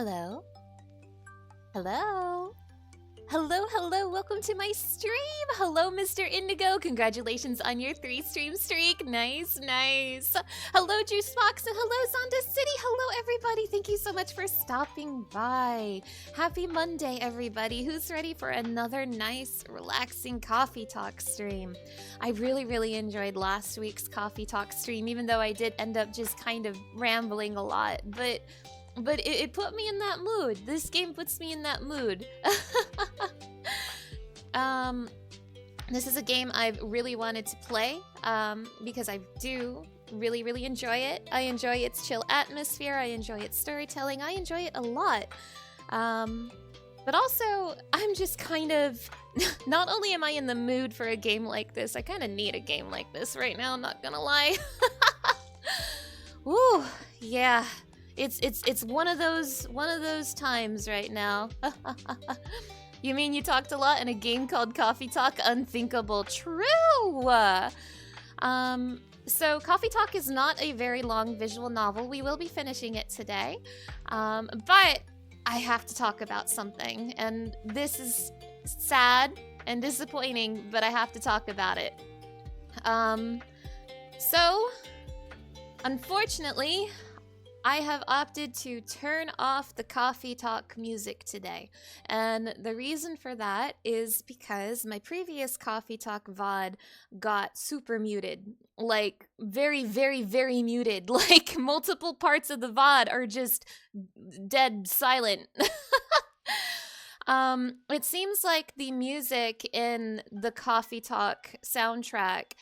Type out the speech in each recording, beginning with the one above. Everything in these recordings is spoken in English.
Hello? Hello? Hello, hello, welcome to my stream! Hello, Mr. Indigo, congratulations on your 3-stream streak. Nice, nice. Hello, Juicebox, and hello, Zonda City. Hello, everybody. Thank you so much for stopping by. Happy Monday, everybody. Who's ready for another nice, relaxing coffee talk stream? I really enjoyed last week's coffee talk stream, even though I did end up just kind of rambling a lot, but it put me in that mood. This game puts me in that mood. This is a game I've really wanted to play because I do really enjoy it. I enjoy its chill atmosphere. I enjoy its storytelling. I enjoy it a lot. But also, I'm just kind of... Not only am I in the mood for a game like this, I kind of need a game like this right now, I'm not gonna lie. Ooh, yeah. It's one of those times right now. You mean you talked a lot in a game called Coffee Talk? Unthinkable. True! So Coffee Talk is not a very long visual novel. We will be finishing it today. But I have to talk about something, and this is sad and disappointing, but I have to talk about it. So, unfortunately, I have opted to turn off the Coffee Talk music today. And the reason for that is because my previous Coffee Talk VOD got super muted. Like, very muted. Like, multiple parts of the VOD are just dead silent. It seems like the music in the Coffee Talk soundtrack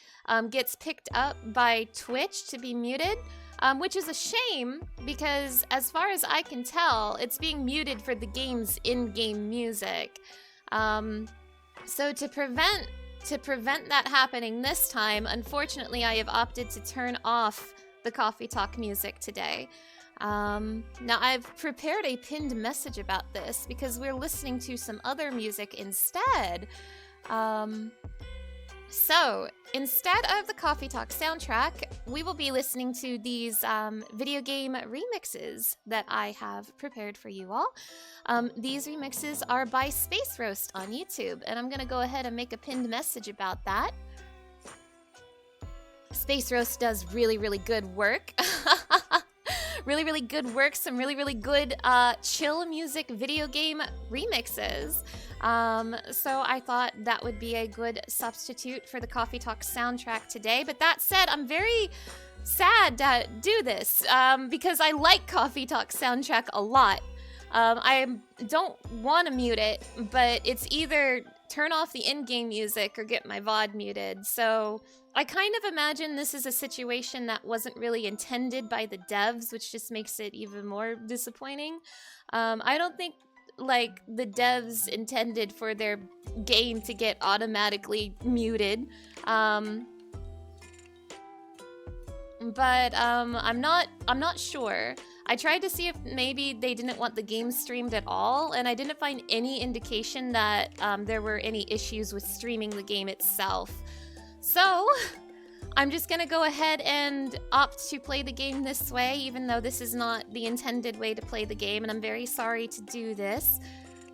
gets picked up by Twitch to be muted. Which is a shame, because as far as I can tell, it's being muted for the game's in-game music. So to prevent that happening this time, unfortunately, I have opted to turn off the Coffee Talk music today. Now, I've prepared a pinned message about this, because we're listening to some other music instead. So, instead of the Coffee Talk soundtrack, we will be listening to these video game remixes that I have prepared for you all. These remixes are by Space Roast on YouTube, and I'm going to go ahead and make a pinned message about that. Space Roast does really good work. really good work, some really good chill music video game remixes. So I thought that would be a good substitute for the Coffee Talk soundtrack today. But that said, I'm very sad to do this because I like Coffee Talk soundtrack a lot. I don't want to mute it, but it's either turn off the in-game music or get my VOD muted. So I kind of imagine this is a situation that wasn't really intended by the devs, which just makes it even more disappointing. I don't think like the devs intended for their game to get automatically muted. But I'm not sure. I tried to see if maybe they didn't want the game streamed at all, and I didn't find any indication that there were any issues with streaming the game itself. So, I'm just gonna go ahead and opt to play the game this way, even though this is not the intended way to play the game, and I'm very sorry to do this.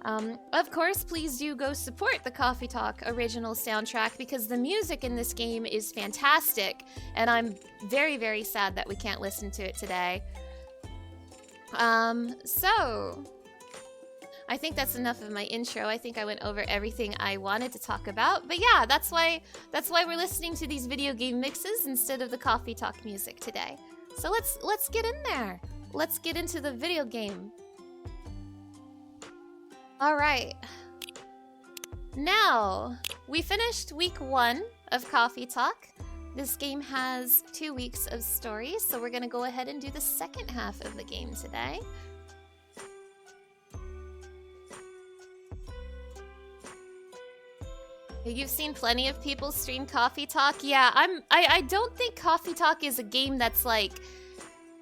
Of course, please do go support the Coffee Talk original soundtrack, because the music in this game is fantastic, and I'm very sad that we can't listen to it today. So I think that's enough of my intro. I think I went over everything I wanted to talk about. But yeah, that's why we're listening to these video game mixes instead of the Coffee Talk music today. So let's get in there. Let's get into the video game. All right. Now, we finished week 1 of Coffee Talk. This game has 2 weeks of story, so we're gonna go ahead and do the second half of the game today. You've seen plenty of people stream Coffee Talk. Yeah, I don't think Coffee Talk is a game that's like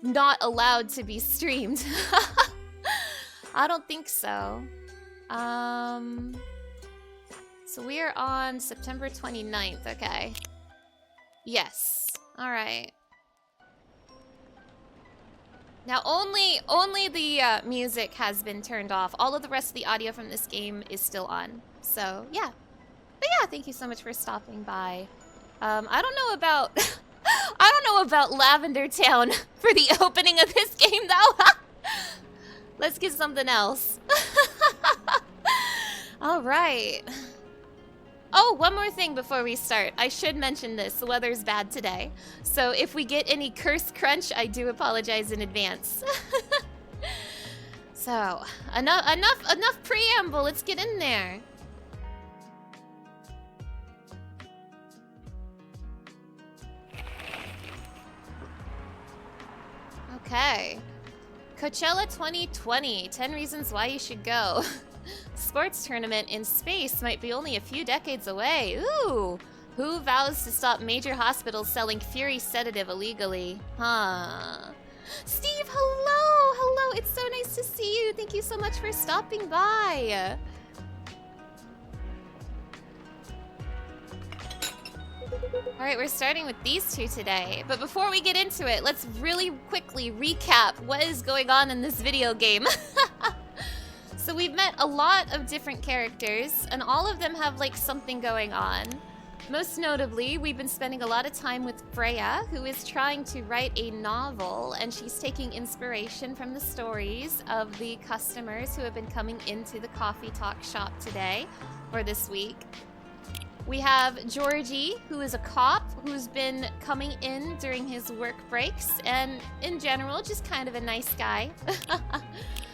not allowed to be streamed. I don't think so. So we're on September 29th, okay. Yes. All right. Now only the music has been turned off. All of the rest of the audio from this game is still on. So yeah. But yeah, thank you so much for stopping by. I don't know about I don't know about Lavender Town for the opening of this game though. Let's get something else. All right. Oh, one more thing before we start. I should mention this. The weather's bad today. So if we get any curse crunch, I do apologize in advance. So, enough preamble. Let's get in there. Okay. Coachella 2020. 10 reasons why you should go. Sports tournament in space might be only a few decades away. Ooh! Who vows to stop major hospitals selling Fury sedative illegally? Huh. Steve, hello! Hello, it's so nice to see you. Thank you so much for stopping by. Alright, we're starting with these two today. But before we get into it, let's really quickly recap what is going on in this video game. So we've met a lot of different characters, and all of them have like something going on. Most notably, we've been spending a lot of time with Freya, who is trying to write a novel, and she's taking inspiration from the stories of the customers who have been coming into the coffee talk shop today, or this week. We have Georgie, who is a cop who's been coming in during his work breaks, and in general, just kind of a nice guy.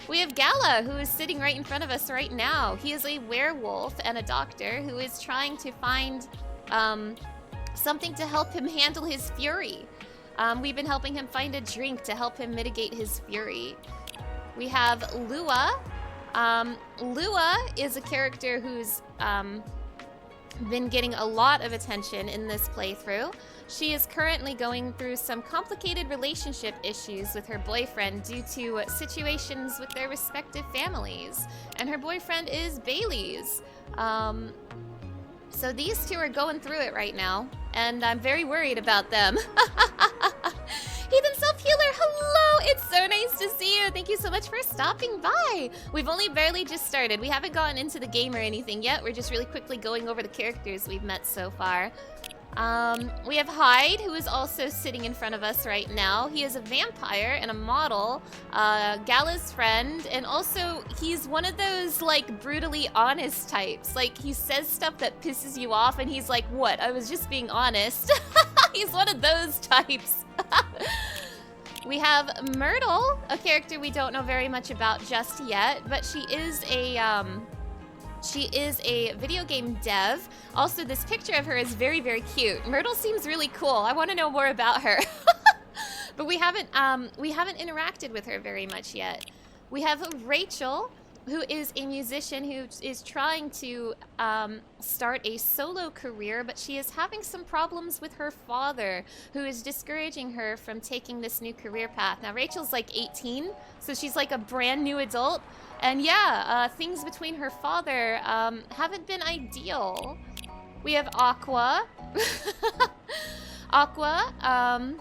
We have Gala, who is sitting right in front of us right now. He is a werewolf and a doctor who is trying to find something to help him handle his fury. We've been helping him find a drink to help him mitigate his fury. We have Lua. Lua is a character who's been getting a lot of attention in this playthrough. She is currently going through some complicated relationship issues with her boyfriend due to situations with their respective families. And her boyfriend is Bailey's. So these two are going through it right now, and I'm very worried about them. Heathen Self-Healer, hello! It's so nice to see you. Thank you so much for stopping by. We've only barely just started. We haven't gotten into the game or anything yet. We're just really quickly going over the characters we've met so far. We have Hyde, who is also sitting in front of us right now. He is a vampire and a model, Gala's friend, and also he's one of those like brutally honest types. Like he says stuff that pisses you off and he's like, what? I was just being honest. He's one of those types. We have Myrtle, a character we don't know very much about just yet, but she is a video game dev. Also, this picture of her is very, very cute. Myrtle seems really cool. I want to know more about her. But we haven't interacted with her very much yet. We have Rachel, who is a musician who is trying to start a solo career, but she is having some problems with her father, who is discouraging her from taking this new career path. Now, Rachel's like 18, so she's like a brand new adult. And yeah, things between her father haven't been ideal. We have Aqua. Aqua,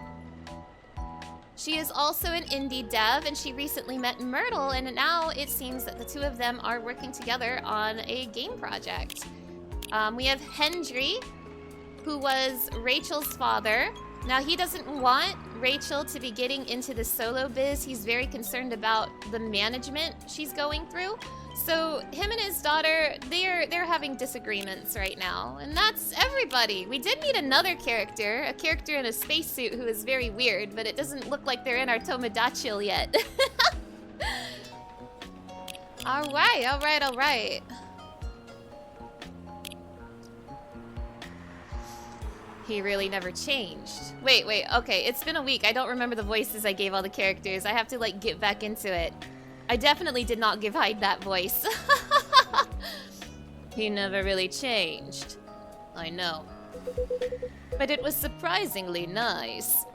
she is also an indie dev, and she recently met Myrtle, and now it seems that the two of them are working together on a game project. We have Hendry, who was Rachel's father. Now, he doesn't want Rachel to be getting into the solo biz. He's very concerned about the management she's going through. So him and his daughter, they're having disagreements right now. And that's everybody. We did meet another character, a character in a spacesuit who is very weird, but it doesn't look like they're in our Tomodachi yet. All right. He really never changed. Wait, okay, it's been a week. I don't remember the voices I gave all the characters. I have to, like, get back into it. I definitely did not give Hyde that voice. He never really changed. I know. But it was surprisingly nice.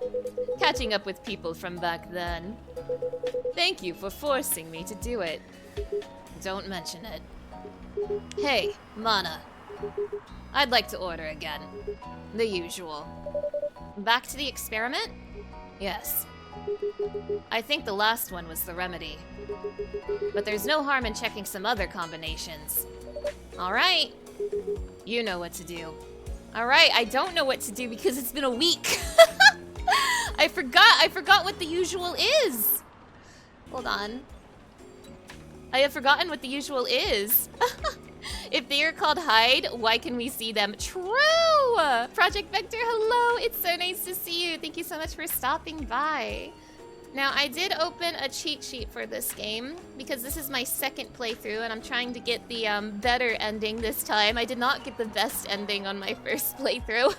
Catching up with people from back then. Thank you for forcing me to do it. Don't mention it. Hey, Mana. I'd like to order again. The usual. Back to the experiment? Yes. I think the last one was the remedy. But there's no harm in checking some other combinations. Alright. You know what to do. Alright, I don't know what to do because it's been a week. I forgot what the usual is. Hold on. I have forgotten what the usual is. If they are called Hyde, why can we see them? True! Project Vector, hello! It's so nice to see you. Thank you so much for stopping by. Now, I did open a cheat sheet for this game because this is my second playthrough and I'm trying to get the better ending this time. I did not get the best ending on my first playthrough.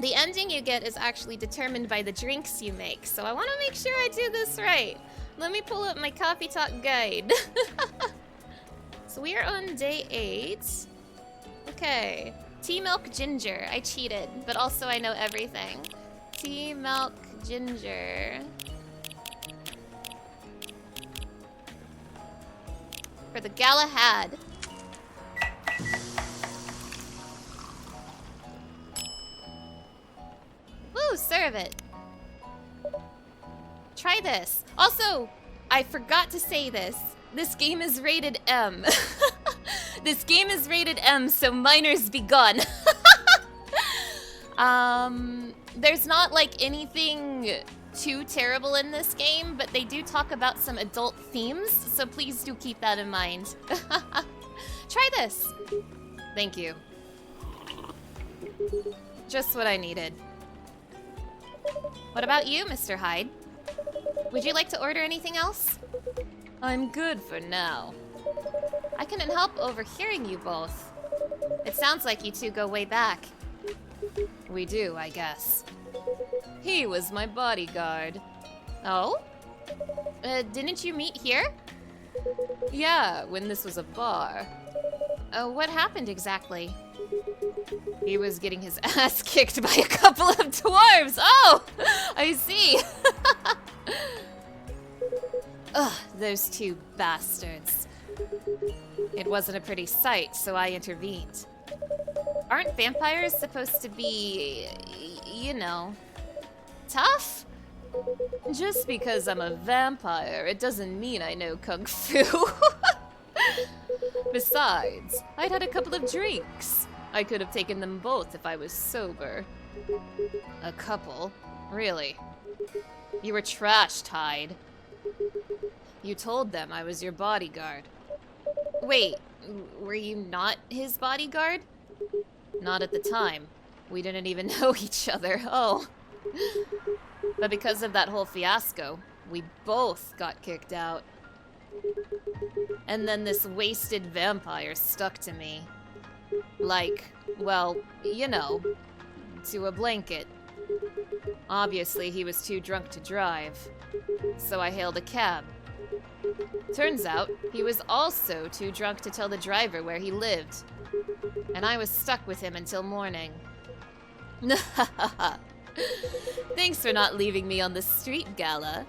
The ending you get is actually determined by the drinks you make, so I want to make sure I do this right. Let me pull up my Coffee Talk guide. So we are on day 8. Okay. Tea milk ginger. I cheated, but also I know everything. Tea milk ginger. For the Galahad. Woo, serve it. Try this. Also, I forgot to say this. This game is rated M. This game is rated M, so minors be gone. There's not like anything too terrible in this game, but they do talk about some adult themes, so please do keep that in mind. Try this. Thank you. Just what I needed. What about you, Mr. Hyde? Would you like to order anything else? I'm good for now. I couldn't help overhearing you both. It sounds like you two go way back. We do, I guess. He was my bodyguard. Oh? Didn't you meet here? Yeah, when this was a bar. What happened exactly? He was getting his ass kicked by a couple of dwarves. Oh, I see. Ugh, those two bastards. It wasn't a pretty sight, so I intervened. Aren't vampires supposed to be, you know, tough? Just because I'm a vampire, it doesn't mean I know Kung Fu. Besides, I'd had a couple of drinks. I could have taken them both if I was sober. A couple? Really? You were trashed, Hyde. You told them I was your bodyguard. Wait, were you not his bodyguard? Not at the time. We didn't even know each other. Oh. But because of that whole fiasco, we both got kicked out. And then this wasted vampire stuck to me. Like, well, you know, to a blanket. Obviously, he was too drunk to drive, so I hailed a cab. Turns out, he was also too drunk to tell the driver where he lived. And I was stuck with him until morning. Thanks for not leaving me on the street, Gala.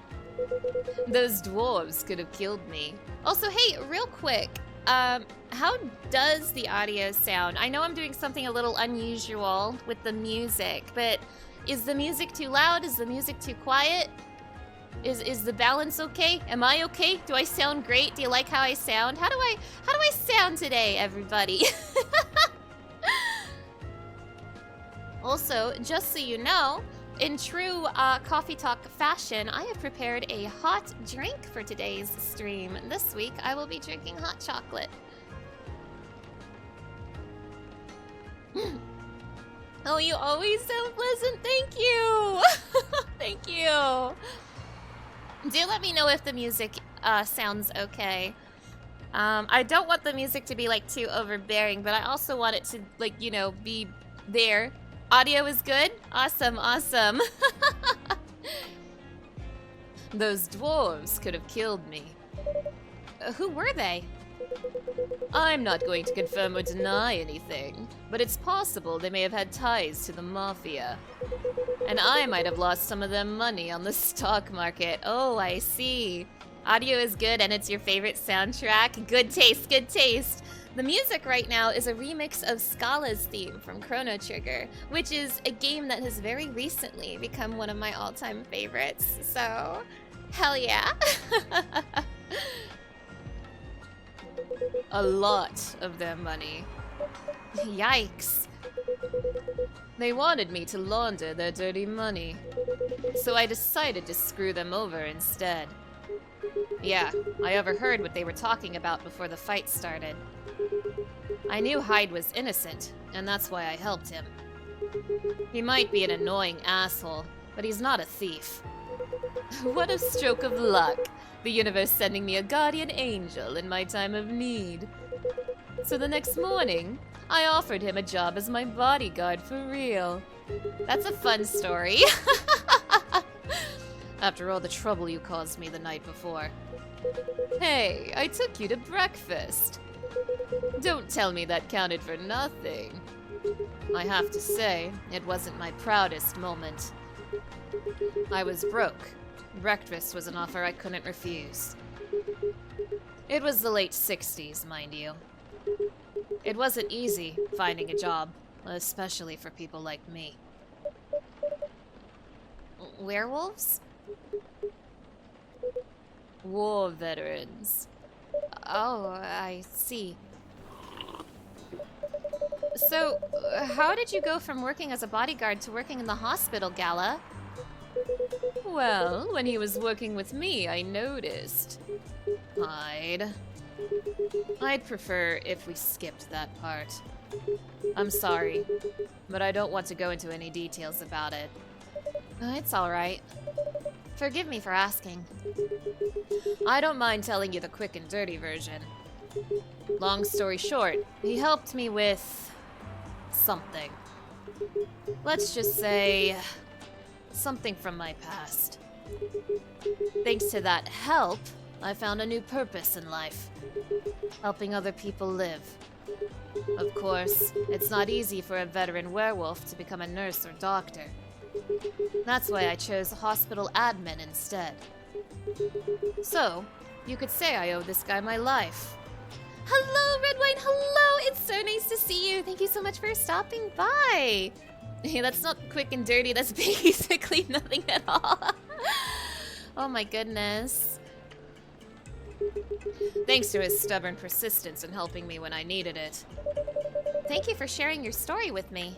Those dwarves could have killed me. Also, hey, real quick, how does the audio sound? I know I'm doing something a little unusual with the music, but is the music too loud? Is the music too quiet? Is the balance okay? Am I okay? Do I sound great? Do you like how I sound? How do I sound today, everybody? Also, just so you know, in true Coffee Talk fashion, I have prepared a hot drink for today's stream. This week, I will be drinking hot chocolate. Oh, you always sound pleasant. Thank you. Thank you. Do let me know if the music sounds okay. I don't want the music to be like too overbearing, but I also want it to, like, you know, be there. Audio is good? Awesome, awesome. Those dwarves could have killed me. Who were they? I'm not going to confirm or deny anything, but it's possible they may have had ties to the Mafia. And I might have lost some of their money on the stock market. Oh, I see. Audio is good and it's your favorite soundtrack. Good taste, good taste. The music right now is a remix of Scala's theme from Chrono Trigger, which is a game that has very recently become one of my all-time favorites. So, hell yeah. A lot of their money. Yikes. They wanted me to launder their dirty money, so I decided to screw them over instead. Yeah, I overheard what they were talking about before the fight started. I knew Hyde was innocent, and that's why I helped him. He might be an annoying asshole, but he's not a thief. What a stroke of luck, the universe sending me a guardian angel in my time of need. So the next morning, I offered him a job as my bodyguard for real. That's a fun story. After all the trouble you caused me the night before. Hey, I took you to breakfast. Don't tell me that counted for nothing. I have to say, it wasn't my proudest moment. I was broke. Breakfast was an offer I couldn't refuse. It was the late 60s, mind you. It wasn't easy finding a job, especially for people like me. Werewolves? War veterans. Oh, I see. So, how did you go from working as a bodyguard to working in the hospital, Gala? Well, when he was working with me, I noticed. I'd prefer if we skipped that part. I'm sorry, but I don't want to go into any details about it. It's alright. Forgive me for asking. I don't mind telling you the quick and dirty version. Long story short, he helped me with something. Let's just say something from my past. Thanks to that help, I found a new purpose in life. Helping other people live. Of course, it's not easy for a veteran werewolf to become a nurse or doctor. That's why I chose hospital admin instead. So, you could say I owe this guy my life. Hello, Redwine, hello! It's so nice to see you. Thank you so much for stopping by. Hey, that's not quick and dirty. That's basically nothing at all. Oh my goodness. Thanks to his stubborn persistence in helping me when I needed it. Thank you for sharing your story with me.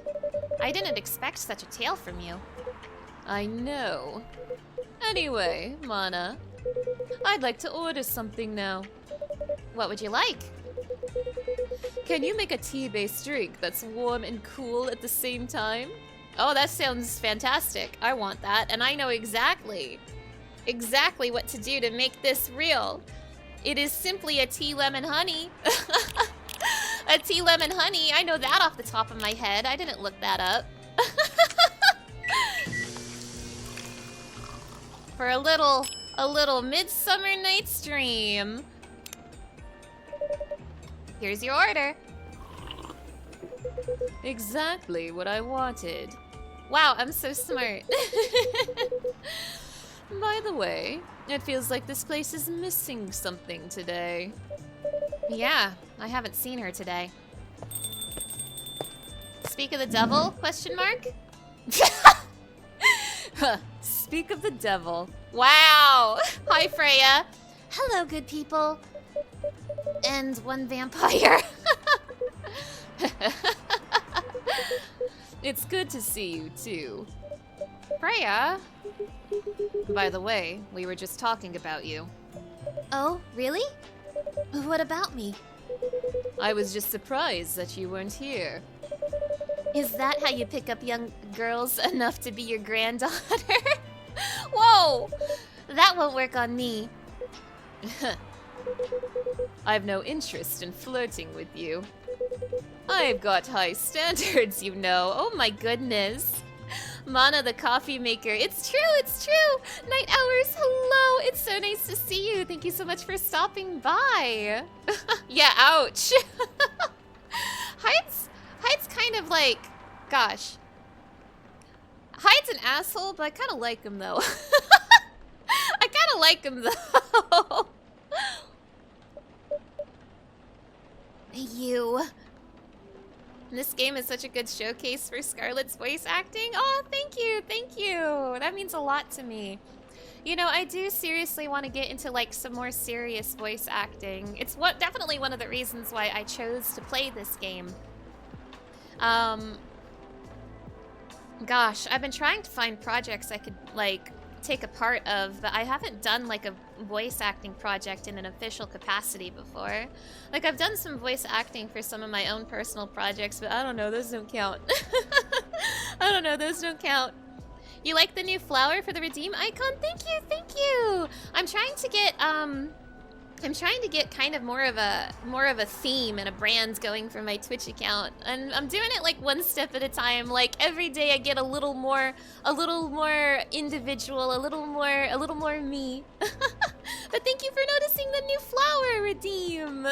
I didn't expect such a tale from you. I know. Anyway, Mana, I'd like to order something now. What would you like? Can you make a tea-based drink that's warm and cool at the same time? Oh, that sounds fantastic. I want that, and I know exactly what to do to make this real. It is simply a tea lemon honey. A tea lemon honey. I know that off the top of my head. I didn't look that up. For a little Midsummer Night's Dream. Here's your order. Exactly what I wanted. Wow, I'm so smart. By the way, it feels like this place is missing something today. Yeah, I haven't seen her today. Speak of the devil? Question mark? Speak of the devil. Wow! Hi, Freya. Hello, good people. And one vampire. It's good to see you, too. Freya? By the way, we were just talking about you. Oh, really? What about me? I was just surprised that you weren't here. Is that how you pick up young girls enough to be your granddaughter? Whoa! That won't work on me. I've no interest in flirting with you. I've got high standards, you know. Oh my goodness. Mana the coffee maker. It's true, it's true. Night Hours, hello. It's so nice to see you. Thank you so much for stopping by. Yeah, ouch. Hyde's kind of like, gosh. Hyde's an asshole, but I kind of like him though. I kind of like him though. You This game is such a good showcase for Scarlett's voice acting. Oh, thank you, thank you. That means a lot to me. You know, I do seriously want to get into like some more serious voice acting. It's definitely one of the reasons why I chose to play this game. Gosh, I've been trying to find projects I could like take a part of, but I haven't done like a voice acting project in an official capacity before. Like I've done some voice acting for some of my own personal projects, but I don't know, those don't count. I don't know, those don't count. You like the new flower for the redeem icon? Thank you, thank you. I'm trying to get kind of more of a theme and a brand going for my Twitch account, and I'm doing it like one step at a time. Like every day I get a little more individual, a little more me. But thank you for noticing the new flower redeem.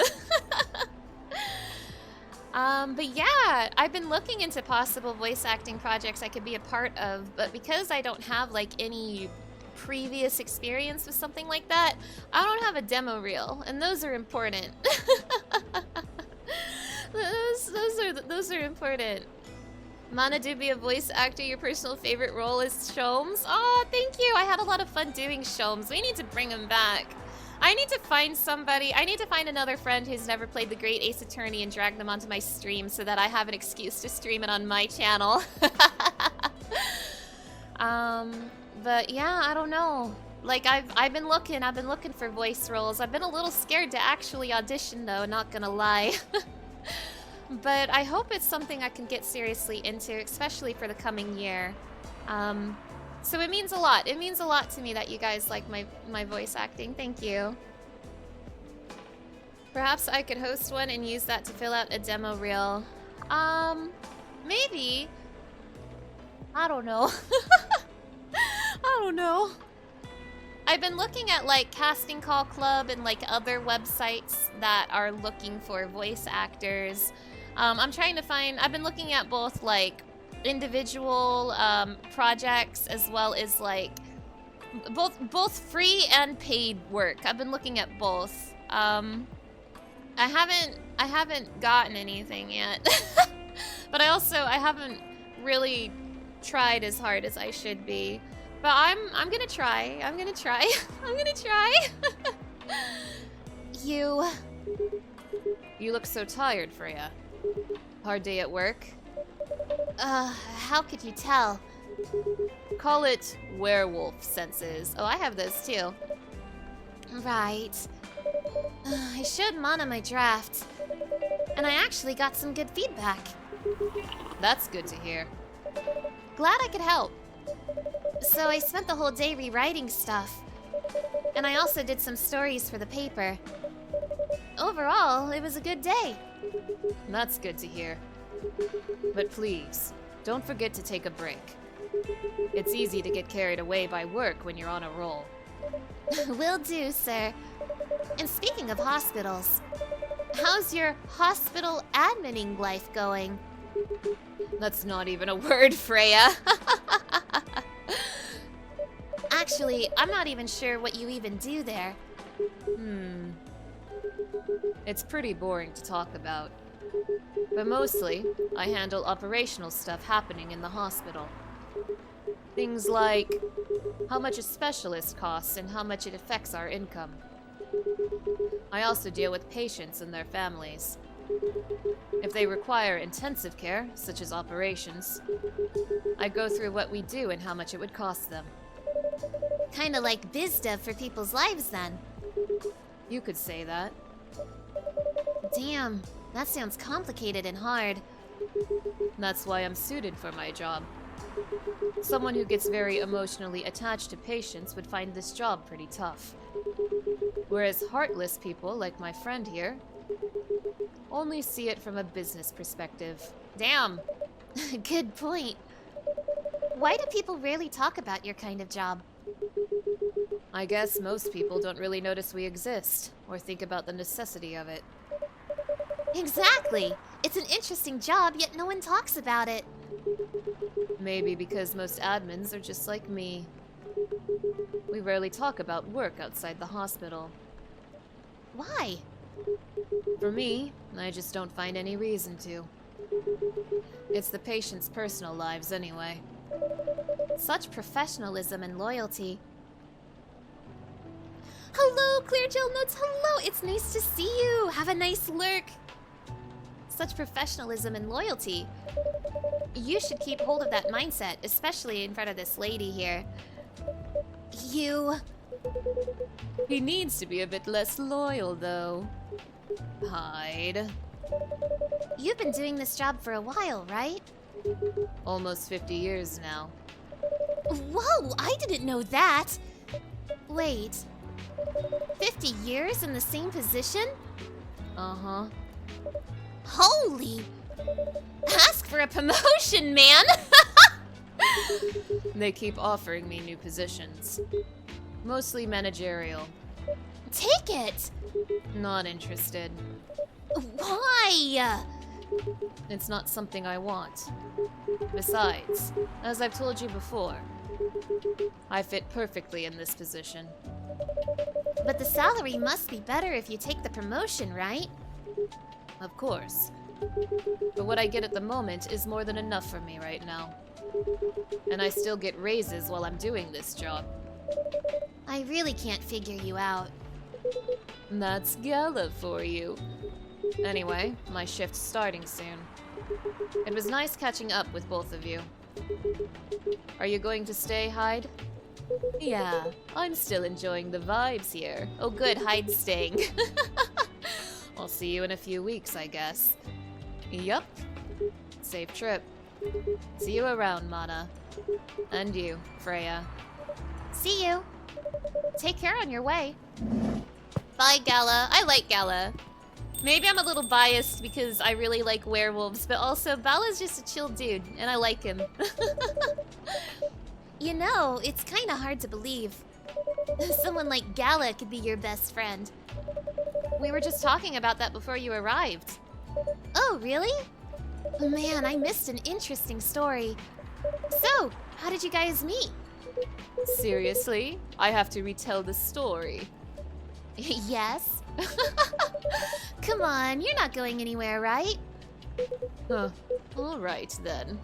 But yeah, I've been looking into possible voice acting projects I could be a part of, but because I don't have like any previous experience with something like that, I don't have a demo reel, and those are important. those are important. Mana do be a voice actor. Your personal favorite role is Sholmes. Oh, thank you. I had a lot of fun doing Sholmes. We need to bring him back. I need to find somebody. I need to find another friend who's never played the Great Ace Attorney and drag them onto my stream so that I have an excuse to stream it on my channel. But yeah, I don't know. Like I've been looking for voice roles. I've been a little scared to actually audition though, not gonna lie. But I hope it's something I can get seriously into, especially for the coming year. So it means a lot. It means a lot to me that you guys like my voice acting. Thank you. Perhaps I could host one and use that to fill out a demo reel. Maybe. I don't know. I don't know. I've been looking at like Casting Call Club and like other websites that are looking for voice actors. I'm trying to find, I've been looking at both like individual projects as well as like both free and paid work. I've been looking at both. I haven't gotten anything yet. But I haven't really tried as hard as I should be. But I'm gonna try. I'm gonna try. I'm gonna try. You look so tired, Freya. Hard day at work? How could you tell? Call it werewolf senses. Oh, I have those too. Right. I showed Mana my draft, and I actually got some good feedback. That's good to hear. Glad I could help. So I spent the whole day rewriting stuff, and I also did some stories for the paper. Overall, it was a good day. That's good to hear. But please, don't forget to take a break. It's easy to get carried away by work when you're on a roll. Will do, sir. And speaking of hospitals, how's your hospital admining life going? That's not even a word, Freya. Actually, I'm not even sure what you even do there. It's pretty boring to talk about. But mostly, I handle operational stuff happening in the hospital. Things like how much a specialist costs and how much it affects our income. I also deal with patients and their families. If they require intensive care, such as operations, I go through what we do and how much it would cost them. Kinda like BizDev for people's lives, then. You could say that. Damn, that sounds complicated and hard. That's why I'm suited for my job. Someone who gets very emotionally attached to patients would find this job pretty tough. Whereas heartless people, like my friend here, only see it from a business perspective. Damn! Good point. Why do people rarely talk about your kind of job? I guess most people don't really notice we exist, or think about the necessity of it. Exactly! It's an interesting job, yet no one talks about it. Maybe because most admins are just like me. We rarely talk about work outside the hospital. Why? For me, I just don't find any reason to. It's the patients' personal lives anyway. Such professionalism and loyalty. Hello, Clear Gel Notes, hello! It's nice to see you! Have a nice lurk! Such professionalism and loyalty. You should keep hold of that mindset, especially in front of this lady here. You... He needs to be a bit less loyal, though. Hyde. You've been doing this job for a while, right? Almost 50 years now. Whoa, I didn't know that! Wait... 50 years in the same position? Uh-huh. Holy! Ask for a promotion, man! They keep offering me new positions. Mostly managerial. Take it! Not interested. Why? It's not something I want. Besides, as I've told you before, I fit perfectly in this position. But the salary must be better if you take the promotion, right? Of course. But what I get at the moment is more than enough for me right now. And I still get raises while I'm doing this job. I really can't figure you out. That's Gala for you. Anyway, my shift's starting soon. It was nice catching up with both of you. Are you going to stay, Hyde? Yeah, I'm still enjoying the vibes here. Oh good, Hyde's staying. I'll see you in a few weeks, I guess. Yup. Safe trip. See you around, Mana. And you, Freya. See you. Take care on your way. Bye, Gala. I like Gala. Maybe I'm a little biased because I really like werewolves, but also Bella's just a chill dude, and I like him. You know, it's kinda hard to believe. Someone like Gala could be your best friend. We were just talking about that before you arrived. Oh, really? Oh, man, I missed an interesting story. So, how did you guys meet? Seriously? I have to retell the story. Yes? Come on, you're not going anywhere, right? Huh. Alright then.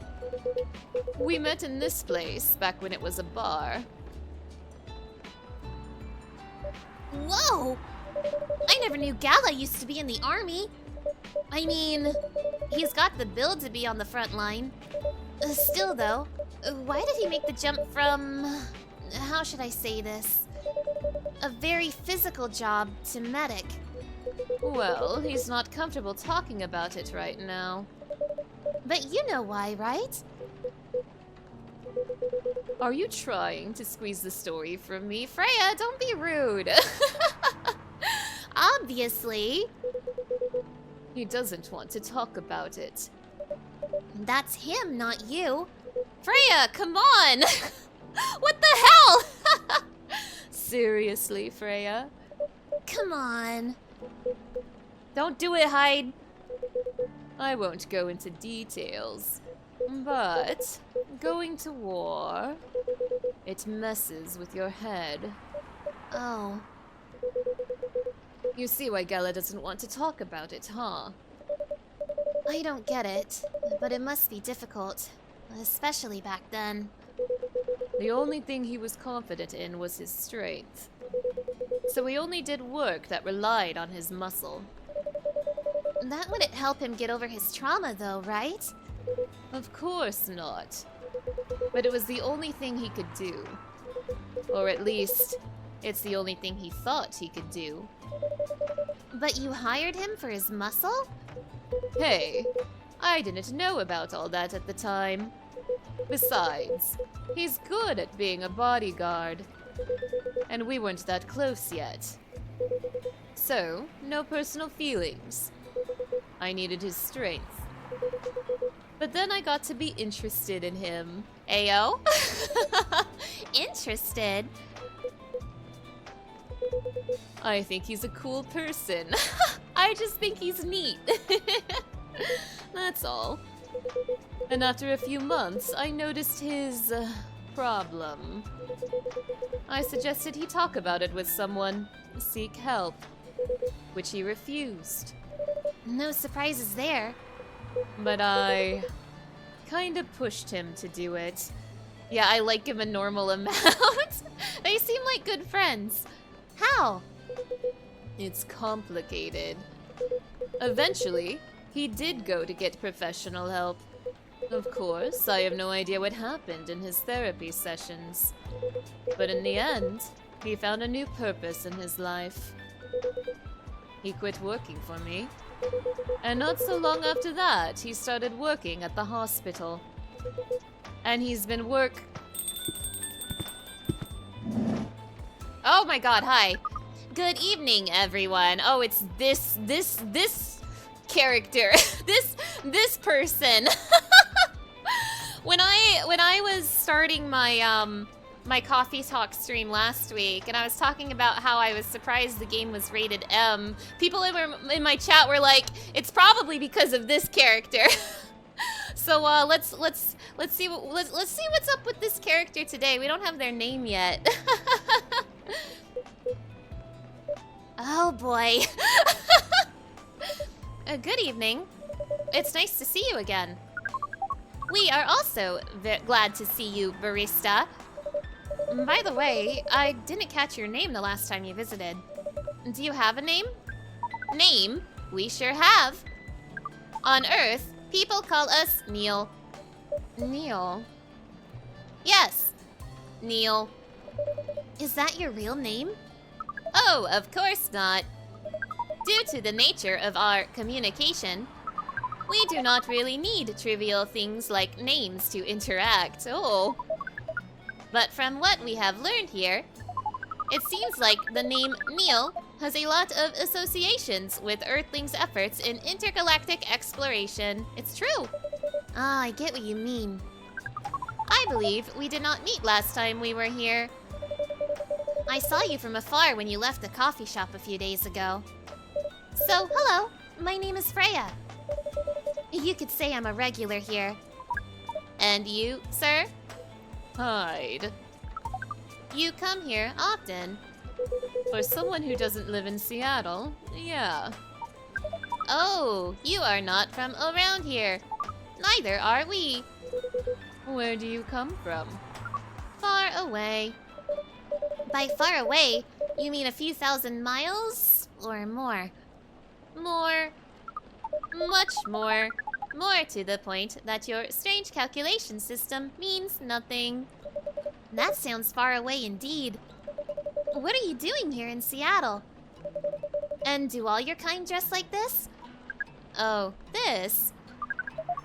We met in this place back when it was a bar. Whoa! I never knew Gala used to be in the army. I mean, he's got the build to be on the front line. Still though, why did he make the jump from... how should I say this? A very physical job to medic? Well, he's not comfortable talking about it right now. But you know why, right? Are you trying to squeeze the story from me? Freya, don't be rude! Obviously! He doesn't want to talk about it. That's him, not you. Freya, come on! What the hell? Seriously, Freya? Come on. Don't do it, Hyde. I won't go into details, but going to war, it messes with your head. Oh. You see why Gala doesn't want to talk about it, huh? I don't get it, but it must be difficult, especially back then. The only thing he was confident in was his strength. So he only did work that relied on his muscle. That wouldn't help him get over his trauma though, right? Of course not. But it was the only thing he could do. Or at least, it's the only thing he thought he could do. But you hired him for his muscle? Hey, I didn't know about all that at the time. Besides, he's good at being a bodyguard. And we weren't that close yet. So, no personal feelings. I needed his strength. But then I got to be interested in him. Ayo? Interested? I think he's a cool person. I just think he's neat. That's all. And after a few months, I noticed his problem. I suggested he talk about it with someone, seek help, which he refused. No surprises there. but I kinda pushed him to do it. Yeah, I like him a normal amount. They seem like good friends. How? It's complicated. Eventually, he did go to get professional help. Of course, I have no idea what happened in his therapy sessions. But in the end, he found a new purpose in his life. He quit working for me. And not so long after that, he started working at the hospital. And he's been Oh my god, hi. Good evening, everyone. Oh, it's this character. this person. When I was starting my my Coffee Talk stream last week, and I was talking about how I was surprised the game was rated M, people in my chat were like, "It's probably because of this character." So let's see what's up with this character today. We don't have their name yet. Oh boy. Good evening. It's nice to see you again. We are also glad to see you, barista. By the way, I didn't catch your name the last time you visited. Do you have a name? Name? We sure have. On Earth, people call us Neil. Neil? Yes, Neil. Is that your real name? Oh, of course not. Due to the nature of our communication, we do not really need trivial things like names to interact. Oh. But from what we have learned here, it seems like the name Neil has a lot of associations with Earthlings' efforts in intergalactic exploration. It's true. Ah, I get what you mean. I believe we did not meet last time we were here. I saw you from afar when you left the coffee shop a few days ago. So, hello. My name is Freya. You could say I'm a regular here. And you, sir? Hyde. You come here often. For someone who doesn't live in Seattle, yeah. Oh, you are not from around here. Neither are we. Where do you come from? Far away. By far away, you mean a few thousand miles? Or more? More. Much more. More to the point that your strange calculation system means nothing. That sounds far away indeed. What are you doing here in Seattle? And do all your kind dress like this? Oh, this?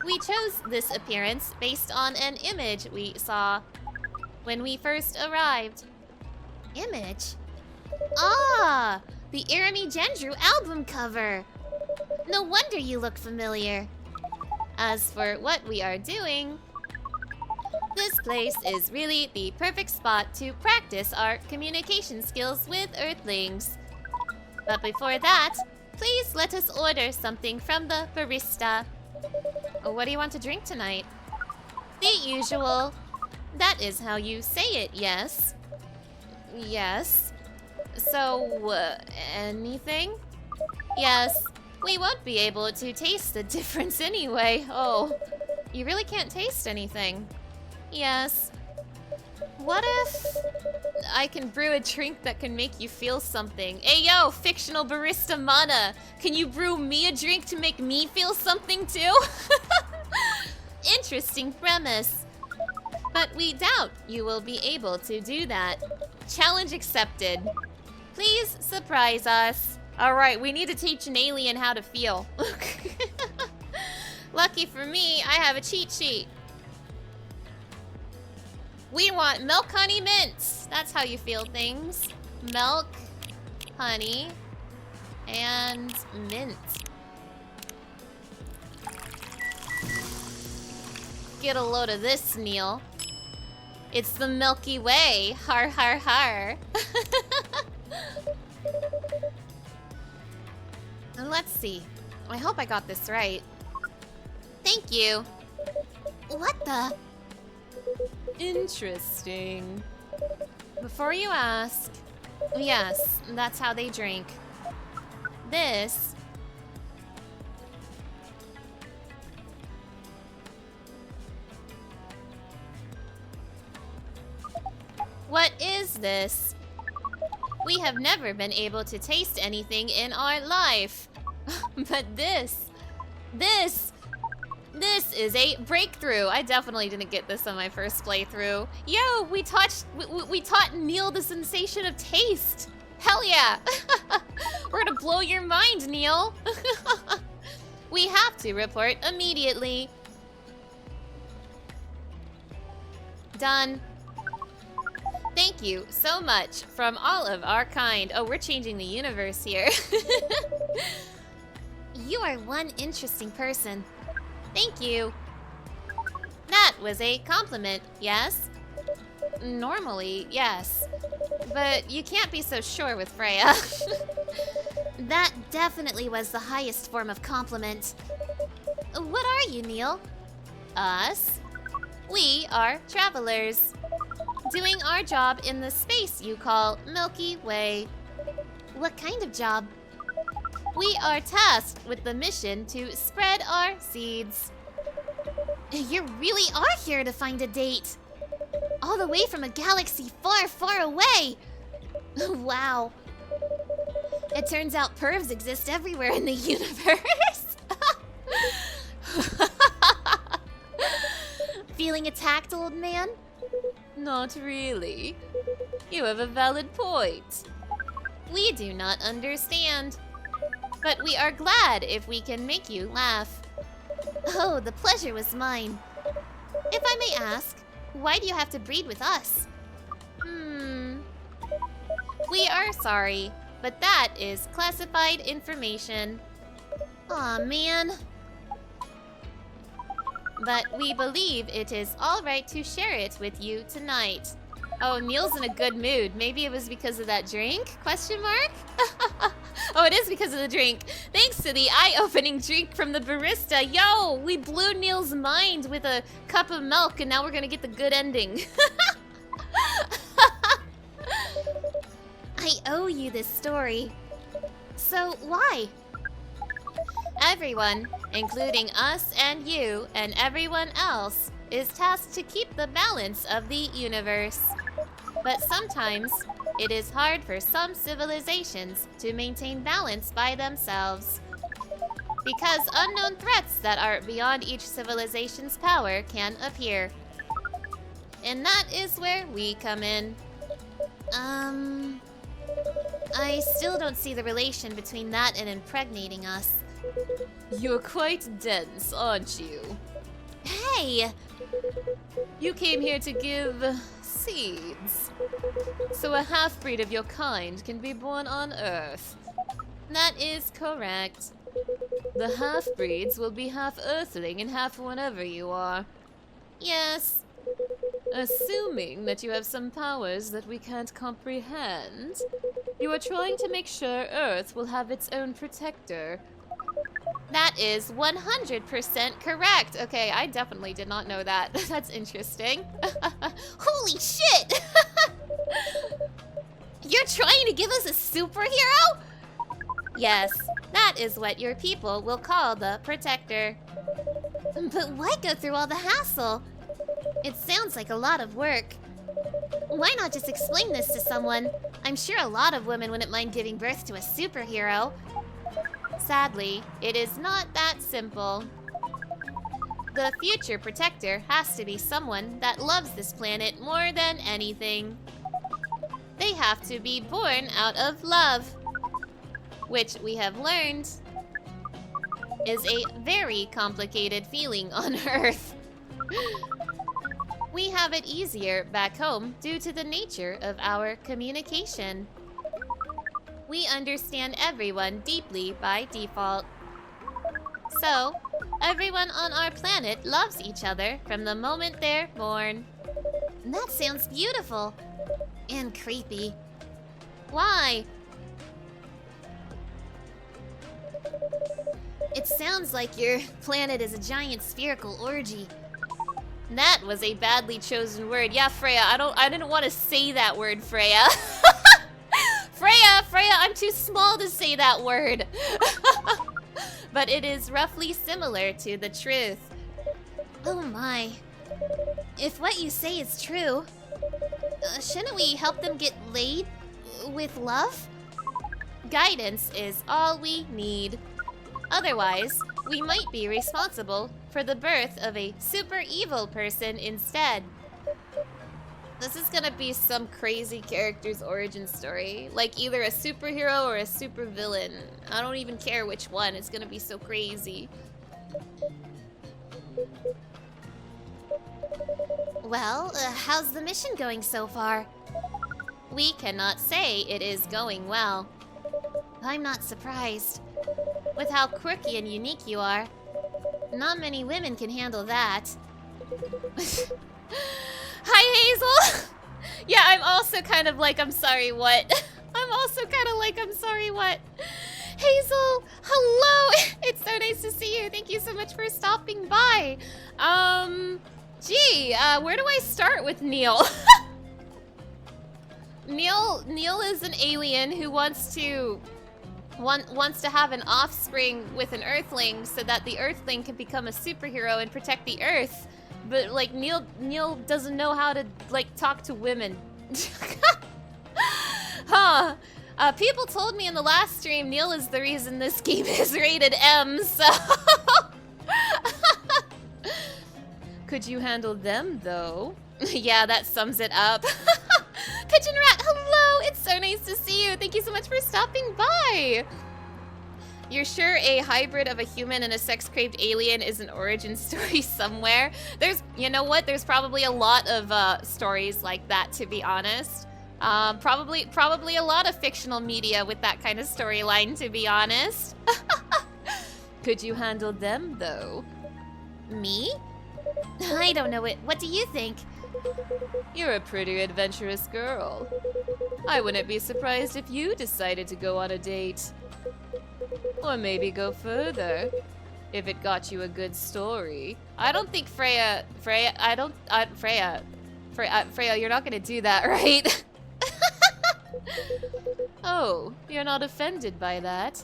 We chose this appearance based on an image we saw when we first arrived. Image? Ah! The Irami Gendru album cover! No wonder you look familiar. As for what we are doing, this place is really the perfect spot to practice our communication skills with Earthlings. But before that, please let us order something from the barista. What do you want to drink tonight? The usual. That is how you say it, yes? Yes. So, anything? Yes. We won't be able to taste the difference anyway. Oh, you really can't taste anything. Yes. What if I can brew a drink that can make you feel something? Hey yo, fictional barista Mana, can you brew me a drink to make me feel something too? Interesting premise. But we doubt you will be able to do that. Challenge accepted. Please surprise us. Alright, we need to teach an alien how to feel. Lucky for me, I have a cheat sheet. We want milk, honey, mint. That's how you feel things. Milk, honey, and mint. Get a load of this, Neil. It's the Milky Way. Har, har, har. And let's see. I hope I got this right. Thank you. What the? Interesting. Before you ask, yes, that's how they drink. This What is this? We have never been able to taste anything in our life. But this is a breakthrough. I definitely didn't get this on my first playthrough. Yo, we taught Neil the sensation of taste. Hell yeah. We're gonna blow your mind, Neil. We have to report immediately. Done. Thank you so much from all of our kind. Oh, we're changing the universe here. You are one interesting person. Thank you. That was a compliment, yes? Normally, yes. But you can't be so sure with Freya. That definitely was the highest form of compliment. What are you, Neil? Us? We are travelers, doing our job in the space you call Milky Way. What kind of job? We are tasked with the mission to spread our seeds. You really are here to find a date. All the way from a galaxy far, far away. Wow. It turns out pervs exist everywhere in the universe. Feeling attacked, old man? Not really. You have a valid point. We do not understand. But we are glad if we can make you laugh. Oh, the pleasure was mine. If I may ask, why do you have to breed with us? We are sorry, but that is classified information. Aw, man. But we believe it is alright to share it with you tonight. Oh, Neil's in a good mood. Maybe it was because of that drink? Question mark? Oh, it is because of the drink. Thanks to the eye-opening drink from the barista. Yo, we blew Neil's mind with a cup of milk, and now we're gonna get the good ending. I owe you this story. So, why? Everyone, including us and you and everyone else, is tasked to keep the balance of the universe. But sometimes, it is hard for some civilizations to maintain balance by themselves. Because unknown threats that are beyond each civilization's power can appear. And that is where we come in. I still don't see the relation between that and impregnating us. You're quite dense, aren't you? Hey! You came here to give seeds. So a half-breed of your kind can be born on Earth. That is correct. The half-breeds will be half Earthling and half whatever you are. Yes. Assuming that you have some powers that we can't comprehend, you are trying to make sure Earth will have its own protector. That is 100% correct. Okay, I definitely did not know that. That's interesting. Holy shit! You're trying to give us a superhero? Yes, that is what your people will call the protector. But why go through all the hassle? It sounds like a lot of work. Why not just explain this to someone? I'm sure a lot of women wouldn't mind giving birth to a superhero. Sadly, it is not that simple. The future protector has to be someone that loves this planet more than anything. They have to be born out of love, which we have learned is a very complicated feeling on Earth. We have it easier back home due to the nature of our communication. We understand everyone deeply by default. So, everyone on our planet loves each other from the moment they're born. That sounds beautiful. And creepy. Why? It sounds like your planet is a giant spherical orgy. That was a badly chosen word. Yeah, Freya, I didn't want to say that word, Freya. Freya, I'm too small to say that word. But it is roughly similar to the truth. Oh my. If what you say is true, Shouldn't we help them get laid with love? Guidance is all we need. Otherwise, we might be responsible for the birth of a super evil person instead. This is gonna be some crazy character's origin story. Like either a superhero or a supervillain. I don't even care which one, it's gonna be so crazy. Well, how's the mission going so far? We cannot say it is going well. I'm not surprised. With how quirky and unique you are, not many women can handle that. Hi, Hazel! Yeah, I'm also kind of like, I'm sorry, what? I'm also kind of like, I'm sorry, what? Hazel, hello! It's so nice to see you. Thank you so much for stopping by. Where do I start with Neil? Neil is an alien who wants to have an offspring with an Earthling so that the Earthling can become a superhero and protect the Earth. But like Neil doesn't know how to like talk to women. Huh. People told me in the last stream Neil is the reason this game is rated M, so could you handle them though? Yeah, that sums it up. Pigeon Rat, hello! It's so nice to see you. Thank you so much for stopping by. You're sure a hybrid of a human and a sex-craved alien is an origin story somewhere? You know what? There's probably a lot of stories like that, to be honest. Probably a lot of fictional media with that kind of storyline, to be honest. Could you handle them, though? Me? I don't know it. What do you think? You're a pretty adventurous girl. I wouldn't be surprised if you decided to go on a date. Or maybe go further, if it got you a good story. I don't think Freya, you're not gonna do that, right? Oh, you're not offended by that?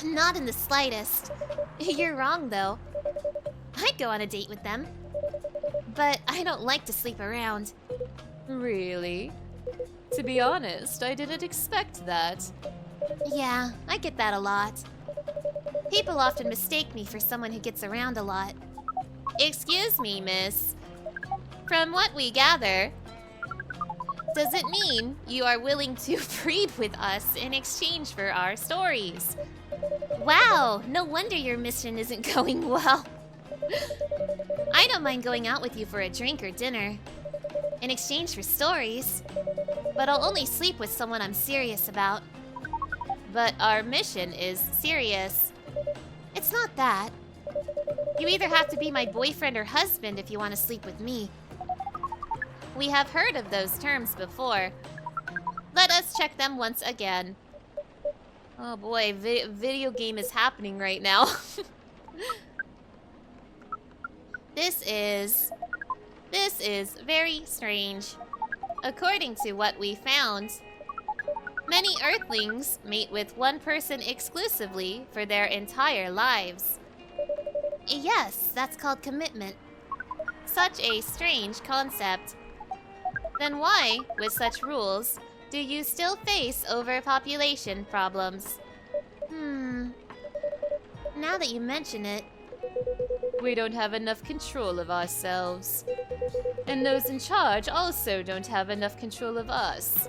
Not in the slightest. You're wrong, though. I'd go on a date with them. But I don't like to sleep around. Really? To be honest, I didn't expect that. Yeah, I get that a lot. People often mistake me for someone who gets around a lot. Excuse me, miss. From what we gather, does it mean you are willing to breed with us in exchange for our stories? Wow, no wonder your mission isn't going well. I don't mind going out with you for a drink or dinner in exchange for stories, but I'll only sleep with someone I'm serious about. But our mission is serious. It's not that. You either have to be my boyfriend or husband if you want to sleep with me. We have heard of those terms before. Let us check them once again. Oh boy, video game is happening right now. This is very strange. According to what we found, many Earthlings mate with one person exclusively for their entire lives. Yes, that's called commitment. Such a strange concept. Then why, with such rules, do you still face overpopulation problems? Now that you mention it, we don't have enough control of ourselves. And those in charge also don't have enough control of us.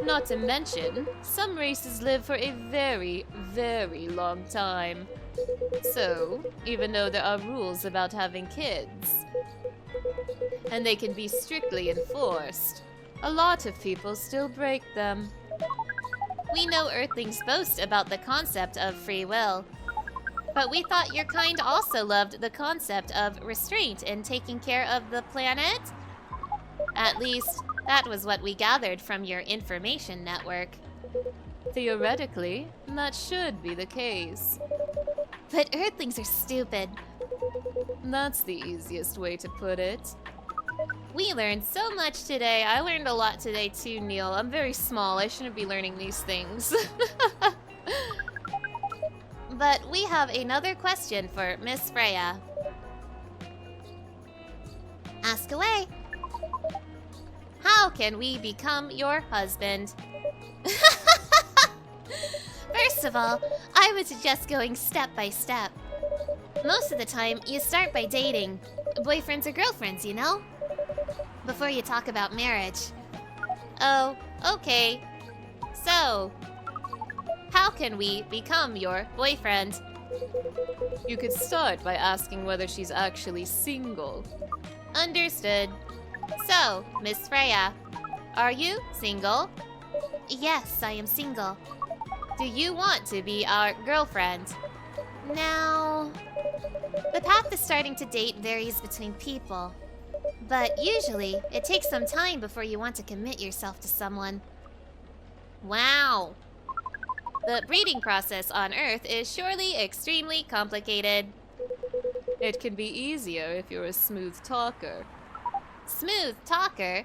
Not to mention, some races live for a very, very long time. So, even though there are rules about having kids, and they can be strictly enforced, a lot of people still break them. We know Earthlings boast about the concept of free will, but we thought your kind also loved the concept of restraint in taking care of the planet? At least, that was what we gathered from your information network. Theoretically, that should be the case. But Earthlings are stupid. That's the easiest way to put it. We learned so much today. I learned a lot today too, Neil. I'm very small. I shouldn't be learning these things. But we have another question for Miss Freya. Ask away. How can we become your husband? First of all, I would suggest going step by step. Most of the time, you start by dating. Boyfriends or girlfriends, you know? Before you talk about marriage. Oh, okay. So, how can we become your boyfriend? You could start by asking whether she's actually single. Understood. So, Miss Freya, are you single? Yes, I am single. Do you want to be our girlfriend? Now, the path to starting to date varies between people. But usually, it takes some time before you want to commit yourself to someone. Wow. The breeding process on Earth is surely extremely complicated. It can be easier if you're a smooth talker. Smooth talker?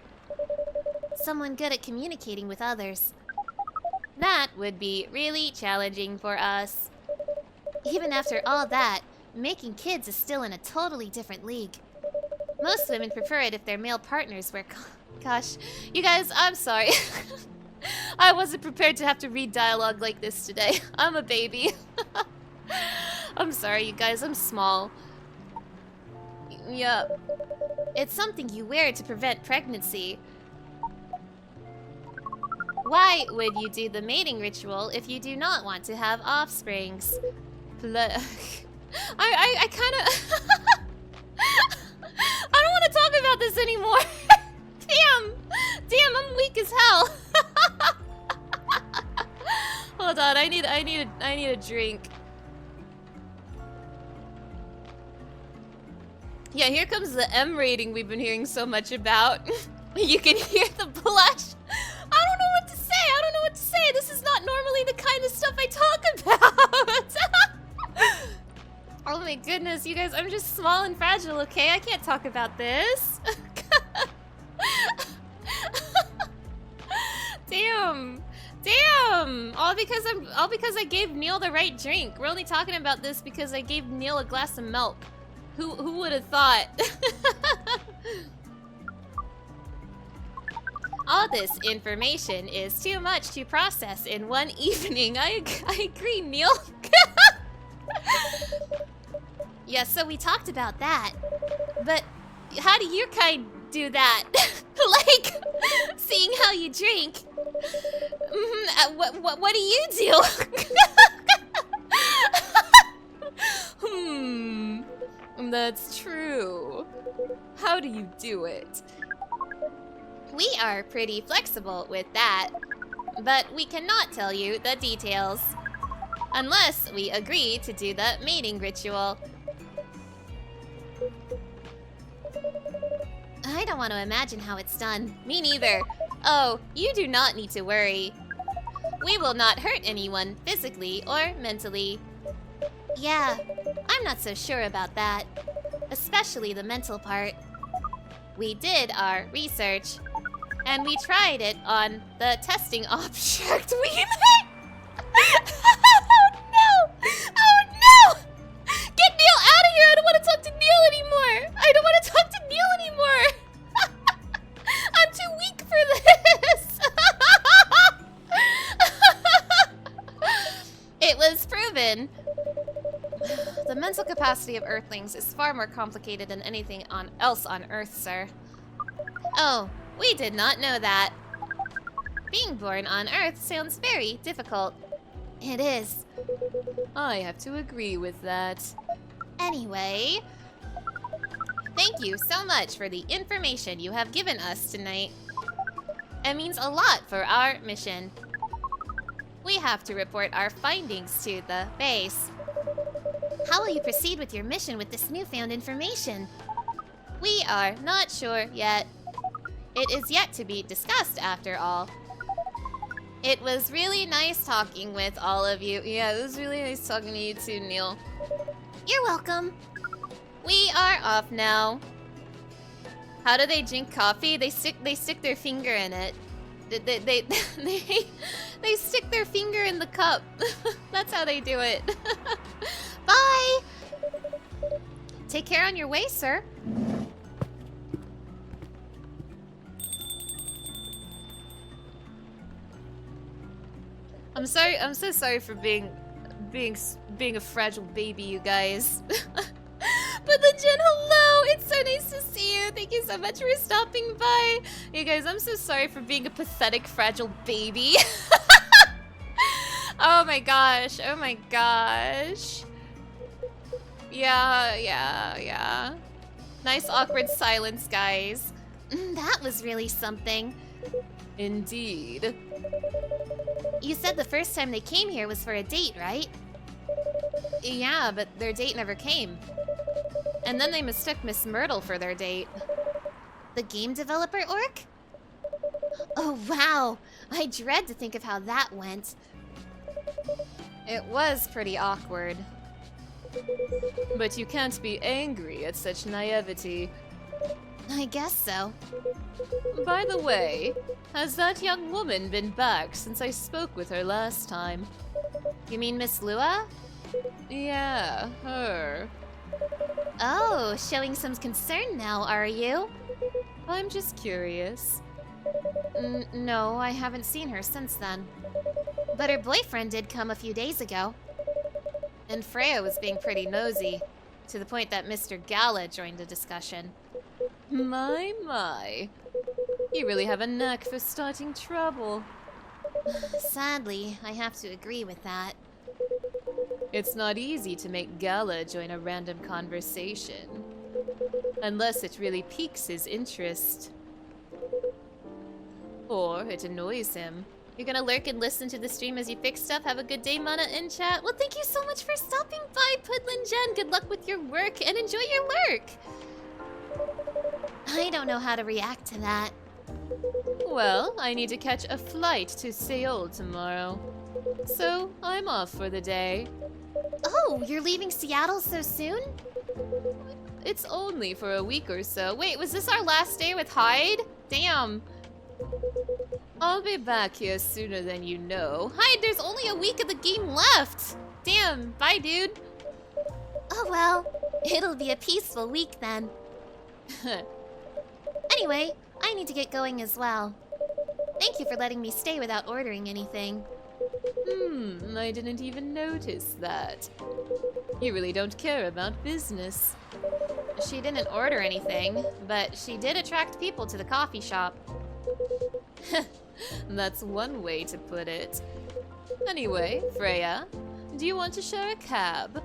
Someone good at communicating with others. That would be really challenging for us. Even after all that, making kids is still in a totally different league. Most women prefer it if their male partners were... Gosh, you guys, I'm sorry. I wasn't prepared to have to read dialogue like this today. I'm a baby. I'm sorry, you guys, I'm small. Yeah. It's something you wear to prevent pregnancy. Why would you do the mating ritual if you do not want to have offsprings? I kinda... I don't want to talk about this anymore. Damn, I'm weak as hell. Hold on, I need a drink. Yeah, here comes the M rating we've been hearing so much about. You can hear the blush. I don't know what to say. This is not normally the kind of stuff I talk about. Oh my goodness, you guys, I'm just small and fragile, okay? I can't talk about this. Damn. All because I gave Neil the right drink. We're only talking about this because I gave Neil a glass of milk. Who would have thought? All this information is too much to process in one evening. I agree, Neil. Yeah, so we talked about that. But how do your kind do that? Like, seeing how you drink. What do you do? That's true. How do you do it? We are pretty flexible with that, but we cannot tell you the details. Unless we agree to do the mating ritual. I don't want to imagine how it's done. Me neither. Oh, you do not need to worry. We will not hurt anyone physically or mentally. Yeah, I'm not so sure about that. Especially the mental part. We did our research. And we tried it on the testing object we made. Oh no! Get Neil out of here! I don't want to talk to Neil anymore! I'm too weak for this! It was proven. The mental capacity of Earthlings is far more complicated than anything else on Earth, sir. Oh, we did not know that. Being born on Earth sounds very difficult. It is. I have to agree with that. Anyway, thank you so much for the information you have given us tonight. It means a lot for our mission. We have to report our findings to the base. How will you proceed with your mission with this newfound information? We are not sure yet. It is yet to be discussed, after all. It was really nice talking with all of you. Yeah, it was really nice talking to you too, Neil. You're welcome. We are off now. How do they drink coffee? They stick their finger in it. They stick their finger in the cup. That's how they do it. Bye. Take care on your way, sir. I'm sorry. I'm so sorry for being a fragile baby, you guys. But the Jen, hello! It's so nice to see you. Thank you so much for stopping by. You guys, I'm so sorry for being a pathetic, fragile baby. Oh my gosh. Oh my gosh. Yeah. Nice awkward silence, guys. That was really something. Indeed. You said the first time they came here was for a date, right? Yeah, but their date never came. And then they mistook Miss Myrtle for their date. The game developer orc? Oh, wow. I dread to think of how that went. It was pretty awkward. But you can't be angry at such naivety. I guess so. By the way, has that young woman been back since I spoke with her last time? You mean Miss Lua? Yeah, her. Oh, showing some concern now, are you? I'm just curious. No, I haven't seen her since then. But her boyfriend did come a few days ago. And Freya was being pretty nosy, to the point that Mr. Gala joined the discussion. My. You really have a knack for starting trouble. Sadly, I have to agree with that. It's not easy to make Gala join a random conversation. Unless it really piques his interest. Or it annoys him. You're gonna lurk and listen to the stream as you fix stuff. Have a good day, Mana in chat. Well, thank you so much for stopping by, Pudlin Jen. Good luck with your work and enjoy your lurk. I don't know how to react to that. Well, I need to catch a flight to Seoul tomorrow. So, I'm off for the day. Oh, you're leaving Seattle so soon? It's only for a week or so. Wait, was this our last day with Hyde? Damn. I'll be back here sooner than you know. Hyde, there's only a week of the game left. Damn, bye, dude. Oh well, it'll be a peaceful week then. Anyway, I need to get going as well. Thank you for letting me stay without ordering anything. I didn't even notice that. You really don't care about business. She didn't order anything, but she did attract people to the coffee shop. That's one way to put it. Anyway, Freya, do you want to share a cab?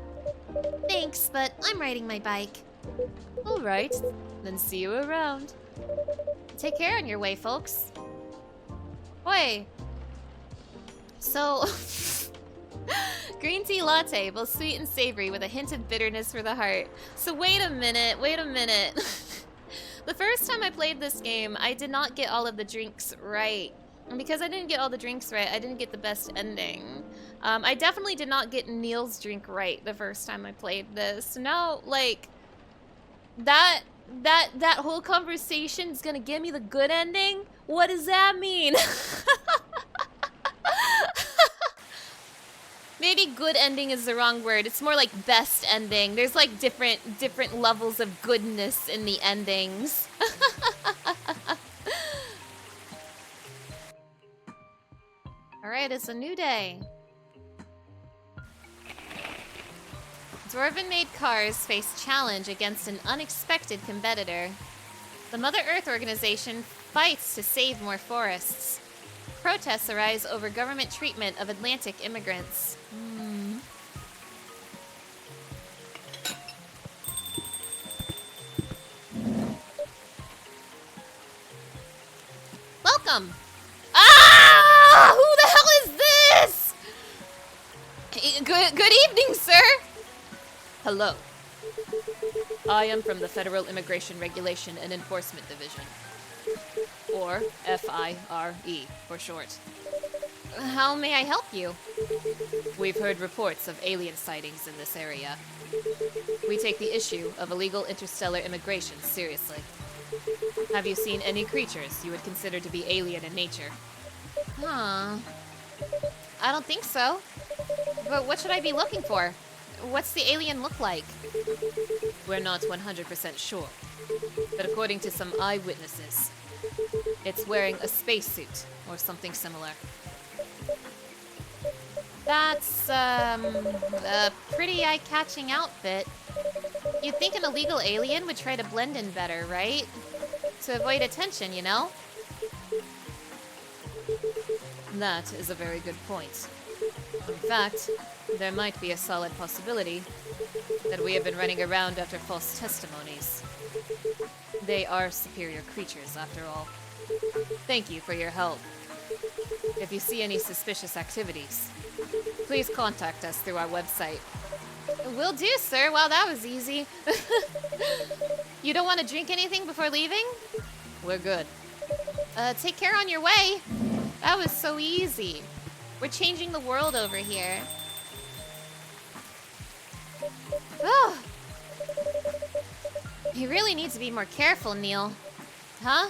Thanks, but I'm riding my bike. Alright, then see you around. Take care on your way, folks. Oi! So, green tea latte, both sweet and savory with a hint of bitterness for the heart. So wait a minute. The first time I played this game, I did not get all of the drinks right. And because I didn't get all the drinks right, I didn't get the best ending. I definitely did not get Neil's drink right the first time I played this. So now, like, that whole conversation's gonna give me the good ending? What does that mean? Maybe good ending is the wrong word. It's more like best ending. There's like different levels of goodness in the endings. Alright, it's a new day. Dwarven-made cars face challenge against an unexpected competitor. The Mother Earth organization fights to save more forests. Protests arise over government treatment of Atlantic immigrants. Welcome! Ah! Who the hell is this? Good evening, sir! Hello. I am from the Federal Immigration Regulation and Enforcement Division. Or FIRE for short. How may I help you? We've heard reports of alien sightings in this area. We take the issue of illegal interstellar immigration seriously. Have you seen any creatures you would consider to be alien in nature? Huh. I don't think so. But what should I be looking for? What's the alien look like? We're not 100% sure. But according to some eyewitnesses, it's wearing a spacesuit or something similar. That's, a pretty eye-catching outfit. You'd think an illegal alien would try to blend in better, right? To avoid attention, you know? That is a very good point. In fact, there might be a solid possibility that we have been running around after false testimonies. They are superior creatures, after all. Thank you for your help. If you see any suspicious activities, please contact us through our website. Will do, sir. Wow, that was easy. You don't want to drink anything before leaving? We're good. Take care on your way. That was so easy. We're changing the world over here. Oh. You really need to be more careful, Neil. Huh?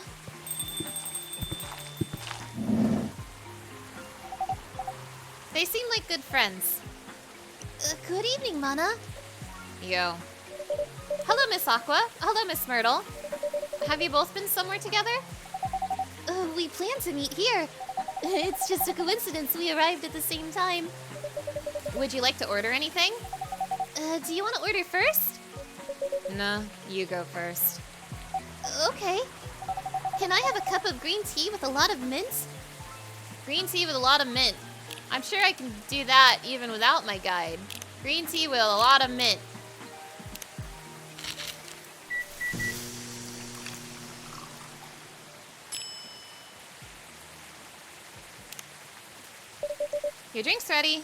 They seem like good friends. Good evening, Mana. Yo. Hello, Miss Aqua. Hello, Miss Myrtle. Have you both been somewhere together? We plan to meet here. It's just a coincidence we arrived at the same time. Would you like to order anything? Do you want to order first? No, you go first. Okay. Can I have a cup of green tea with a lot of mint? Green tea with a lot of mint. I'm sure I can do that even without my guide. Green tea with a lot of mint. Your drink's ready.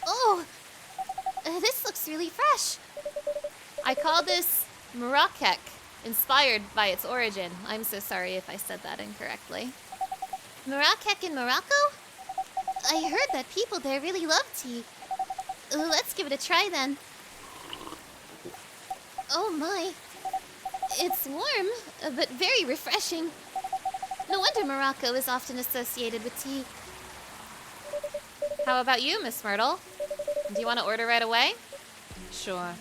Oh, this looks really fresh. I call this Marrakech, inspired by its origin. I'm so sorry if I said that incorrectly. Marrakech in Morocco? I heard that people there really love tea. Let's give it a try then. Oh my. It's warm, but very refreshing. No wonder Morocco is often associated with tea. How about you, Miss Myrtle? Do you want to order right away? Sure.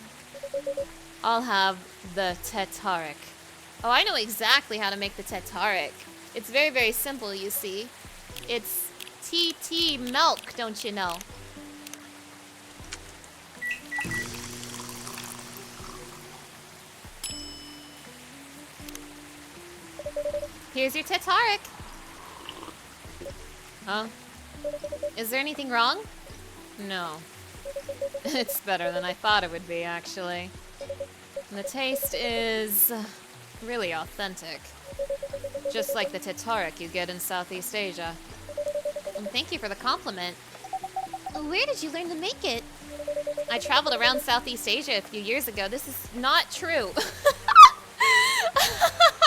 I'll have the Tetarik. Oh, I know exactly how to make the Tetarik. It's very, very simple, you see. It's tea milk, don't you know? Here's your Tetarik. Huh? Is there anything wrong? No. It's better than I thought it would be, actually. And the taste is really authentic. Just like the Tetarik you get in Southeast Asia. And thank you for the compliment. Where did you learn to make it? I traveled around Southeast Asia a few years ago. This is not true.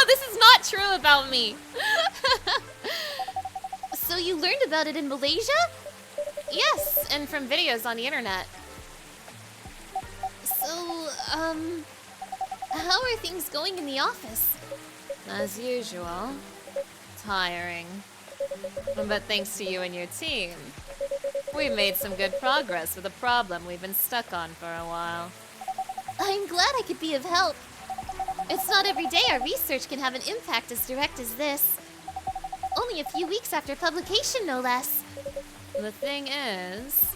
This is not true about me. So you learned about it in Malaysia? Yes, and from videos on the internet. So, how are things going in the office? As usual. Tiring. But thanks to you and your team, we've made some good progress with a problem we've been stuck on for a while. I'm glad I could be of help. It's not every day our research can have an impact as direct as this. Only a few weeks after publication, no less. The thing is,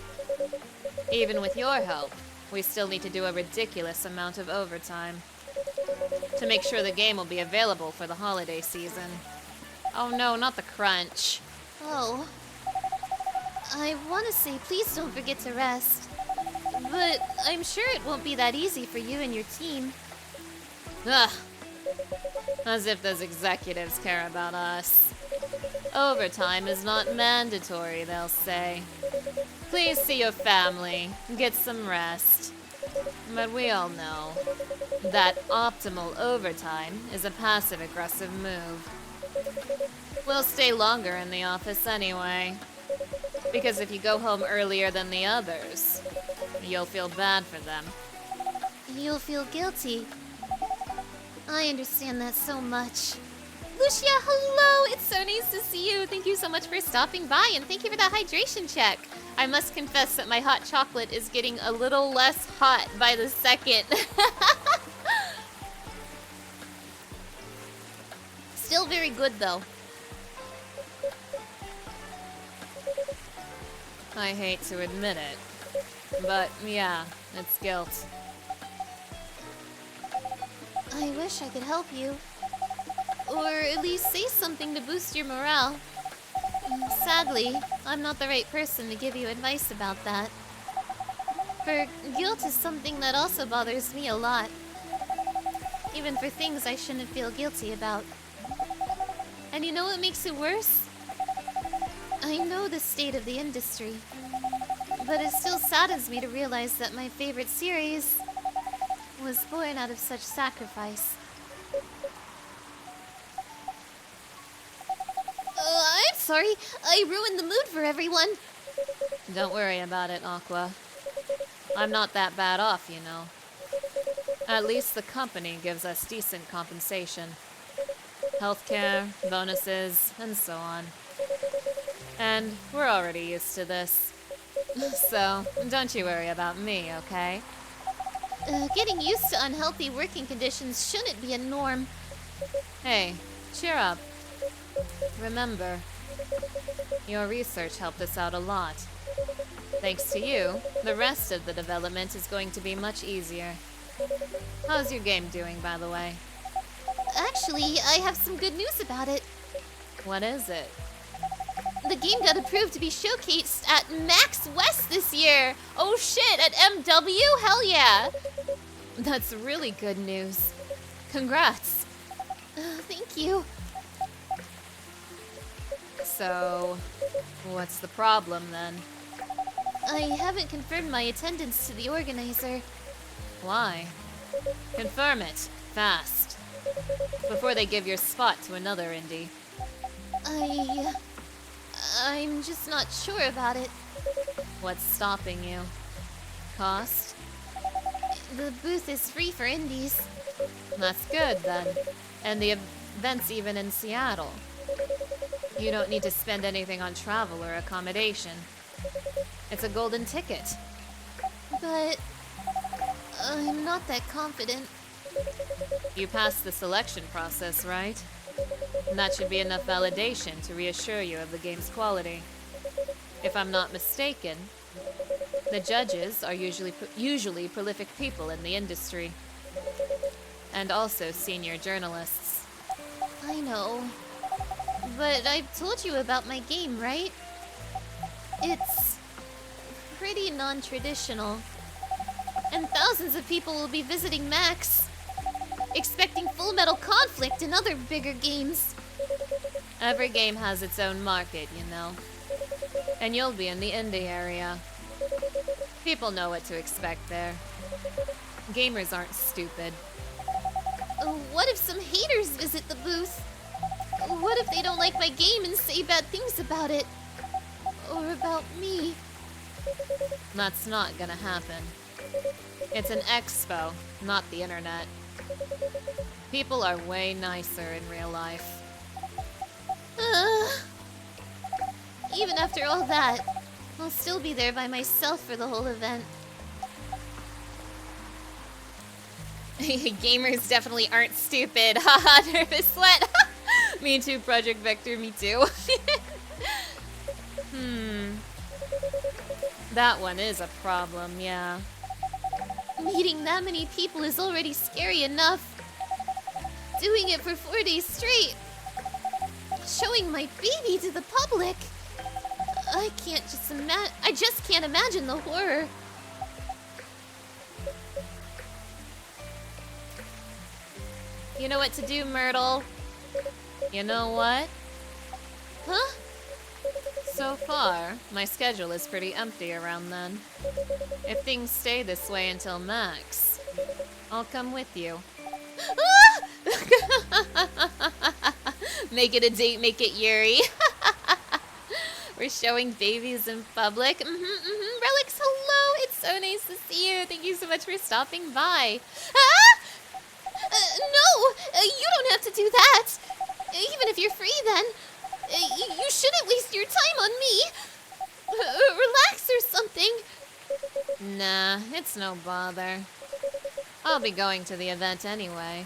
even with your help, we still need to do a ridiculous amount of overtime to make sure the game will be available for the holiday season. Oh no, not the crunch. Oh. I want to say please don't forget to rest. But I'm sure it won't be that easy for you and your team. Ugh. As if those executives care about us. Overtime is not mandatory, they'll say. Please see your family, get some rest. But we all know that optimal overtime is a passive-aggressive move. We'll stay longer in the office anyway. Because if you go home earlier than the others, you'll feel bad for them. You'll feel guilty. I understand that so much. Lucia, hello! It's so nice to see you. Thank you so much for stopping by, and thank you for that hydration check. I must confess that my hot chocolate is getting a little less hot by the second. Still very good, though. I hate to admit it, but yeah, it's guilt. I wish I could help you. Or at least say something to boost your morale. Sadly, I'm not the right person to give you advice about that. For guilt is something that also bothers me a lot. Even for things I shouldn't feel guilty about. And you know what makes it worse? I know the state of the industry. But it still saddens me to realize that my favorite series was born out of such sacrifice. I'm sorry. I ruined the mood for everyone. Don't worry about it, Aqua. I'm not that bad off, you know. At least the company gives us decent compensation. Healthcare, bonuses, and so on. And we're already used to this. So, don't you worry about me, okay? Getting used to unhealthy working conditions shouldn't be a norm. Hey, cheer up. Remember, your research helped us out a lot. Thanks to you, the rest of the development is going to be much easier. How's your game doing, by the way? Actually, I have some good news about it. What is it? The game got approved to be showcased at Max West this year! Oh shit, at MW? Hell yeah! That's really good news. Congrats. Thank you. So, what's the problem then? I haven't confirmed my attendance to the organizer. Why? Confirm it, fast. Before they give your spot to another indie. I'm just not sure about it. What's stopping you? Cost? The booth is free for indies. That's good then. And the event's even in Seattle. You don't need to spend anything on travel or accommodation. It's a golden ticket. But I'm not that confident. You passed the selection process, right? And that should be enough validation to reassure you of the game's quality. If I'm not mistaken, the judges are usually prolific people in the industry. And also senior journalists. I know. But I've told you about my game, right? It's pretty non-traditional. And thousands of people will be visiting Max, expecting Full Metal Conflict and other bigger games. Every game has its own market, you know. And you'll be in the indie area. People know what to expect there. Gamers aren't stupid. What if some haters visit the booth? What if they don't like my game and say bad things about it? Or about me? That's not gonna happen. It's an expo, not the internet. People are way nicer in real life. Even after all that, I'll still be there by myself for the whole event. Gamers definitely aren't stupid. Haha, nervous sweat. Me too, Project Vector, me too. That one is a problem, yeah. Meeting that many people is already scary enough. Doing it for 4 days straight. Showing my baby to the public. I just can't imagine the horror. You know what to do, Myrtle. You know what? Huh? So far, my schedule is pretty empty around then. If things stay this way until Max, I'll come with you. Make it a date, make it Yuri. We're showing babies in public. Relics, hello! It's so nice to see you. Thank you so much for stopping by. No! You don't have to do that! Even if you're free, then. You shouldn't waste your time on me! Relax or something. Nah, it's no bother. I'll be going to the event anyway.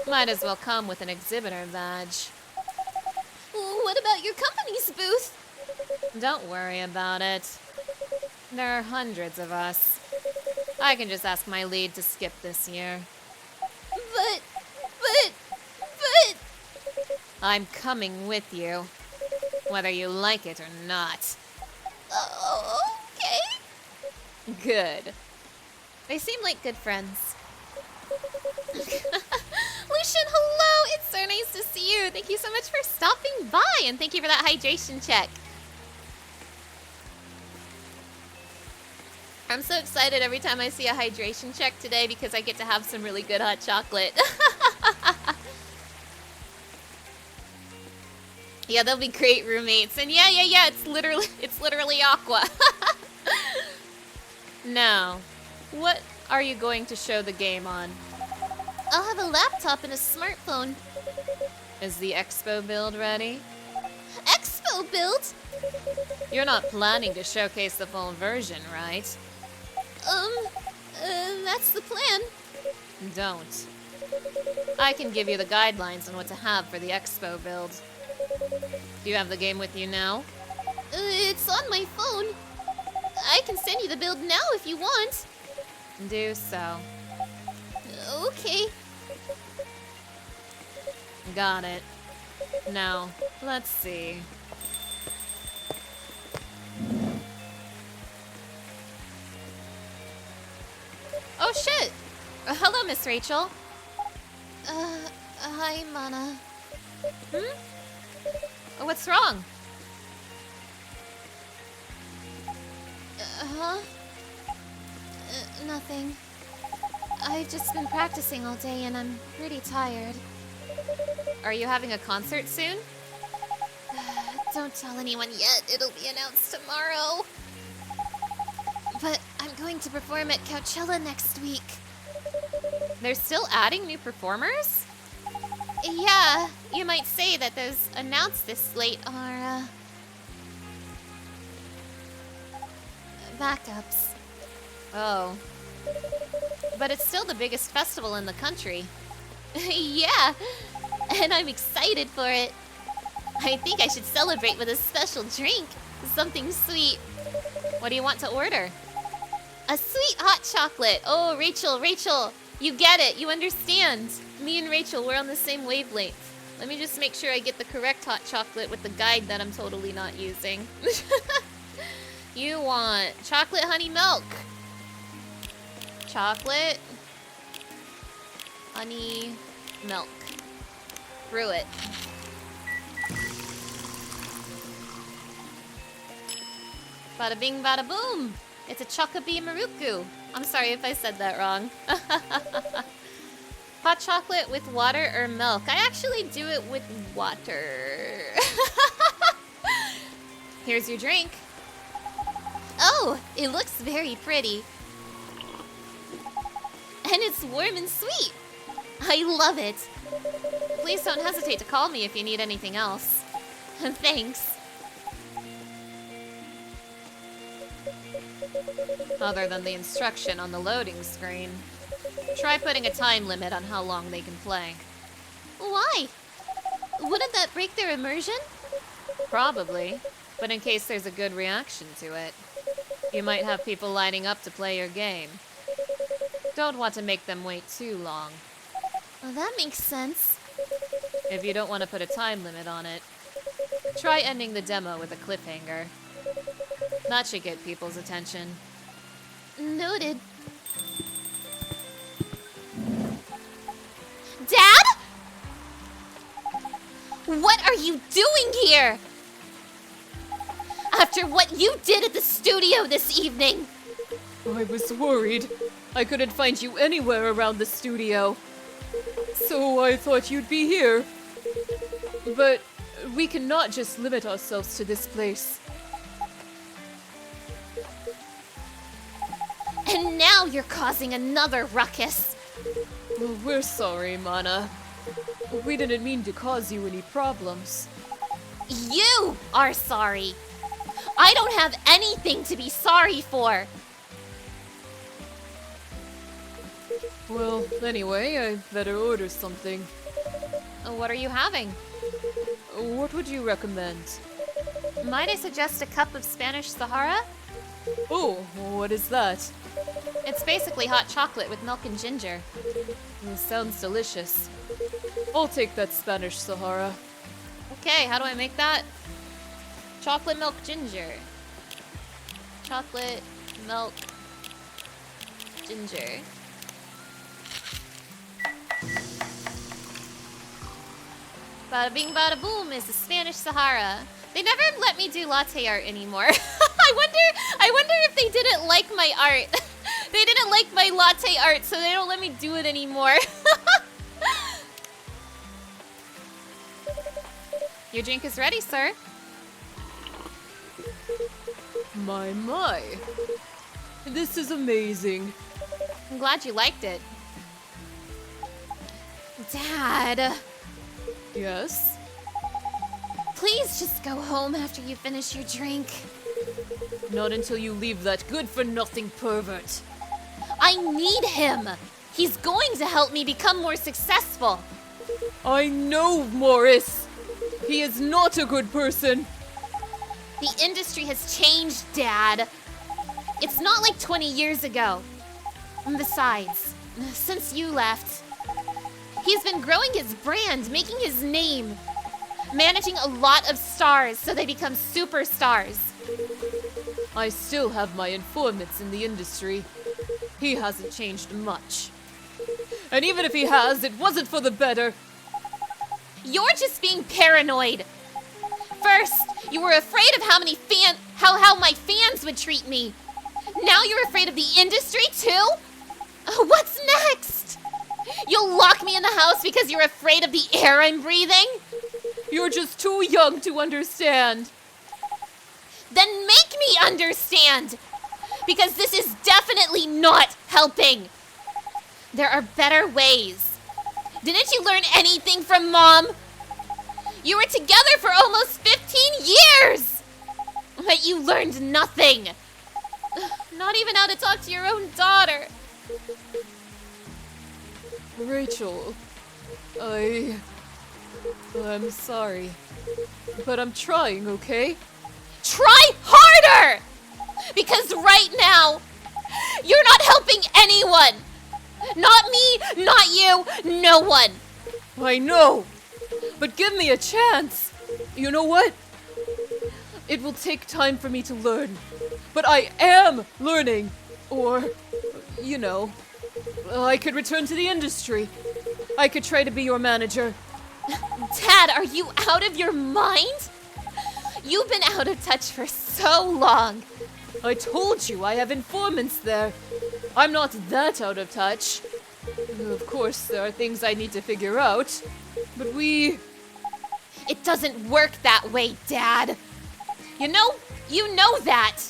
Might as well come with an exhibitor badge. What about your company's booth? Don't worry about it. There are hundreds of us. I can just ask my lead to skip this year. But... I'm coming with you, whether you like it or not. Okay. Good. They seem like good friends. Lucian, hello! It's so nice to see you. Thank you so much for stopping by, and thank you for that hydration check. I'm so excited every time I see a hydration check today because I get to have some really good hot chocolate. Yeah, they'll be great roommates. And yeah, it's literally Aqua. Now, what are you going to show the game on? I'll have a laptop and a smartphone. Is the Expo build ready? Expo build? You're not planning to showcase the full version, right? That's the plan. Don't. I can give you the guidelines on what to have for the Expo build. Do you have the game with you now? It's on my phone. I can send you the build now if you want. Do so. Okay. Got it. Now, let's see. Oh shit! Hello, Miss Rachel. Hi, Mana. What's wrong? Nothing. I've just been practicing all day and I'm pretty tired. Are you having a concert soon? Don't tell anyone yet. It'll be announced tomorrow. But I'm going to perform at Coachella next week. They're still adding new performers? Yeah, you might say that those announced this slate are, backups. Oh. But it's still the biggest festival in the country. Yeah, and I'm excited for it. I think I should celebrate with a special drink. Something sweet. What do you want to order? A sweet hot chocolate. Oh, Rachel, you get it. You understand. Me and Rachel, we're on the same wavelength. Let me just make sure I get the correct hot chocolate with the guide that I'm totally not using. You want chocolate honey milk. Chocolate honey milk. Brew it. Bada bing, bada boom. It's a Chocobi Maruku. I'm sorry if I said that wrong. Hot chocolate with water or milk? I actually do it with water. Here's your drink. Oh, it looks very pretty. And it's warm and sweet. I love it. Please don't hesitate to call me if you need anything else. Thanks. Other than the instruction on the loading screen, try putting a time limit on how long they can play. Why? Wouldn't that break their immersion? Probably, but in case there's a good reaction to it. You might have people lining up to play your game. Don't want to make them wait too long. Well, that makes sense. If you don't want to put a time limit on it, try ending the demo with a cliffhanger. That should get people's attention. Noted. Dad? What are you doing here? After what you did at the studio this evening. I was worried. I couldn't find you anywhere around the studio. So I thought you'd be here. But we cannot just limit ourselves to this place. And now you're causing another ruckus. We're sorry, Mana. We didn't mean to cause you any problems. You are sorry. I don't have anything to be sorry for. Well, anyway, I better order something. What are you having? What would you recommend? Might I suggest a cup of Spanish Sahara? Oh, what is that? It's basically hot chocolate with milk and ginger. It sounds delicious. I'll take that Spanish Sahara. Okay, how do I make that? Chocolate milk ginger. Chocolate milk ginger. Bada bing bada boom is the Spanish Sahara. They never let me do latte art anymore. I wonder if they didn't like my art. They didn't like my latte art, so they don't let me do it anymore. Your drink is ready, sir. My. This is amazing. I'm glad you liked it. Dad, Yes? please just go home after you finish your drink. Not until you leave that good-for-nothing pervert. I need him. He's going to help me become more successful. I know, Morris. He is not a good person. The industry has changed, Dad. It's not like 20 years ago. And besides, since you left, he's been growing his brand, making his name, managing a lot of stars so they become superstars. I still have my informants in the industry. He hasn't changed much. And even if he has, it wasn't for the better. You're just being paranoid. First, you were afraid of how my fans would treat me. Now you're afraid of the industry too? What's next? You'll lock me in the house because you're afraid of the air I'm breathing? You're just too young to understand. Then make me understand! Because this is definitely not helping. There are better ways. Didn't you learn anything from Mom? You were together for almost 15 years! But you learned nothing. Not even how to talk to your own daughter. Rachel, I'm sorry. But I'm trying, okay? Try harder! Because right now, you're not helping anyone. Not me, not you, no one. I know! But give me a chance! You know what? It will take time for me to learn. But I am learning! Or, you know, I could return to the industry. I could try to be your manager. Dad, are you out of your mind? You've been out of touch for so long. I told you I have informants there. I'm not that out of touch. Of course, there are things I need to figure out. But It doesn't work that way, Dad. You know that.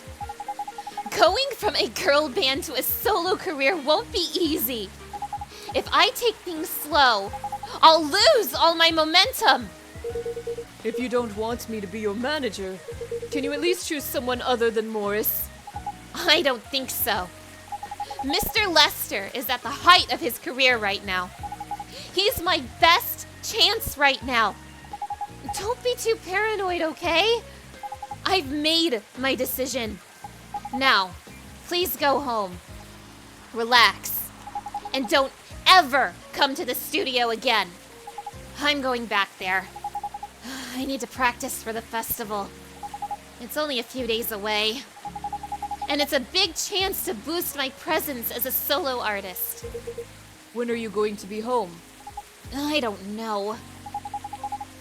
Going from a girl band to a solo career won't be easy. If I take things slow, I'll lose all my momentum. If you don't want me to be your manager, can you at least choose someone other than Morris? I don't think so. Mr. Lester is at the height of his career right now. He's my best chance right now. Don't be too paranoid, okay? I've made my decision. Now, please go home. Relax. And don't ever come to the studio again. I'm going back there. I need to practice for the festival. It's only a few days away. And it's a big chance to boost my presence as a solo artist. When are you going to be home? I don't know.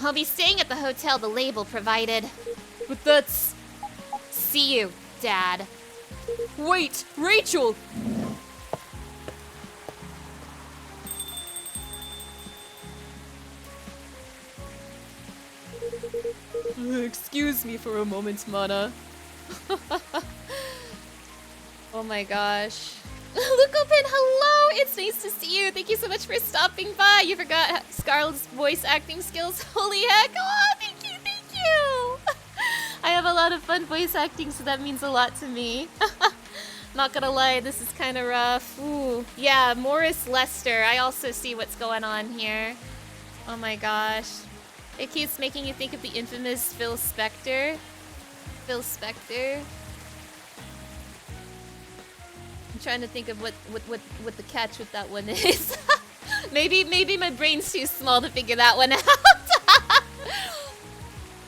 I'll be staying at the hotel the label provided. But that's... See you, Dad. Wait, Rachel! Excuse me for a moment, Mana. Oh my gosh. Look open, hello! It's nice to see you. Thank you so much for stopping by. You forgot Scarlett's voice acting skills. Holy heck! Oh, thank you, thank you! I have a lot of fun voice acting, so that means a lot to me. Not gonna lie, this is kind of rough. Ooh, yeah, Morris Lester. I also see what's going on here. Oh my gosh. It keeps making you think of the infamous Phil Spector. Phil Spector. I'm trying to think of what the catch with that one is. maybe my brain's too small to figure that one out.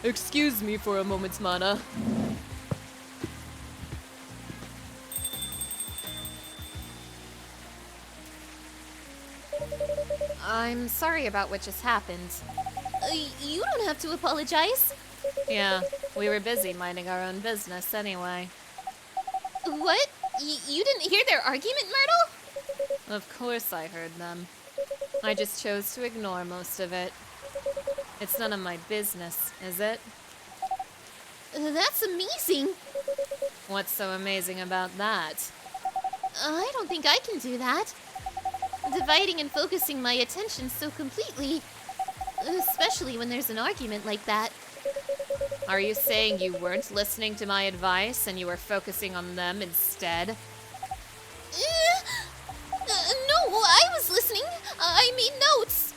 Excuse me for a moment, Mana. I'm sorry about what just happened. You don't have to apologize. Yeah, we were busy minding our own business anyway. What? You didn't hear their argument, Myrtle? Of course I heard them. I just chose to ignore most of it. It's none of my business, is it? That's amazing. What's so amazing about that? I don't think I can do that. Dividing and focusing my attention so completely. Especially when there's an argument like that. Are you saying you weren't listening to my advice and you were focusing on them instead? No, I was listening. I made notes.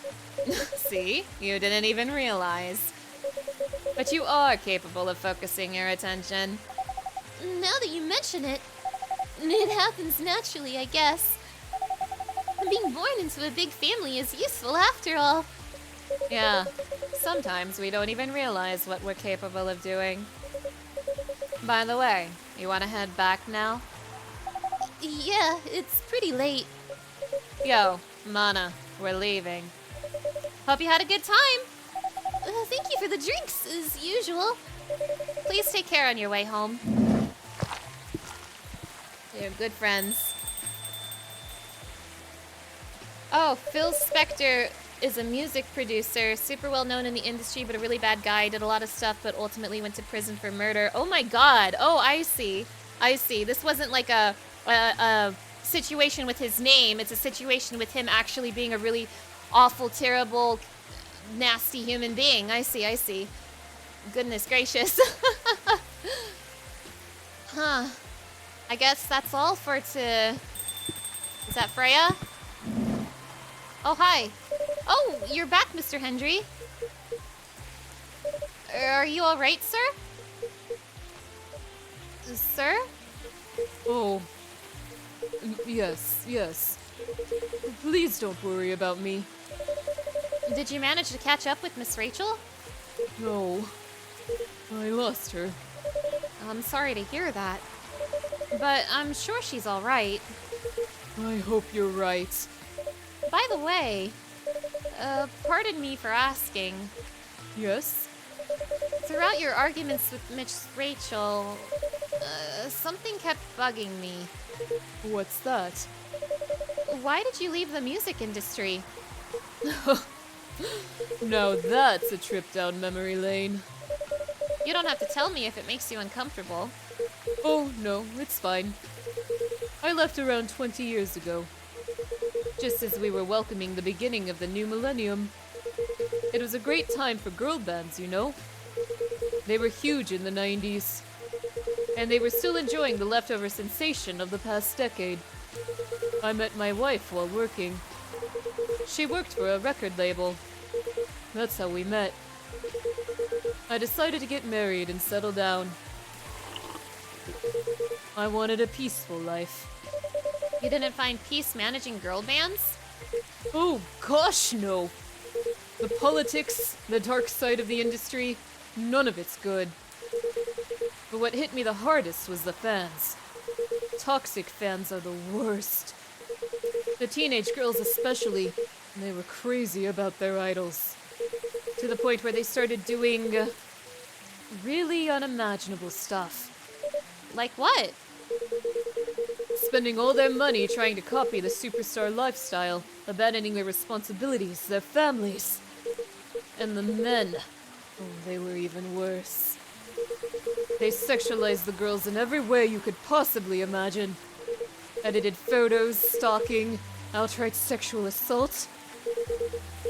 See? You didn't even realize. But you are capable of focusing your attention. Now that you mention it, it happens naturally, I guess. Being born into a big family is useful after all. Yeah, sometimes we don't even realize what we're capable of doing. By the way, you want to head back now? Yeah, it's pretty late. Yo, Mana, we're leaving. Hope you had a good time. Thank you for the drinks, as usual. Please take care on your way home. You're good friends. Oh, Phil Spector is a music producer, super well known in the industry, but a really bad guy. Did a lot of stuff, but ultimately went to prison for murder. Oh my god. Oh, I see. I see. This wasn't like a situation with his name. It's a situation with him actually being a really awful, terrible, nasty human being. I see, I see. Goodness gracious. Huh. I guess that's all for Is that Freya? Oh, hi. Oh, you're back, Mr. Hendry. Are you all right, sir? Sir? Oh. Yes, yes. Please don't worry about me. Did you manage to catch up with Miss Rachel? No. I lost her. I'm sorry to hear that. But I'm sure she's all right. I hope you're right. By the way, pardon me for asking. Yes? Throughout your arguments with Miss Rachel, something kept bugging me. What's that? Why did you leave the music industry? Now that's a trip down memory lane. You don't have to tell me if it makes you uncomfortable. Oh, no, it's fine. I left around 20 years ago. Just as we were welcoming the beginning of the new millennium. It was a great time for girl bands, you know? They were huge in the 90s. And they were still enjoying the leftover sensation of the past decade. I met my wife while working. She worked for a record label. That's how we met. I decided to get married and settle down. I wanted a peaceful life. You didn't find peace managing girl bands? Oh, gosh, no. The politics, the dark side of the industry, none of it's good. But what hit me the hardest was the fans. Toxic fans are the worst. The teenage girls especially, they were crazy about their idols. To the point where they started doing really unimaginable stuff. Like what? Spending all their money trying to copy the superstar lifestyle, abandoning their responsibilities, their families. And the men, oh, they were even worse. They sexualized the girls in every way you could possibly imagine. Edited photos, stalking, outright sexual assault.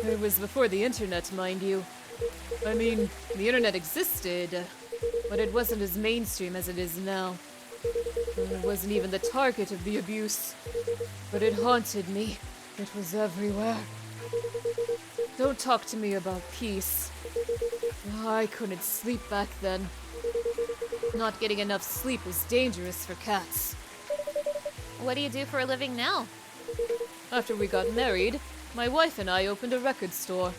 It was before the internet, mind you. I mean, the internet existed, but it wasn't as mainstream as it is now. It wasn't even the target of the abuse, but it haunted me. It was everywhere. Don't talk to me about peace. I couldn't sleep back then. Not getting enough sleep is dangerous for cats. What do you do for a living now? After we got married, my wife and I opened a record store.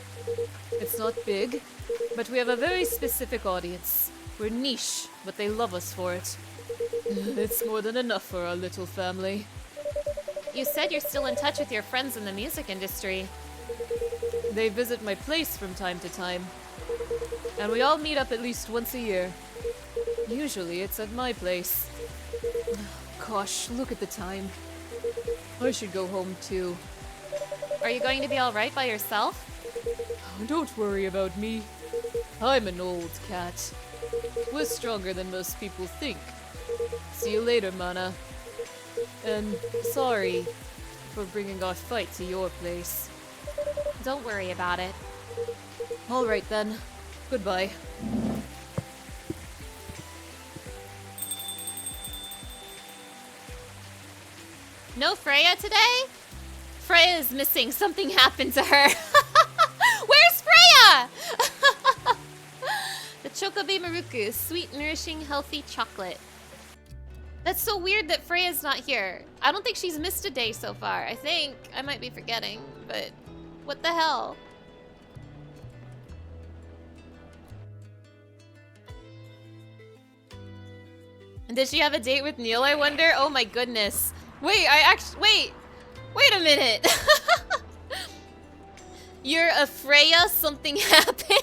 It's not big, but we have a very specific audience. We're niche, but they love us for it. It's more than enough for our little family. You said you're still in touch with your friends in the music industry. They visit my place from time to time, and we all meet up at least once a year. Usually it's at my place. Gosh, look at the time. I should go home too. Are you going to be alright by yourself? Don't worry about me. I'm an old cat. We're stronger than most people think. See you later, Mana. And sorry for bringing our fight to your place. Don't worry about it. Alright then. Goodbye. No Freya today? Freya is missing. Something happened to her. Where's Freya? The Chocobi Maruku, sweet, nourishing, healthy chocolate. That's so weird that Freya's not here. I don't think she's missed a day so far. I think I might be forgetting, but what the hell? And did she have a date with Neil, I wonder? Oh my goodness. Wait, wait a minute. You're a Freya, something happened?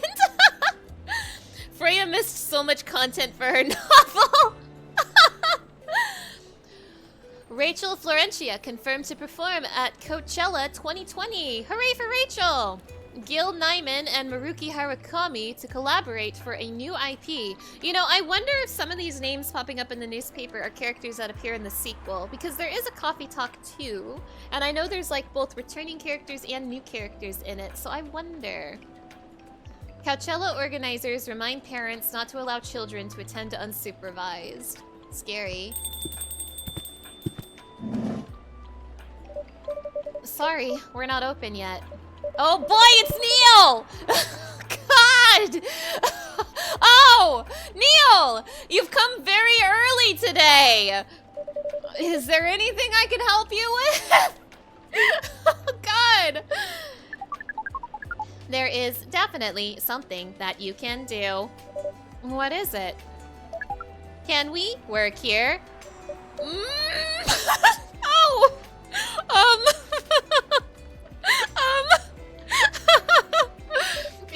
Freya missed so much content for her novel. Rachel Florentia confirmed to perform at Coachella 2020. Hooray for Rachel! Gil Nyman and Maruki Harakami to collaborate for a new IP. You know, I wonder if some of these names popping up in the newspaper are characters that appear in the sequel, because there is a Coffee Talk 2, and I know there's like both returning characters and new characters in it, so I wonder. Coachella organizers remind parents not to allow children to attend unsupervised. Scary. Sorry, we're not open yet. Oh boy, it's Neil! God! Oh, Neil! You've come very early today! Is there anything I can help you with? Oh God! There is definitely something that you can do. What is it? Can we work here? Oh!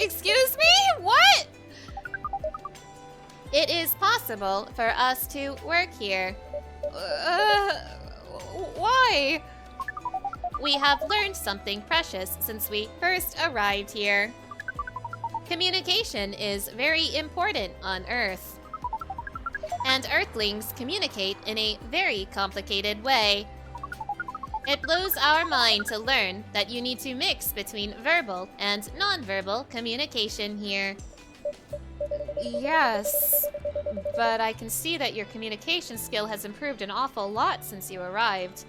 Excuse me? What? It is possible for us to work here. Why? We have learned something precious since we first arrived here. Communication is very important on Earth. And Earthlings communicate in a very complicated way. It blows our mind to learn that you need to mix between verbal and nonverbal communication here. Yes, but I can see that your communication skill has improved an awful lot since you arrived.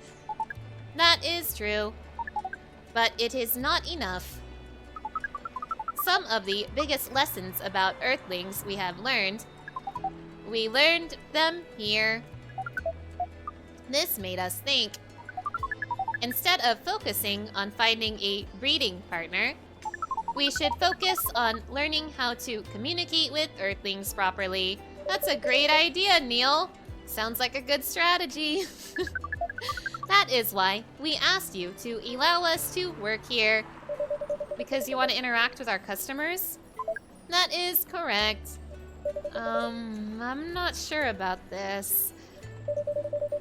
That is true, but it is not enough. Some of the biggest lessons about Earthlings we have learned, we learned them here. This made us think. Instead of focusing on finding a breeding partner, we should focus on learning how to communicate with Earthlings properly. That's a great idea, Neil. Sounds like a good strategy. That is why we asked you to allow us to work here. Because you want to interact with our customers? That is correct. I'm not sure about this.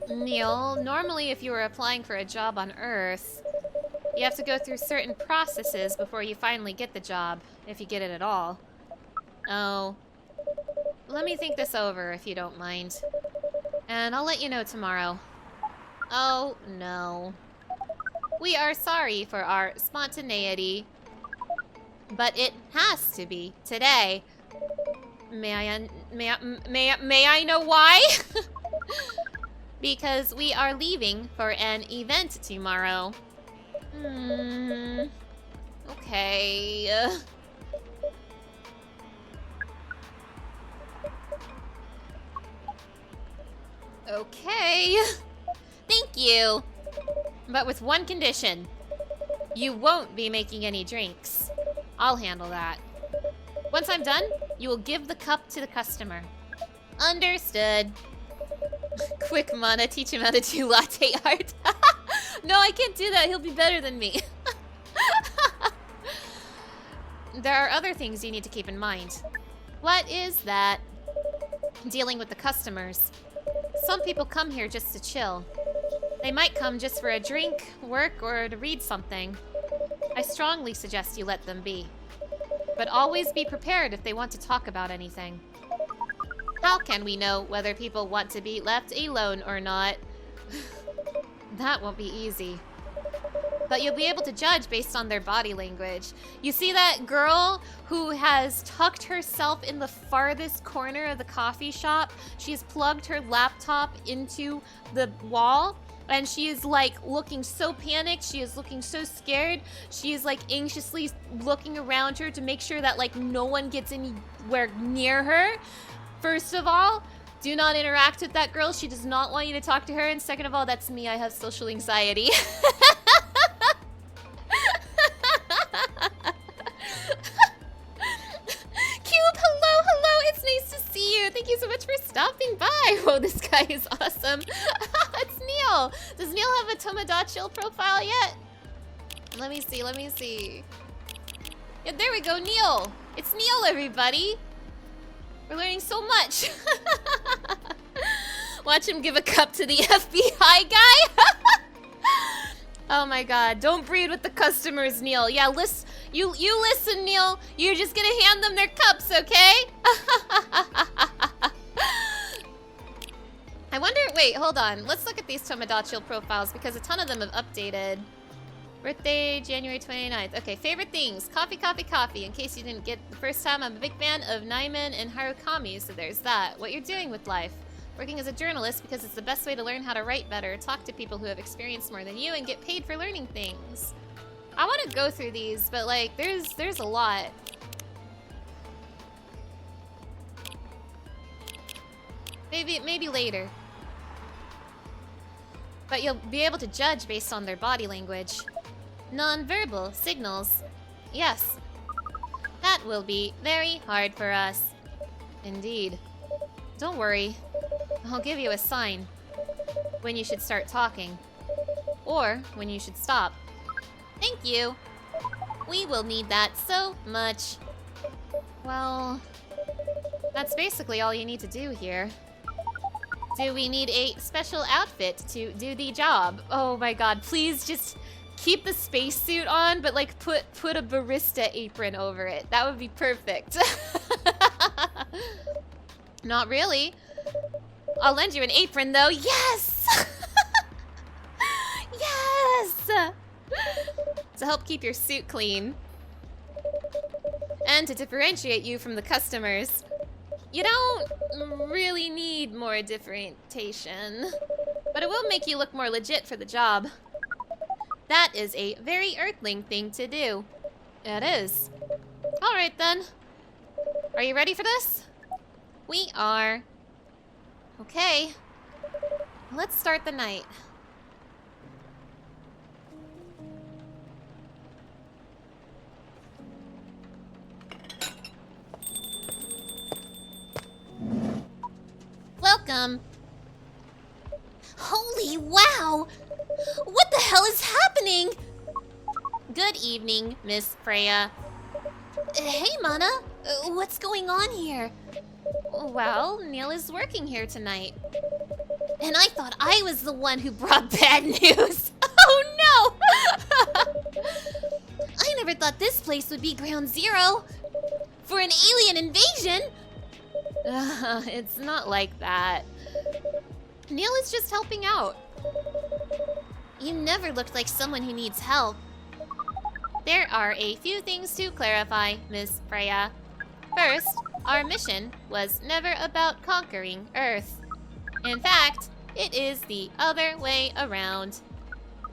Neil, normally if you were applying for a job on Earth, you have to go through certain processes before you finally get the job, if you get it at all. Oh. Let me think this over, if you don't mind. And I'll let you know tomorrow. Oh, no. We are sorry for our spontaneity, but it has to be today. May I know why? Because we are leaving for an event tomorrow. Okay. Okay. Thank you. But with one condition. You won't be making any drinks. I'll handle that. Once I'm done, you will give the cup to the customer. Understood. Quick, Mana, teach him how to do latte art. No, I can't do that. He'll be better than me. There are other things you need to keep in mind. What is that? Dealing with the customers. Some people come here just to chill. They might come just for a drink, work, or to read something. I strongly suggest you let them be. But always be prepared if they want to talk about anything. How can we know whether people want to be left alone or not? That won't be easy. But you'll be able to judge based on their body language. You see that girl who has tucked herself in the farthest corner of the coffee shop? She has plugged her laptop into the wall, and she is like looking so panicked. She is looking so scared. She is like anxiously looking around her to make sure that like no one gets anywhere near her. First of all, do not interact with that girl. She does not want you to talk to her. And second of all, that's me. I have social anxiety. Cube, hello. It's nice to see you. Thank you so much for stopping by. Whoa, this guy is awesome. It's Neil. Does Neil have a Tomodachi profile yet? Let me see. Yeah, there we go, Neil. It's Neil, everybody. We're learning so much. Watch him give a cup to the FBI guy. Oh my god. Don't breed with the customers, Neil. Yeah, you listen, Neil. You're just gonna hand them their cups, okay? I wonder, wait, hold on. Let's look at these Tomodachi profiles because a ton of them have updated. Birthday, January 29th. Okay, favorite things. Coffee. In case you didn't get the first time, I'm a big fan of Naiman and Harukami, so there's that. What you're doing with life. Working as a journalist because it's the best way to learn how to write better, talk to people who have experienced more than you, and get paid for learning things. I want to go through these, but like, there's a lot. Maybe later. But you'll be able to judge based on their body language. Non-verbal signals. Yes. That will be very hard for us. Indeed. Don't worry. I'll give you a sign. When you should start talking. Or when you should stop. Thank you. We will need that so much. Well, that's basically all you need to do here. Do we need a special outfit to do the job? Oh my god, please just keep the spacesuit on, but like put a barista apron over it. That would be perfect. Not really. I'll lend you an apron though. Yes! Yes! To help keep your suit clean. And to differentiate you from the customers. You don't really need more differentiation, but it will make you look more legit for the job. That is a very Earthling thing to do. It is. Alright then. Are you ready for this? We are. Okay. Let's start the night. Welcome. Holy wow! What the hell is happening? Good evening, Miss Freya. Hey, Mana. What's going on here? Well, Neil is working here tonight. And I thought I was the one who brought bad news. Oh no! I never thought this place would be ground zero for an alien invasion. It's not like that. Neil is just helping out. You never looked like someone who needs help. There are a few things to clarify, Miss Freya. First, our mission was never about conquering Earth. In fact, it is the other way around.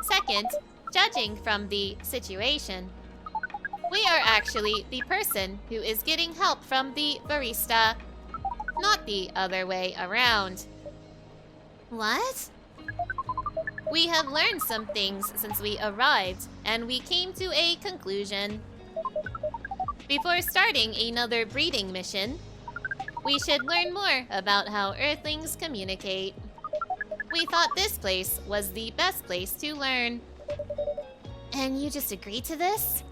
Second, judging from the situation, we are actually the person who is getting help from the barista, not the other way around. What? We have learned some things since we arrived, and we came to a conclusion. Before starting another breeding mission, we should learn more about how Earthlings communicate. We thought this place was the best place to learn. And you just agreed to this?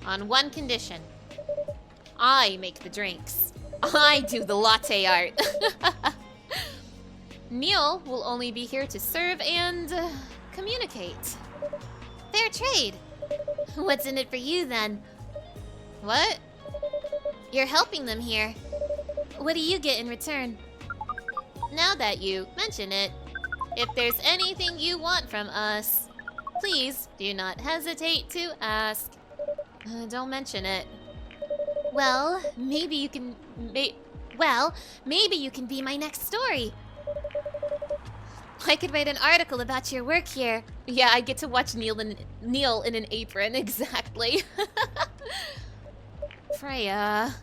On one condition. I make the drinks. I do the latte art. Neil will only be here to serve and communicate. Fair trade. What's in it for you then? What? You're helping them here. What do you get in return? Now that you mention it, if there's anything you want from us, please do not hesitate to ask. Don't mention it. Well, maybe you can maybe you can be my next story. I could write an article about your work here. Yeah, I get to watch Neil in an apron, exactly. Freya.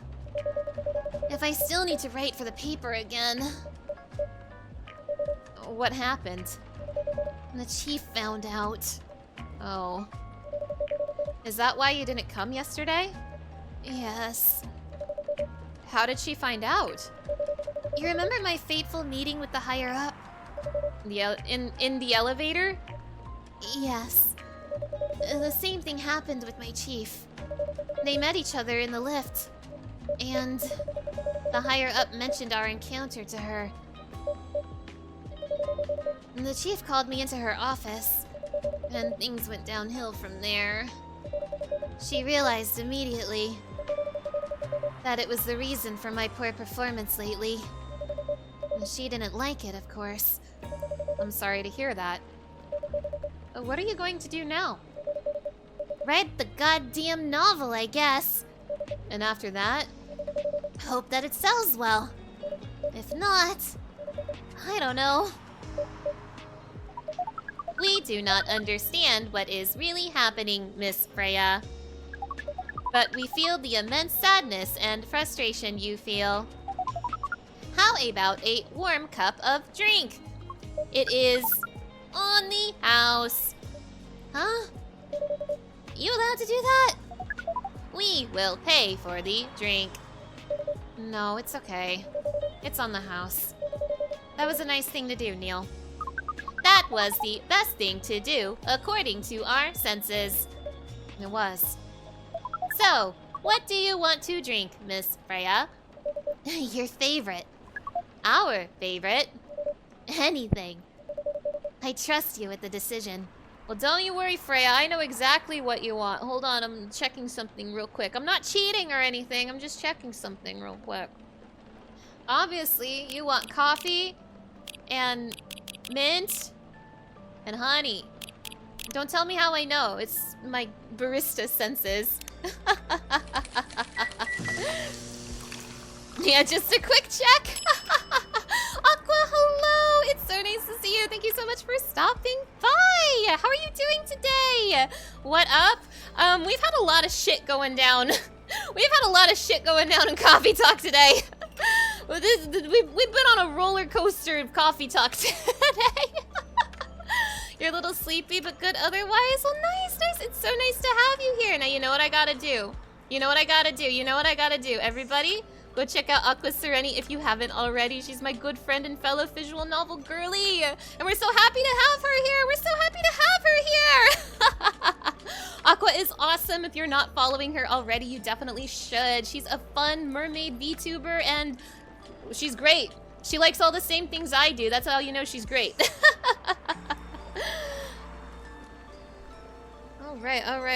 If I still need to write for the paper again. What happened? The chief found out. Oh. Is that why you didn't come yesterday? Yes. How did she find out? You remember my fateful meeting with the higher up? In the elevator? Yes. The same thing happened with my chief. They met each other in the lift. And the higher up mentioned our encounter to her. The chief called me into her office, and things went downhill from there. She realized immediately that it was the reason for my poor performance lately. She didn't like it, of course. I'm sorry to hear that. What are you going to do now? Write the goddamn novel, I guess. And after that? Hope that it sells well. If not, I don't know. We do not understand what is really happening, Miss Freya. But we feel the immense sadness and frustration you feel. How about a warm cup of drink? It is on the house. Huh? You allowed to do that? We will pay for the drink. No, it's okay. It's on the house. That was a nice thing to do, Neil. That was the best thing to do, according to our senses. It was. So, what do you want to drink, Miss Freya? Your favorite. Our favorite. Anything. I trust you with the decision. Well, don't you worry, Freya. I know exactly what you want. Hold on, I'm checking something real quick. I'm not cheating or anything. I'm just checking something real quick. Obviously, you want coffee and mint and honey. Don't tell me how I know. It's my barista senses. Yeah, just a quick check. Aqua, hello! It's so nice to see you. Thank you so much for stopping by. How are you doing today? What up? We've had a lot of shit going down. We've had a lot of shit going down in Coffee Talk today. We've been on a roller coaster of Coffee Talk today. You're a little sleepy, but good otherwise. Well, nice. It's so nice to have you here. Now, you know what I gotta do. You know what I gotta do. Everybody, go check out Aqua Sereni if you haven't already. She's my good friend and fellow visual novel girly. And we're so happy to have her here. Aqua is awesome. If you're not following her already, you definitely should. She's a fun mermaid VTuber and she's great. She likes all the same things I do. That's how you know she's great.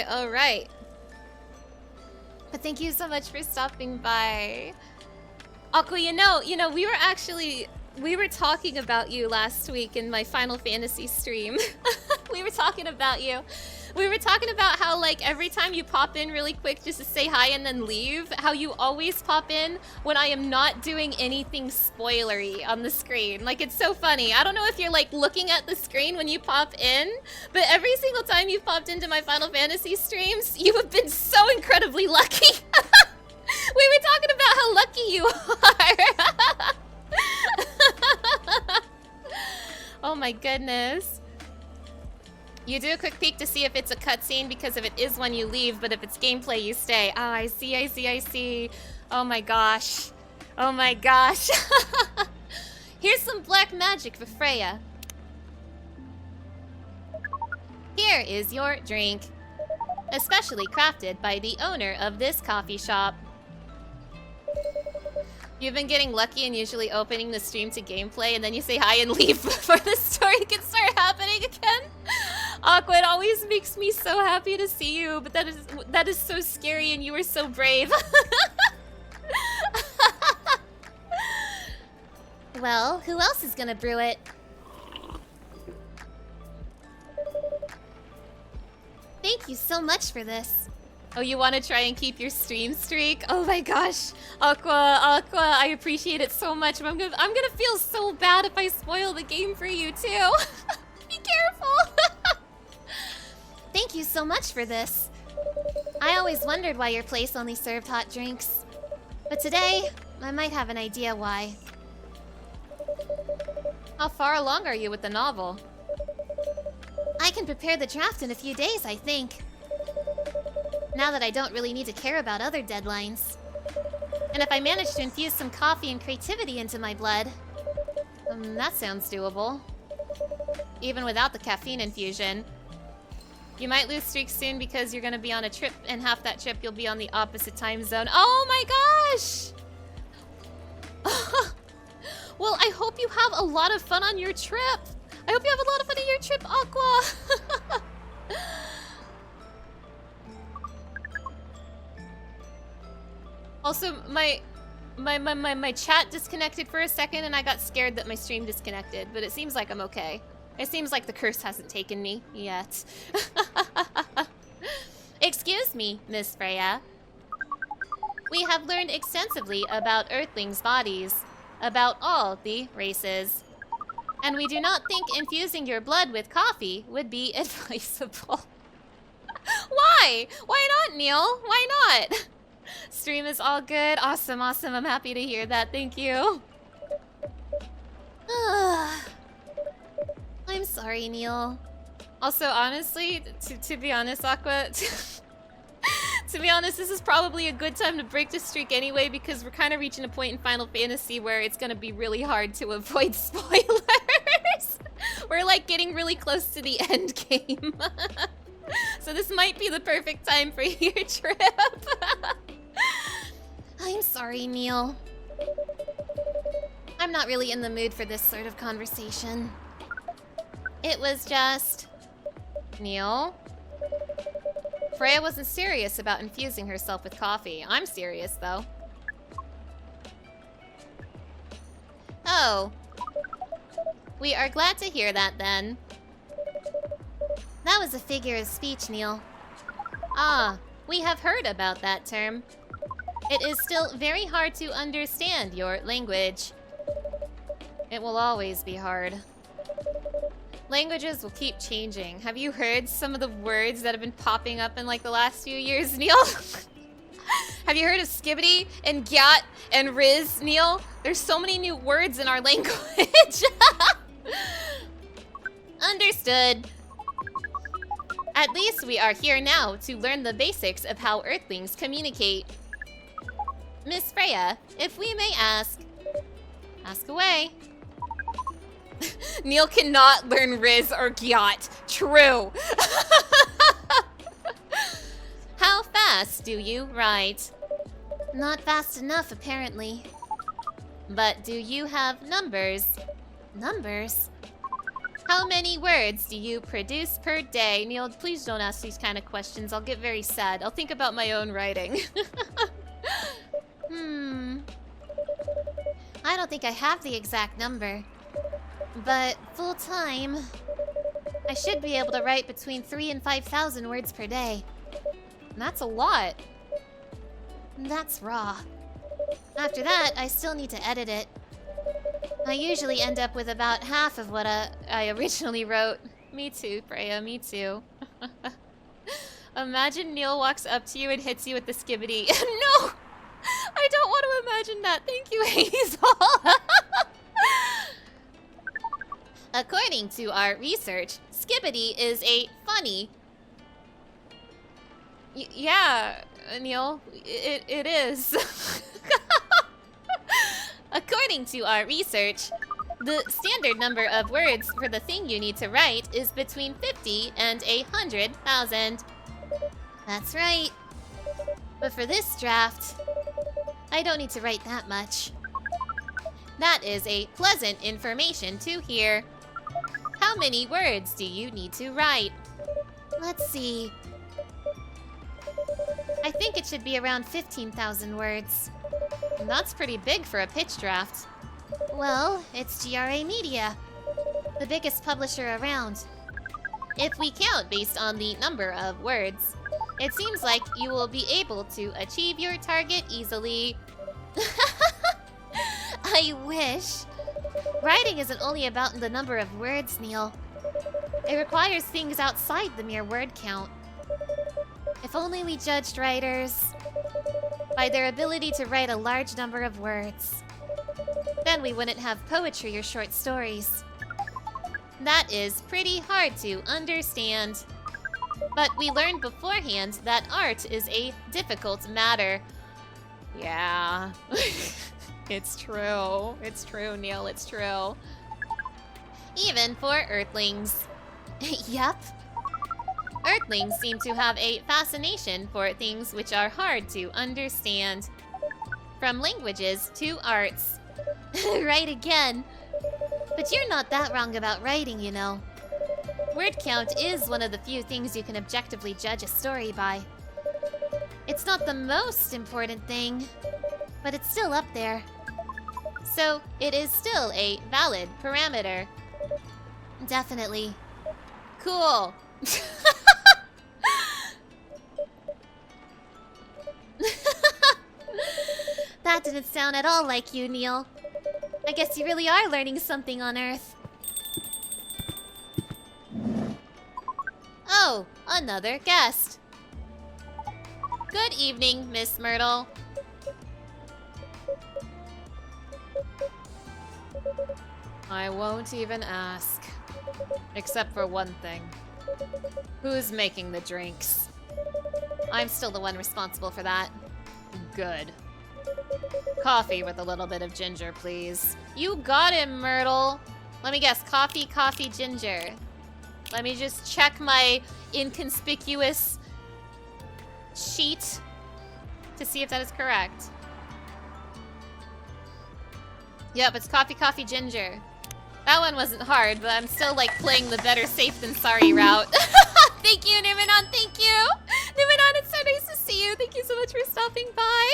All right. But thank you so much for stopping by. Aqua, you know, we were talking about you last week in my Final Fantasy stream. We were talking about you. We were talking about how, like, every time you pop in really quick just to say hi and then leave, how you always pop in when I am not doing anything spoilery on the screen. Like, it's so funny. I don't know if you're, like, looking at the screen when you pop in, but every single time you've popped into my Final Fantasy streams, you have been so incredibly lucky. We were talking about how lucky you are. Oh my goodness. You do a quick peek to see if it's a cutscene, because if it is one, you leave, but if it's gameplay, you stay. Oh, I see, I see, I see. Oh my gosh. Oh my gosh. Here's some black magic for Freya. Here is your drink. Especially crafted by the owner of this coffee shop. You've been getting lucky and usually opening the stream to gameplay, and then you say hi and leave before the story can start happening again. Aqua, it always makes me so happy to see you, but that is so scary, and you were so brave. Well, who else is gonna brew it? Thank you so much for this. Oh, you want to try and keep your stream streak? Oh my gosh, Aqua, I appreciate it so much. But I'm gonna feel so bad if I spoil the game for you too. Be careful. Thank you so much for this. I always wondered why your place only served hot drinks, but today I might have an idea why. How far along are you with the novel? I can prepare the draft in a few days, I think. Now that I don't really need to care about other deadlines. And if I manage to infuse some coffee and creativity into my blood, that sounds doable. Even without the caffeine infusion. You might lose streaks soon because you're gonna be on a trip, and half that trip you'll be on the opposite time zone. Oh my gosh! Well, I hope you have a lot of fun on your trip. I hope you have a lot of fun on your trip, Aqua. Also, my chat disconnected for a second, and I got scared that my stream disconnected, but it seems like I'm okay. It seems like the curse hasn't taken me yet. Excuse me, Miss Freya. We have learned extensively about Earthlings' bodies, about all the races. And we do not think infusing your blood with coffee would be advisable. Why? Why not, Neil? Why not? Stream is all good. Awesome, awesome. I'm happy to hear that. Thank you. I'm sorry, Neil. Also, honestly, to be honest, Aqua, to be honest, this is probably a good time to break the streak anyway, because we're kind of reaching a point in Final Fantasy where it's going to be really hard to avoid spoilers. We're like getting really close to the end game. So this might be the perfect time for your trip. I'm sorry, Neil. I'm not really in the mood for this sort of conversation. It was just... Neil? Freya wasn't serious about infusing herself with coffee. I'm serious, though. Oh. We are glad to hear that, then. That was a figure of speech, Neil. Ah, we have heard about that term. It is still very hard to understand your language. It will always be hard. Languages will keep changing. Have you heard some of the words that have been popping up in like the last few years, Neil? Have you heard of skibbity and gyat and riz, Neil? There's so many new words in our language. Understood. At least we are here now to learn the basics of how Earthlings communicate. Miss Freya, if we may ask... Ask away. Neil cannot learn Riz or Gyat. True. How fast do you write? Not fast enough, apparently. But do you have numbers? Numbers? How many words do you produce per day? Neil, please don't ask these kind of questions. I'll get very sad. I'll think about my own writing. I don't think I have the exact number. But full time, I should be able to write between 3,000 and 5,000 words per day. That's a lot. That's raw. After that, I still need to edit it. I usually end up with about half of what I originally wrote. Me too, Freya, me too. Imagine Neil walks up to you and hits you with the skibbity. No! I don't want to imagine that. Thank you, Hazel. According to our research, Skibbity is a funny... yeah, Neil, it is. According to our research, the standard number of words for the thing you need to write is between 50 and 100,000. That's right. But for this draft, I don't need to write that much. That is a pleasant information to hear. How many words do you need to write? Let's see. I think it should be around 15,000 words. That's pretty big for a pitch draft. Well, it's GRA Media, the biggest publisher around. If we count based on the number of words, it seems like you will be able to achieve your target easily. I wish. Writing isn't only about the number of words, Neil. It requires things outside the mere word count. If only we judged writers by their ability to write a large number of words. Then we wouldn't have poetry or short stories. That is pretty hard to understand. But we learned beforehand that art is a difficult matter. Yeah. It's true. It's true, Neil. It's true. Even for Earthlings. Yep. Earthlings seem to have a fascination for things which are hard to understand. From languages to arts. Right again. But you're not that wrong about writing, you know. Word count is one of the few things you can objectively judge a story by. It's not the most important thing, but it's still up there. So, it is still a valid parameter. Definitely. Cool. That didn't sound at all like you, Neil. I guess you really are learning something on Earth. Oh, another guest. Good evening, Miss Myrtle. I won't even ask. Except for one thing. Who's making the drinks? I'm still the one responsible for that. Good. Coffee with a little bit of ginger, please. You got him, Myrtle. Let me guess, coffee, ginger. Let me just check my inconspicuous sheet to see if that is correct. Yep, it's coffee, ginger. That one wasn't hard, but I'm still like playing the better safe than sorry route. Thank you, Numenon, thank you! Numenon, it's so nice to see you. Thank you so much for stopping by.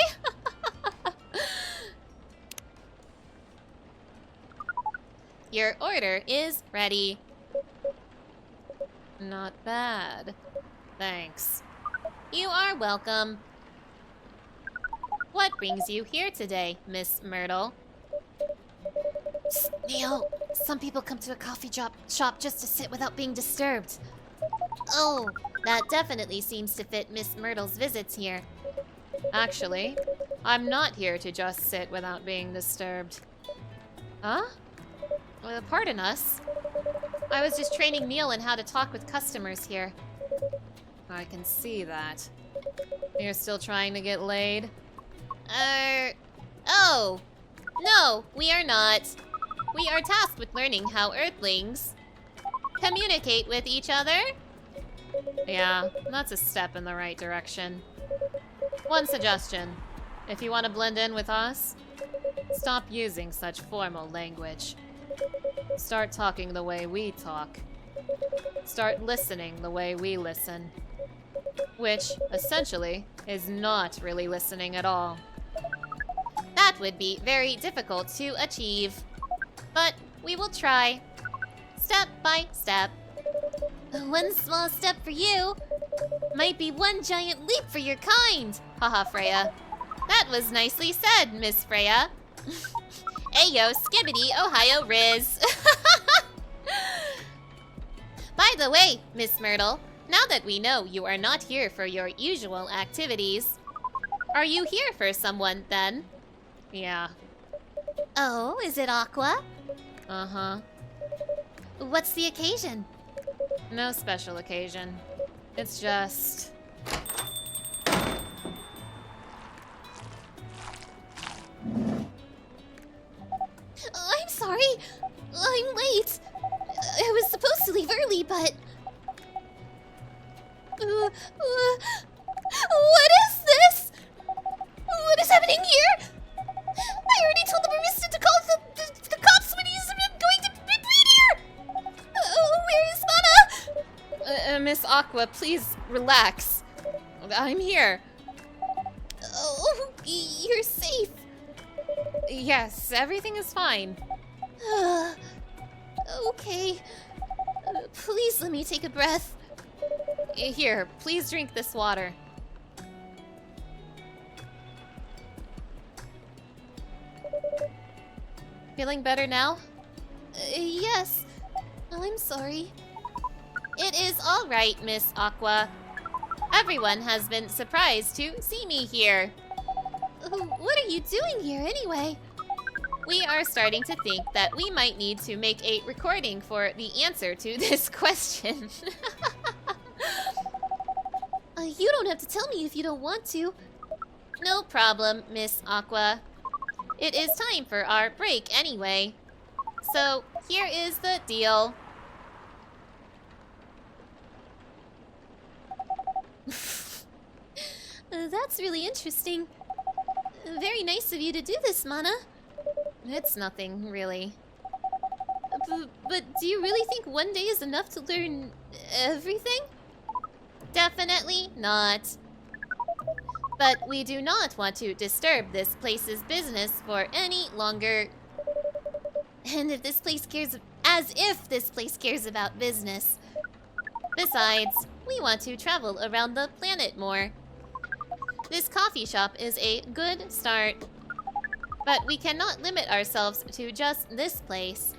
Your order is ready. Not bad. Thanks. You are welcome. What brings you here today, Miss Myrtle? Psst, Neil, some people come to a coffee shop just to sit without being disturbed. Oh, that definitely seems to fit Miss Myrtle's visits here. Actually, I'm not here to just sit without being disturbed. Huh? Well, pardon us. I was just training Neil in how to talk with customers here. I can see that. You're still trying to get laid? Oh. No, we are not. We are tasked with learning how Earthlings communicate with each other. Yeah, that's a step in the right direction. One suggestion. If you want to blend in with us, stop using such formal language. Start talking the way we talk. Start listening the way we listen. Which, essentially, is not really listening at all. That would be very difficult to achieve. But we will try. Step by step. One small step for you might be one giant leap for your kind. Haha, Freya. That was nicely said, Miss Freya. Ayo, skibbity, Ohio Riz. By the way, Miss Myrtle, now that we know you are not here for your usual activities, are you here for someone then? Yeah. Oh, is it Aqua? Uh-huh. What's the occasion? No special occasion. It's just... I'm sorry. I'm late. I was supposed to leave early, but... what is this? What is happening here? I already told the barista to call the cops when he's going to be here. Where is Mana? Miss Aqua, please relax. I'm here. Oh, you're safe. Yes, everything is fine. Okay. Please let me take a breath. Here, please drink this water. Feeling better now? Yes. I'm sorry. It is all right, Miss Aqua. Everyone has been surprised to see me here. What are you doing here anyway? We are starting to think that we might need to make a recording for the answer to this question. You don't have to tell me if you don't want to. No problem, Miss Aqua. It is time for our break anyway. So, here is the deal. That's really interesting. Very nice of you to do this, Mana. It's nothing, really. But do you really think one day is enough to learn everything? Definitely not. But we do not want to disturb this place's business for any longer. And if this place cares, as if this place cares about business. Besides, we want to travel around the planet more. This coffee shop is a good start. But we cannot limit ourselves to just this place.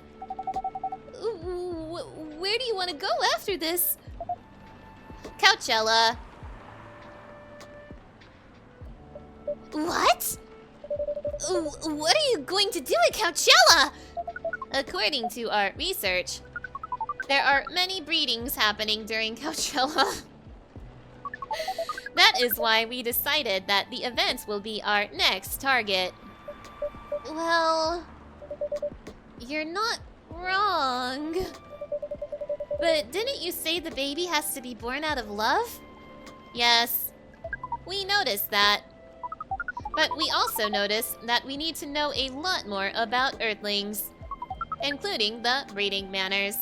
Where do you want to go after this? Coachella. What? What are you going to do at Coachella? According to our research, there are many breedings happening during Coachella. That is why we decided that the event will be our next target. Well, you're not wrong. But didn't you say the baby has to be born out of love? Yes, we noticed that. But we also noticed that we need to know a lot more about Earthlings, including the breeding manners.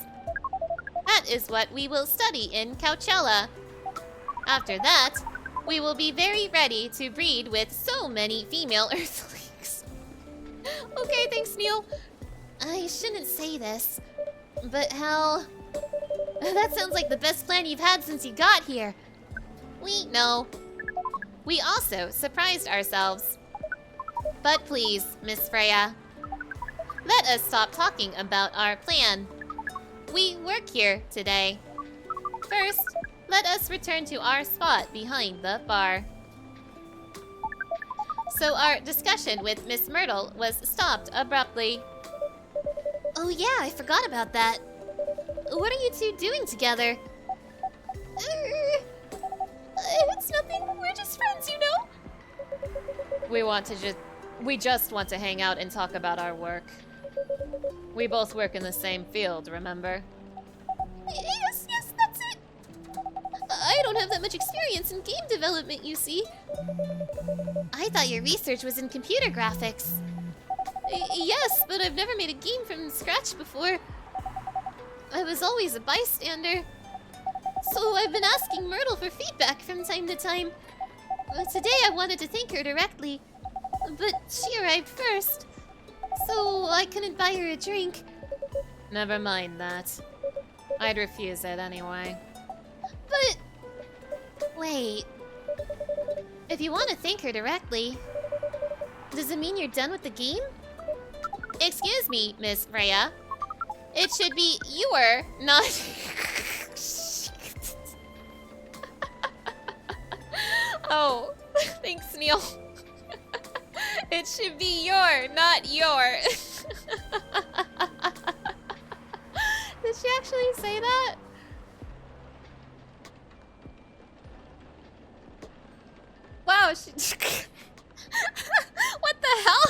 That is what we will study in Coachella. After that, we will be very ready to breed with so many female Earthlings. Okay, thanks, Neil. I shouldn't say this, but hell, that sounds like the best plan you've had since you got here. We know. We also surprised ourselves. But please, Miss Freya, let us stop talking about our plan. We work here today. First, let us return to our spot behind the bar. So our discussion with Miss Myrtle was stopped abruptly. Oh yeah, I forgot about that. What are you two doing together? It's nothing, we're just friends, you know? We just want to hang out and talk about our work. We both work in the same field, remember? Yes, that's it. I don't have that much experience in game development, you see. I thought your research was in computer graphics. Yes, but I've never made a game from scratch before. I was always a bystander. So I've been asking Myrtle for feedback from time to time. Today I wanted to thank her directly, but she arrived first, so I couldn't buy her a drink. Never mind that. I'd refuse it anyway. But... wait. If you want to thank her directly, does it mean you're done with the game? Excuse me, Miss Freya. It should be your, not... Oh, thanks, Neil. It should be your, not your. The chat actually say that? Wow, she... What the hell?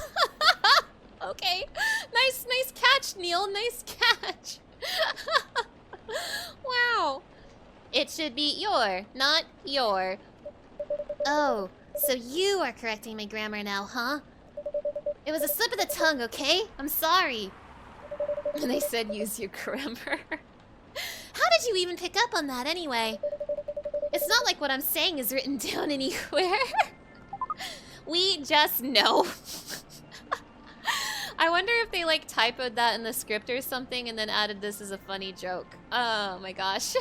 Okay. Nice catch, Neil. Nice catch. Wow. It should be your, not your. Oh, so you are correcting my grammar now, huh? It was a slip of the tongue, okay? I'm sorry. And they said use your grammar. How did you even pick up on that anyway? It's not like what I'm saying is written down anywhere. We just know. I wonder if they like typoed that in the script or something and then added this as a funny joke. Oh my gosh.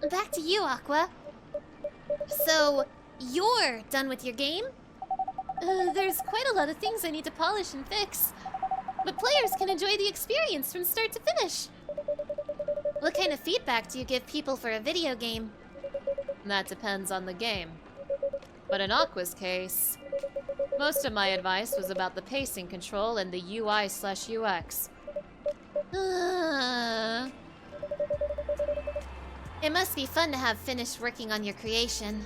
Back to you, Aqua. So, you're done with your game? There's quite a lot of things I need to polish and fix. But players can enjoy the experience from start to finish. What kind of feedback do you give people for a video game? That depends on the game. But in Aqua's case, most of my advice was about the pacing control and the UI/UX. It must be fun to have finished working on your creation.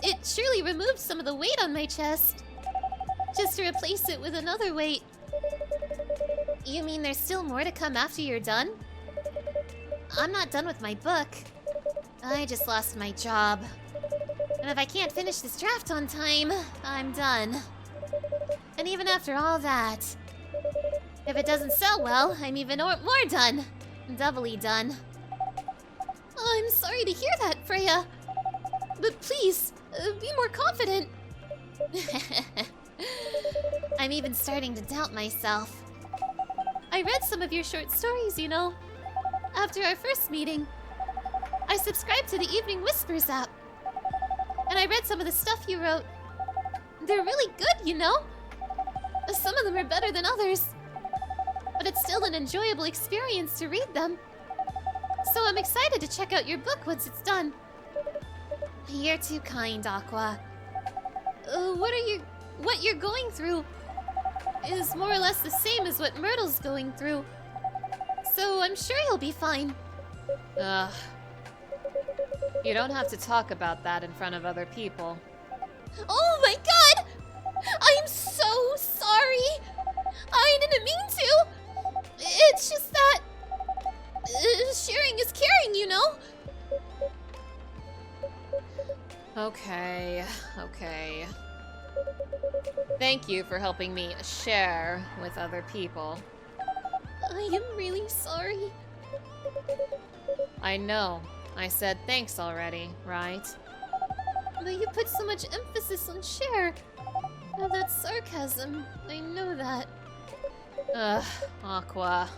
It surely removed some of the weight on my chest. Just to replace it with another weight. You mean there's still more to come after you're done? I'm not done with my book. I just lost my job. And if I can't finish this draft on time, I'm done. And even after all that, if it doesn't sell well, I'm even more done. Doubly done. Oh, I'm sorry to hear that, Freya. But please, be more confident. I'm even starting to doubt myself. I read some of your short stories, you know. After our first meeting, I subscribed to the Evening Whispers app. And I read some of the stuff you wrote. They're really good, you know? Some of them are better than others. But it's still an enjoyable experience to read them. So I'm excited to check out your book once it's done. You're too kind, Aqua. What you're going through is more or less the same as what Myrtle's going through. So I'm sure you'll be fine. Ugh. You don't have to talk about that in front of other people. Oh my god! I'm so sorry! I didn't mean to! It's just that... sharing is caring, you know? Okay. Thank you for helping me share with other people. I am really sorry. I know. I said thanks already, right? But you put so much emphasis on share. That's sarcasm. I know that. Ugh, Aqua.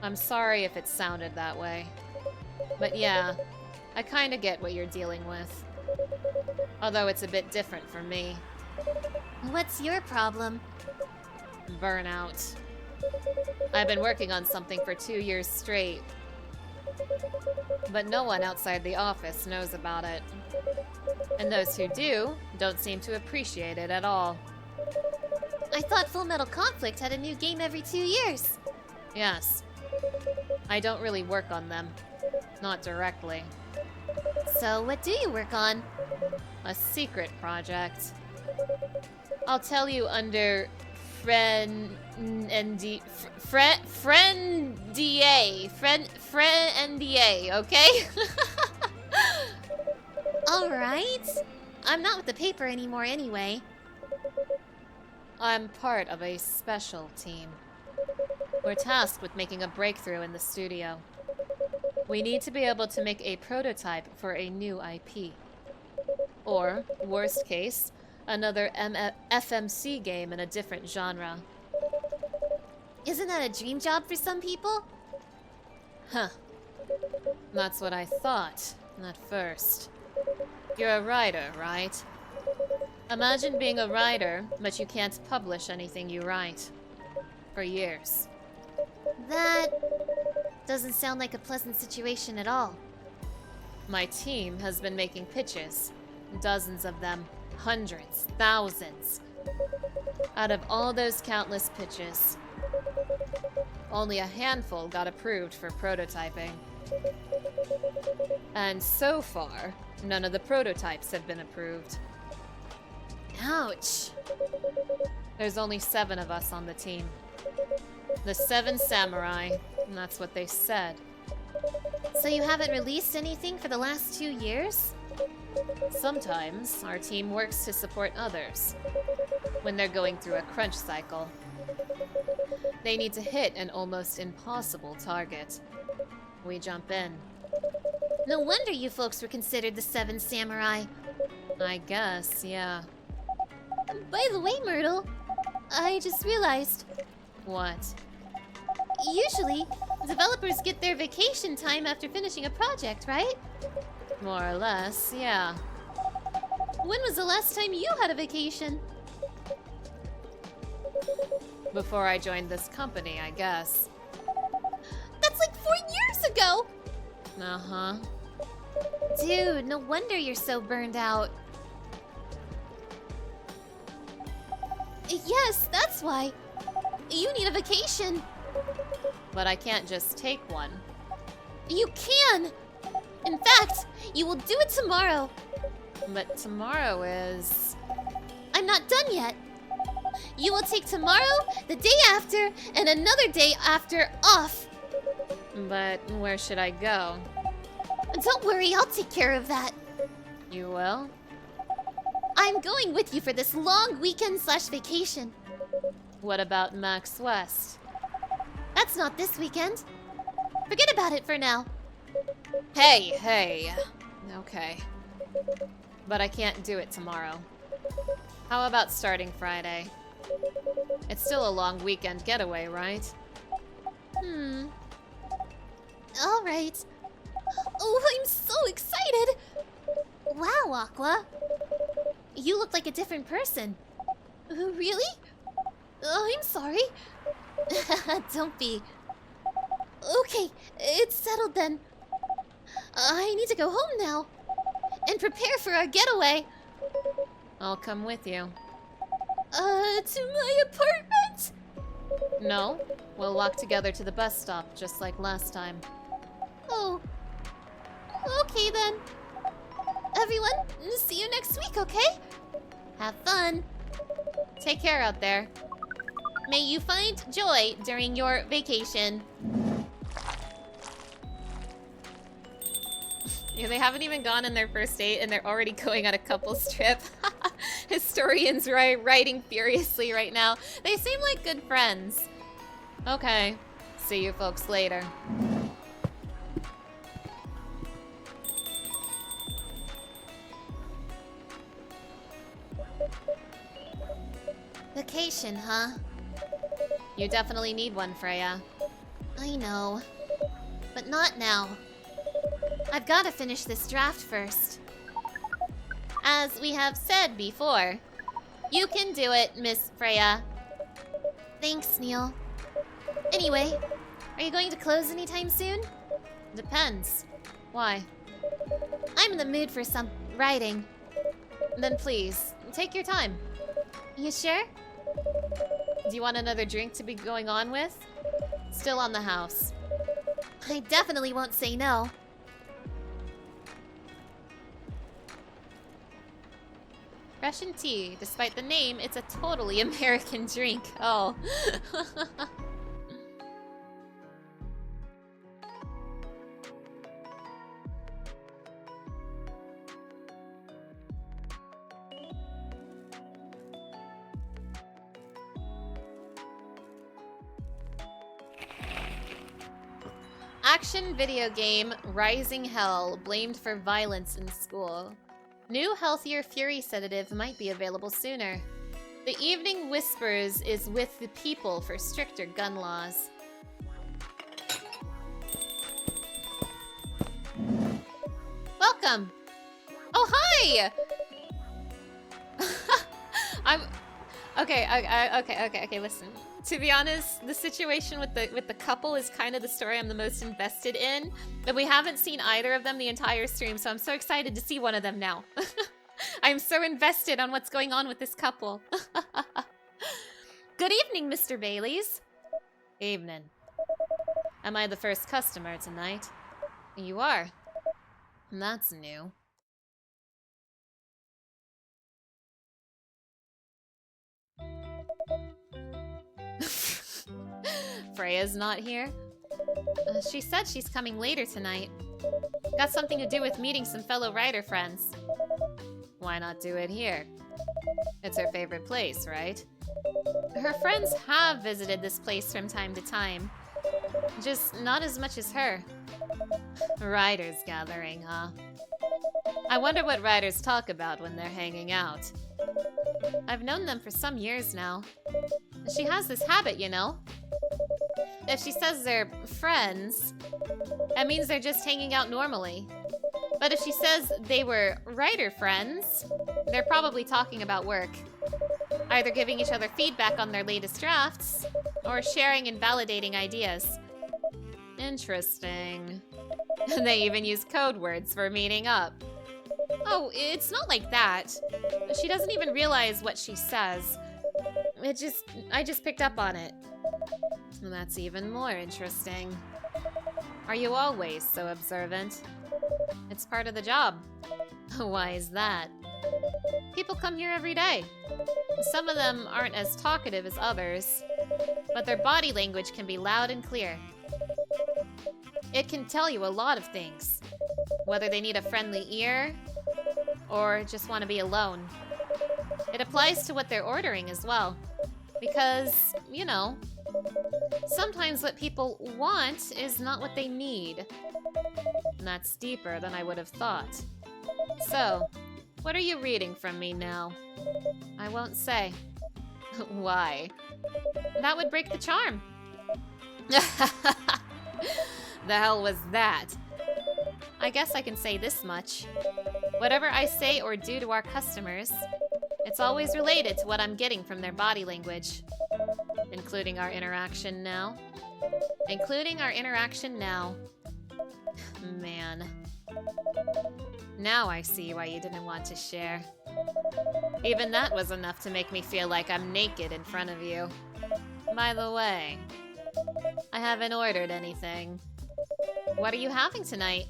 I'm sorry if it sounded that way. But yeah, I kinda get what you're dealing with. Although it's a bit different for me. What's your problem? Burnout. I've been working on something for 2 years straight. But no one outside the office knows about it. And those who do, don't seem to appreciate it at all. I thought Full Metal Conflict had a new game every 2 years. Yes. I don't really work on them. Not directly. So what do you work on? A secret project. I'll tell you under NDA, okay? Alright. I'm not with the paper anymore anyway. I'm part of a special team. We're tasked with making a breakthrough in the studio. We need to be able to make a prototype for a new IP. Or, worst case, another FMC game in a different genre. Isn't that a dream job for some people? Huh. That's what I thought, at first. You're a writer, right? Imagine being a writer, but you can't publish anything you write. For years. That doesn't sound like a pleasant situation at all. My team has been making pitches. Dozens of them. Hundreds. Thousands. Out of all those countless pitches, Only a handful got approved for prototyping. And so far, none of the prototypes have been approved. Ouch. There's only 7 of us on the team. The 7 samurai, and that's what they said. So you haven't released anything for the last 2 years? Sometimes, our team works to support others when they're going through a crunch cycle. They need to hit an almost impossible target. We jump in. No wonder you folks were considered the 7 samurai. I guess, yeah. By the way, Myrtle, I just realized, What? usually, developers get their vacation time after finishing a project, right? More or less, yeah. When was the last time you had a vacation? Before I joined this company, I guess. That's like 4 years ago! Uh-huh. Dude, no wonder you're so burned out. Yes, that's why. You need a vacation. But I can't just take one. You can! In fact, you will do it tomorrow. But tomorrow is... I'm not done yet. You will take tomorrow, the day after, and another day after off. But where should I go? Don't worry, I'll take care of that. You will? I'm going with you for this long weekend/vacation. What about Max West? That's not this weekend. Forget about it for now. Hey. Okay. But I can't do it tomorrow. How about starting Friday? It's still a long weekend getaway, right? All right. Oh, I'm so excited. Wow, Aqua. You look like a different person. Really? I'm sorry. Don't be. Okay, it's settled then. I need to go home now and prepare for our getaway. I'll come with you. To my apartment? No, we'll walk together to the bus stop, just like last time. Oh. Okay then. Everyone, see you next week, okay? Have fun. Take care out there. May you find joy during your vacation. Yeah, they haven't even gone on their first date and they're already going on a couple's trip. Historians writing furiously right now. They seem like good friends. Okay, see you folks later. Vacation, huh? You definitely need one, Freya. I know. But not now. I've got to finish this draft first. As we have said before, you can do it, Miss Freya. Thanks, Neil. Anyway, are you going to close anytime soon? Depends. Why? I'm in the mood for some writing. Then please, take your time. You sure? Do you want another drink to be going on with? Still on the house. I definitely won't say no. Russian tea. Despite the name, it's a totally American drink. Oh. Action video game Rising Hell blamed for violence in school. New, healthier Fury sedative might be available sooner. The Evening Whispers is with the people for stricter gun laws. Welcome! Oh, hi! Okay, listen. To be honest, the situation with the couple is kind of the story I'm the most invested in. But we haven't seen either of them the entire stream, so I'm so excited to see one of them now. I'm so invested on what's going on with this couple. Good evening, Mr. Baileys. Evening. Am I the first customer tonight? You are. That's new. Freya's not here? She said she's coming later tonight. Got something to do with meeting some fellow writer friends. Why not do it here? It's her favorite place, right? Her friends have visited this place from time to time. Just not as much as her. Writers gathering, huh? I wonder what writers talk about when they're hanging out. I've known them for some years now. She has this habit, you know? If she says they're friends, that means they're just hanging out normally. But if she says they were writer friends, they're probably talking about work. Either giving each other feedback on their latest drafts, or sharing and validating ideas. Interesting. They even use code words for meeting up. Oh, it's not like that. She doesn't even realize what she says. I just picked up on it. That's even more interesting. Are you always so observant? It's part of the job. Why is that? People come here every day. Some of them aren't as talkative as others, but their body language can be loud and clear. It can tell you a lot of things, whether they need a friendly ear or just want to be alone. It applies to what they're ordering as well, because, you know, sometimes what people want is not what they need. And that's deeper than I would have thought. So, what are you reading from me now? I won't say. Why? That would break the charm. The hell was that? I guess I can say this much. Whatever I say or do to our customers, it's always related to what I'm getting from their body language. Including our interaction now. Including our interaction now. Man. Now I see why you didn't want to share. Even that was enough to make me feel like I'm naked in front of you. By the way, I haven't ordered anything. What are you having tonight?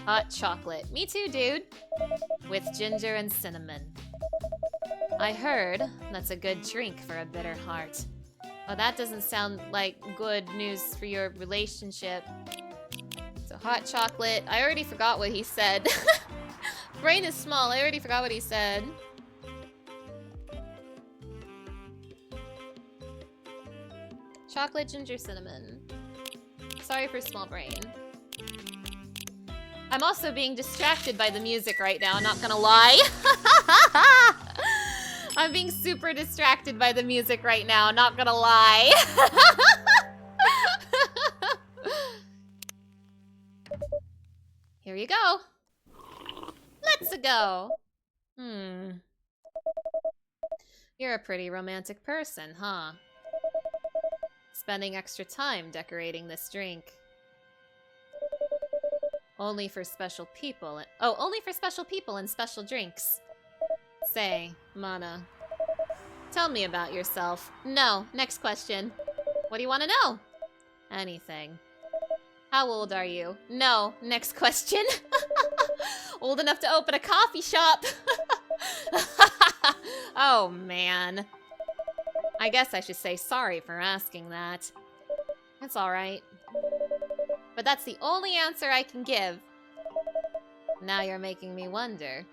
Hot chocolate. Me too, dude. With ginger and cinnamon. I heard that's a good drink for a bitter heart. Oh, that doesn't sound like good news for your relationship. So hot chocolate. I already forgot what he said. Brain is small. I already forgot what he said. Chocolate, ginger, cinnamon. Sorry for small brain. I'm also being distracted by the music right now, not gonna lie. I'm being super distracted by the music right now, not gonna lie. Here you go. Let's go. You're a pretty romantic person, huh? Spending extra time decorating this drink. Only for special people. Oh, only for special people and special drinks. Say, Mana, tell me about yourself. No, next question. What do you want to know? Anything. How old are you? No, next question. Old enough to open a coffee shop. Oh, man. I guess I should say sorry for asking that. That's alright. But that's the only answer I can give. Now you're making me wonder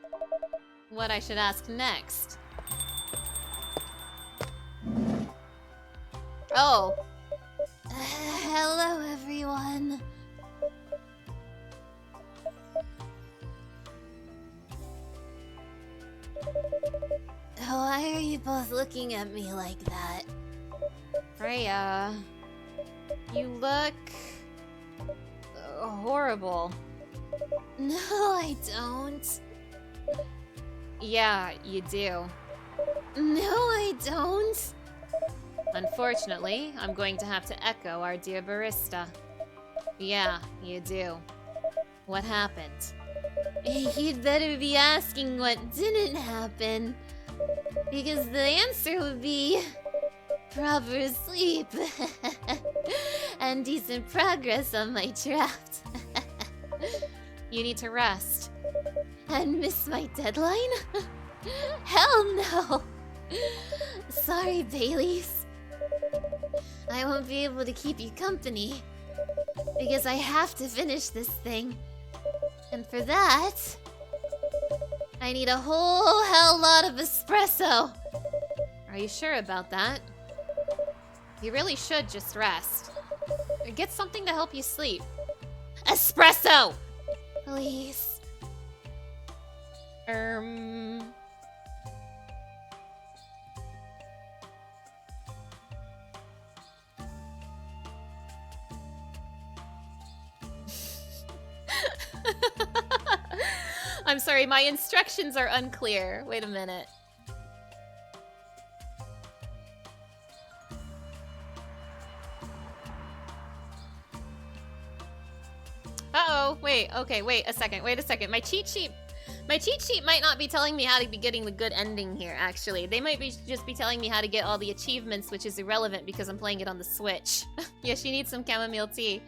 what I should ask next. Oh. Hello, everyone. Why are you both looking at me like that? Freya, you look horrible. No, I don't. Yeah, you do. No, I don't. Unfortunately, I'm going to have to echo our dear barista. Yeah, you do. What happened? You'd better be asking what didn't happen. Because the answer would be proper sleep. And and decent progress on my draft. You need to rest. And miss my deadline? Hell no! Sorry, Baileys. I won't be able to keep you company. Because I have to finish this thing. And for that, I need a whole hell lot of espresso. Are you sure about that? You really should just rest. Get something to help you sleep. Espresso! Please. I'm sorry, my instructions are unclear. Wait a minute. Uh-oh, wait a second. My cheat sheet might not be telling me how to be getting the good ending here, actually. They might be just be telling me how to get all the achievements, which is irrelevant because I'm playing it on the Switch. Yes, you need some chamomile tea.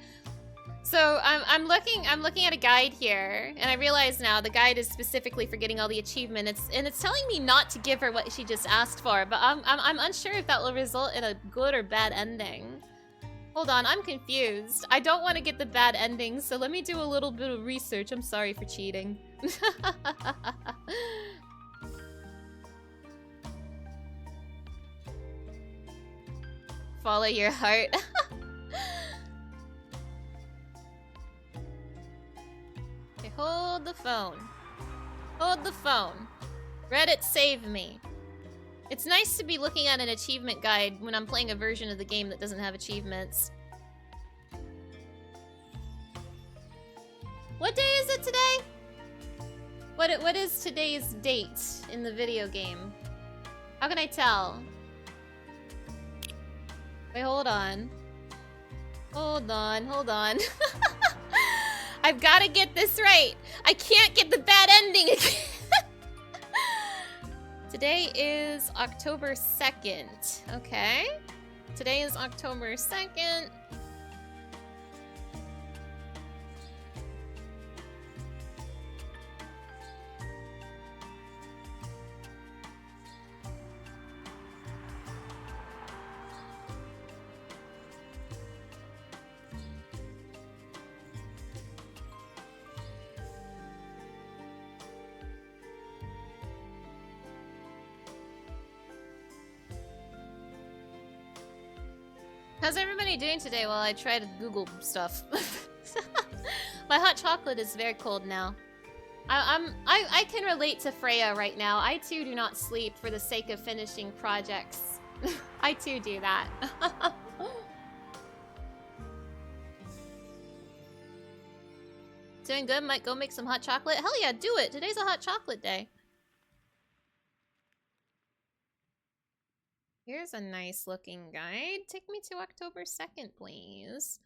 So I'm looking at a guide here, and I realize now the guide is specifically for getting all the achievements, and it's telling me not to give her what she just asked for, but I'm unsure if that will result in a good or bad ending. Hold on, I'm confused. I don't want to get the bad ending, so let me do a little bit of research. I'm sorry for cheating. Follow your heart. Okay, hold the phone. Hold the phone. Reddit, save me. It's nice to be looking at an achievement guide when I'm playing a version of the game that doesn't have achievements. What day is it today? What is today's date in the video game? How can I tell? Wait, hold on. Hold on. I've got to get this right. I can't get the bad ending again. Today is October 2nd. Okay. Today is October 2nd. How's everybody doing today while I try to Google stuff? My hot chocolate is very cold now. I can relate to Freya right now. I too do not sleep for the sake of finishing projects. I too do that. Doing good? Might go make some hot chocolate? Hell yeah, do it! Today's a hot chocolate day. Here's a nice looking guide. Take me to October 2nd, please.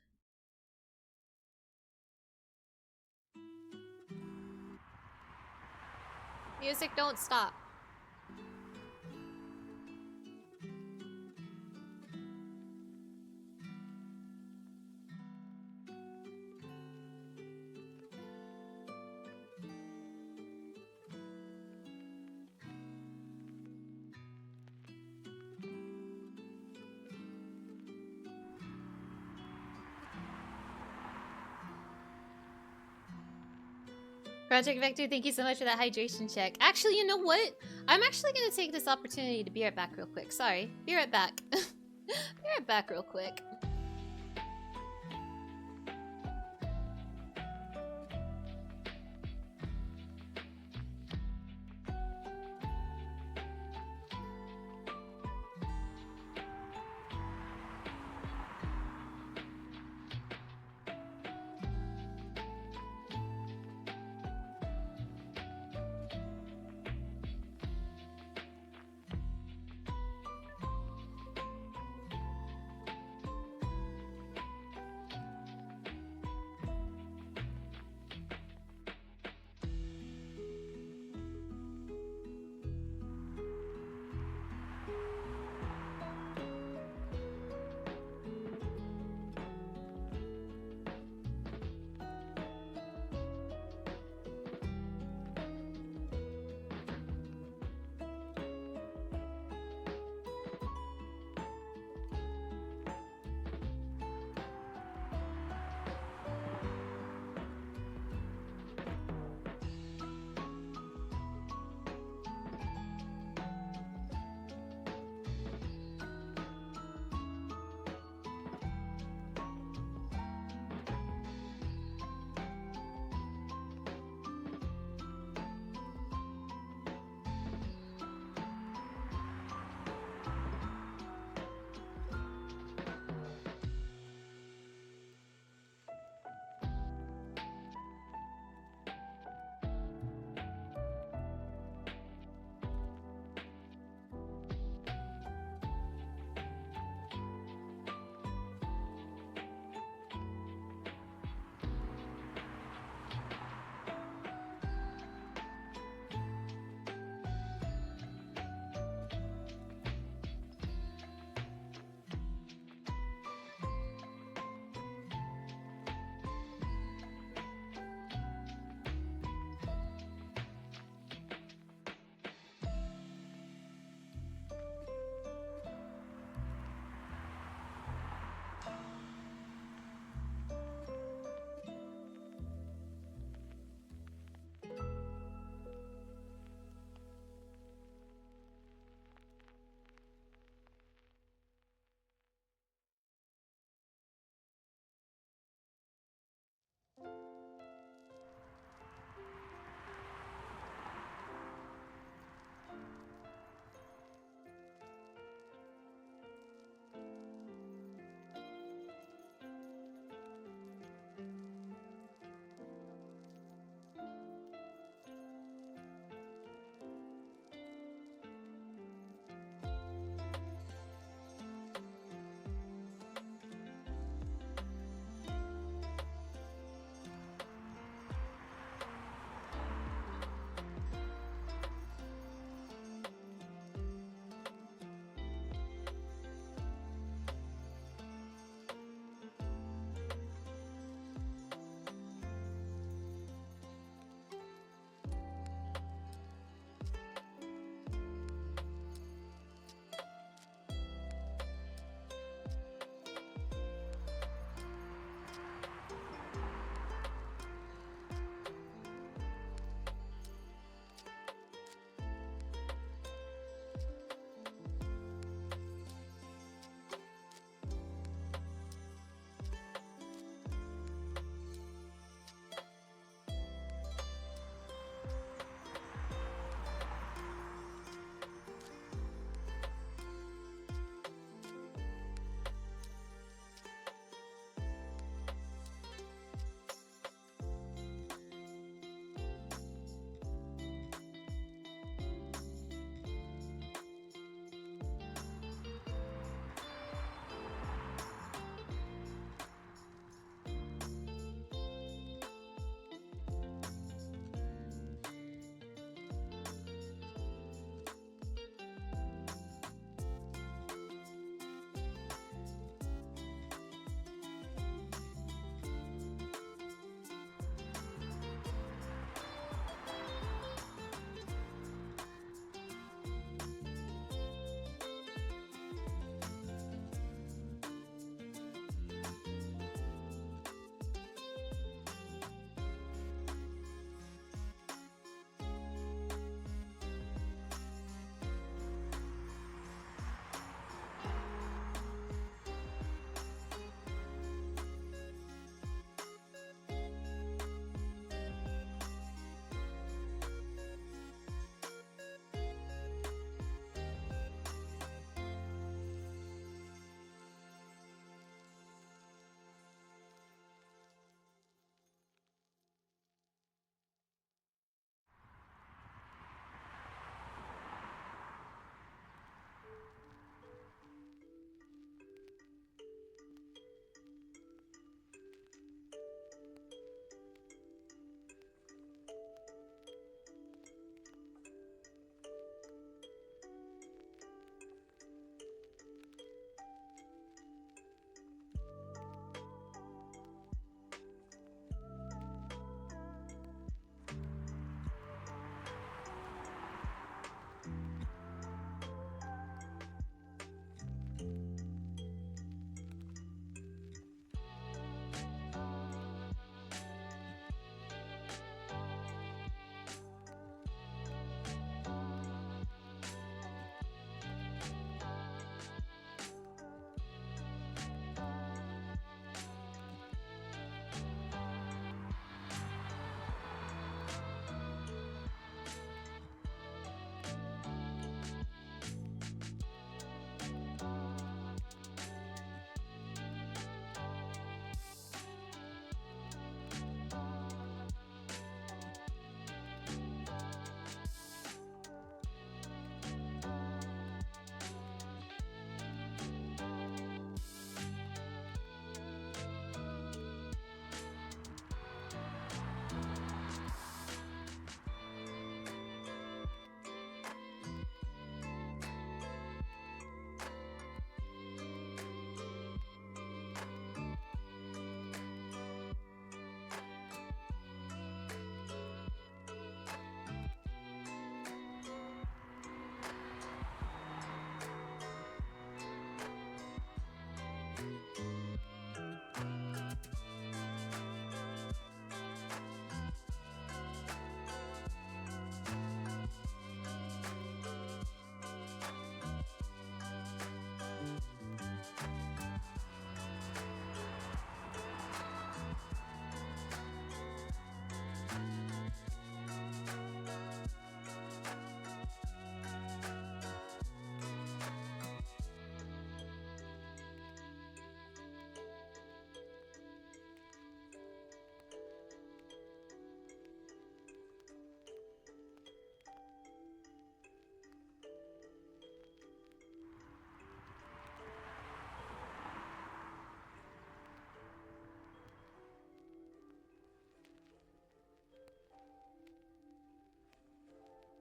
Music, don't stop. Project Vector, thank you so much for that hydration check. Actually, you know what? I'm actually going to take this opportunity to be right back real quick. Sorry. Be right back. Be right back real quick.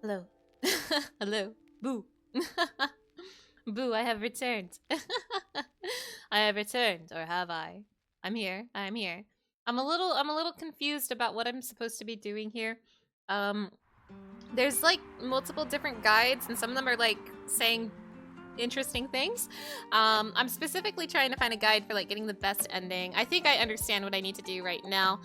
Hello. Hello. Boo. Boo, I have returned. I have returned, or have I? I'm here. I'm here. I'm a little confused about what I'm supposed to be doing here. There's like multiple different guides, and some of them are like saying interesting things. I'm specifically trying to find a guide for like getting the best ending. I think I understand what I need to do right now,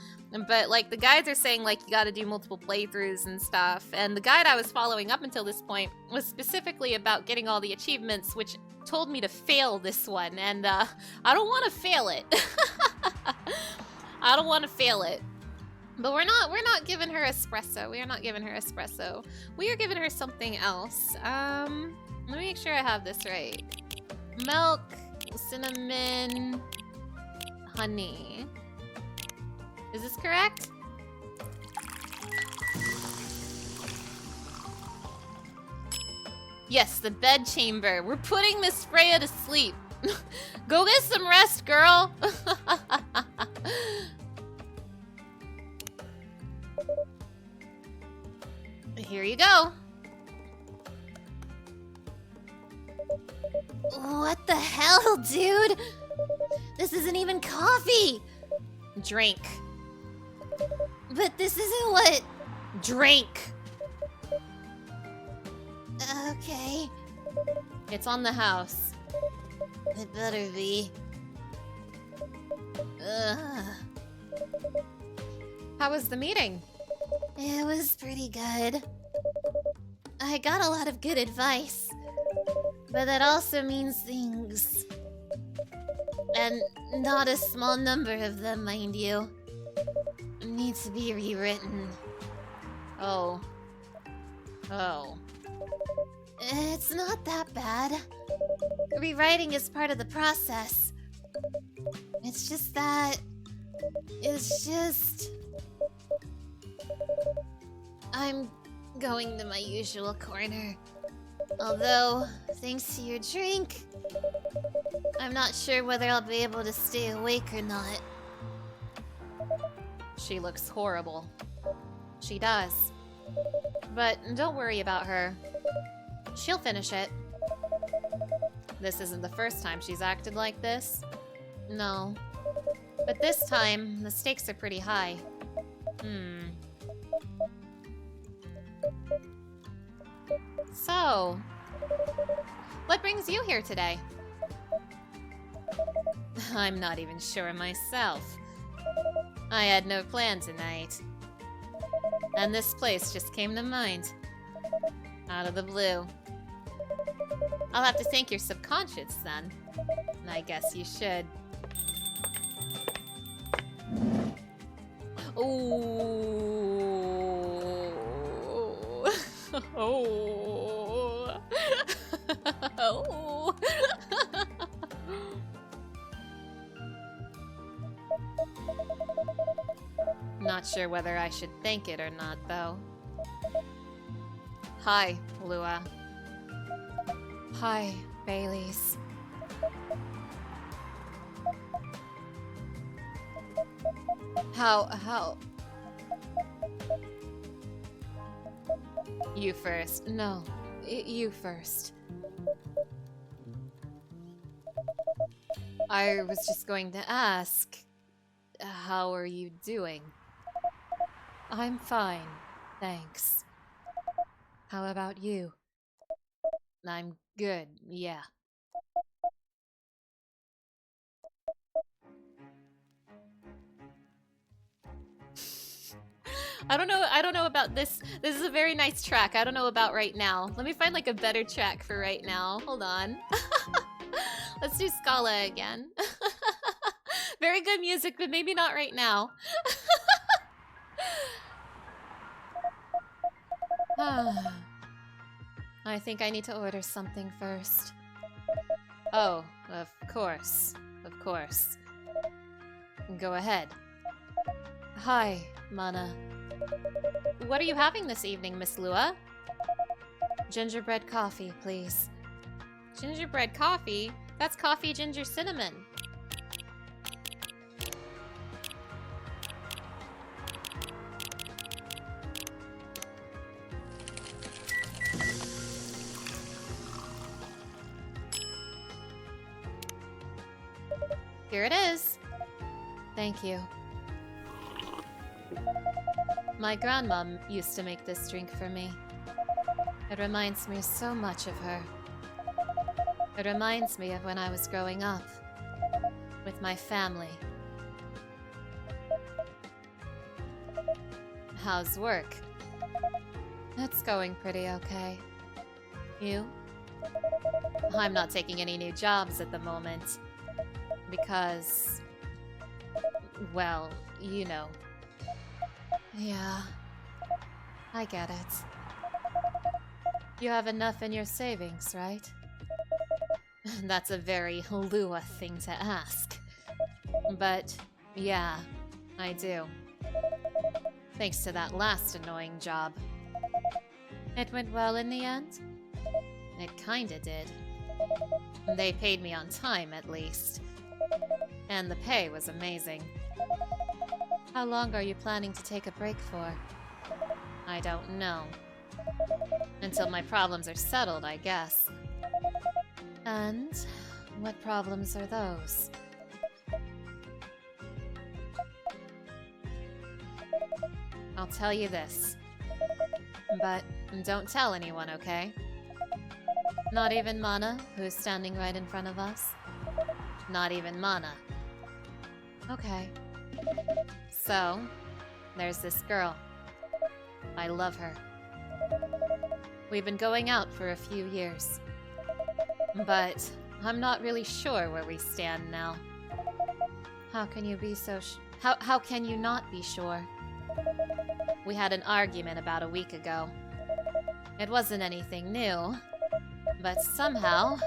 but like the guides are saying like you got to do multiple playthroughs and stuff. And the guide I was following up until this point was specifically about getting all the achievements, which told me to fail this one, and I don't want to fail it. I don't want to fail it. But we're not giving her espresso. We are not giving her espresso. We are giving her something else. Let me make sure I have this right. Milk, cinnamon, honey. Is this correct? Yes, the bed chamber. We're putting Miss Freya to sleep. Go get some rest, girl. Here you go. What the hell, dude? This isn't even coffee. Drink. But this isn't what... Drink. Okay. It's on the house. It better be. Ugh. How was the meeting? It was pretty good. I got a lot of good advice. But that also means things. And not a small number of them, mind you. Need to be rewritten. Oh. Oh. It's not that bad. Rewriting is part of the process. It's just that... It's just... I'm going to my usual corner. Although, thanks to your drink, I'm not sure whether I'll be able to stay awake or not. She looks horrible. She does. But don't worry about her. She'll finish it. This isn't the first time she's acted like this. No. But this time, the stakes are pretty high. So, what brings you here today? I'm not even sure myself. I had no plan tonight. And this place just came to mind. Out of the blue. I'll have to thank your subconscious then. I guess you should. Ooh. Oh. Oh. Not sure whether I should thank it or not, though. Hi, Lua. Hi, Baileys. How? You first. No, you first. I was just going to ask, how are you doing? I'm fine, thanks. How about you? I'm good, yeah. I don't know about this. This is a very nice track. I don't know about right now. Let me find like a better track for right now. Hold on. Let's do Scala again. Very good music, but maybe not right now. I think I need to order something first. Oh, of course. Of course. Go ahead. Hi, Mana. What are you having this evening, Miss Lua? Gingerbread coffee, please. Gingerbread coffee? That's coffee, ginger, cinnamon. Here it is. Thank you. My grandmom used to make this drink for me. It reminds me so much of her. It reminds me of when I was growing up with my family. How's work? It's going pretty okay. You? I'm not taking any new jobs at the moment. Because... well, you know. Yeah. I get it. You have enough in your savings, right? That's a very Lua thing to ask. But, yeah, I do. Thanks to that last annoying job. It went well in the end? It kinda did. They paid me on time, at least. And the pay was amazing. How long are you planning to take a break for? I don't know. Until my problems are settled, I guess. And what problems are those? I'll tell you this. But don't tell anyone, okay? Not even Mana, who's standing right in front of us? Not even Mana. Okay. So, there's this girl. I love her. We've been going out for a few years. But I'm not really sure where we stand now. How can you be so how can you not be sure? We had an argument about a week ago. It wasn't anything new, but somehow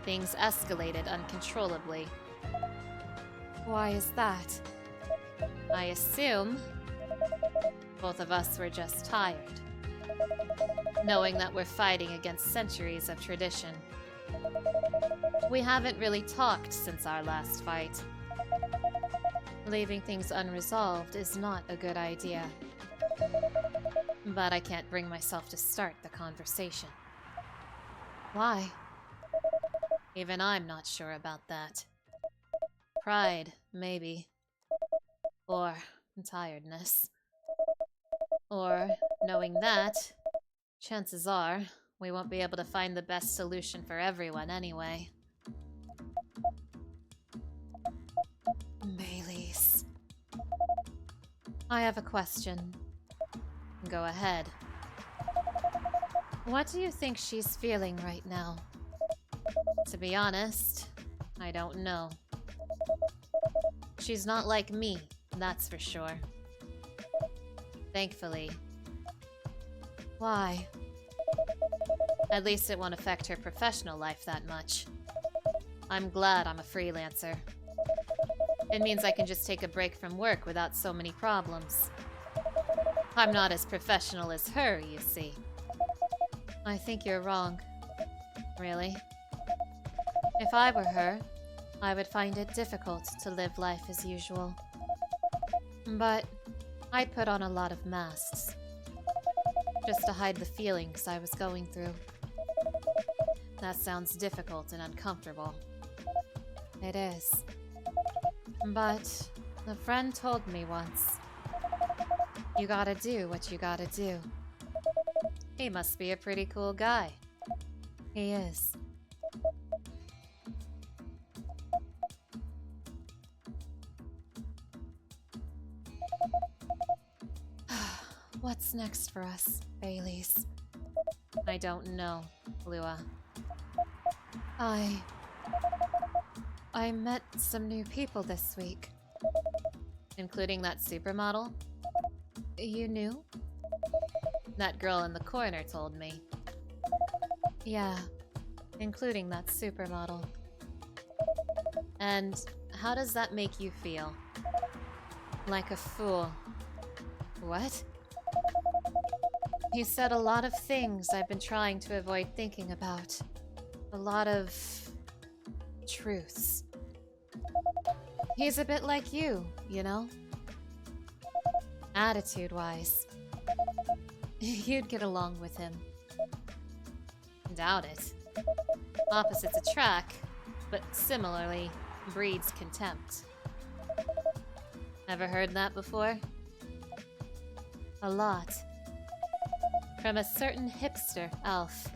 things escalated uncontrollably. Why is that? I assume both of us were just tired, knowing that we're fighting against centuries of tradition. We haven't really talked since our last fight. Leaving things unresolved is not a good idea. But I can't bring myself to start the conversation. Why? Even I'm not sure about that. Pride, maybe. Or tiredness. Or knowing that, chances are, we won't be able to find the best solution for everyone anyway. Baileys. I have a question. Go ahead. What do you think she's feeling right now? To be honest, I don't know. She's not like me, that's for sure. Thankfully. Why? At least it won't affect her professional life that much. I'm glad I'm a freelancer. It means I can just take a break from work without so many problems. I'm not as professional as her, you see. I think you're wrong. Really? If I were her, I would find it difficult to live life as usual. But I'd put on a lot of masks. Just to hide the feelings I was going through. That sounds difficult and uncomfortable. It is. But a friend told me once, you gotta do what you gotta do. He must be a pretty cool guy. He is. What's next for us, Baileys? I don't know, Lua. I met some new people this week. Including that supermodel? You knew? That girl in the corner told me. Yeah, including that supermodel. And how does that make you feel? Like a fool. What? You said a lot of things I've been trying to avoid thinking about. A lot of truths. He's a bit like you know? Attitude-wise. You'd get along with him. Doubt it. Opposites attract, but similarly, breeds contempt. Ever heard that before? A lot. From a certain hipster elf.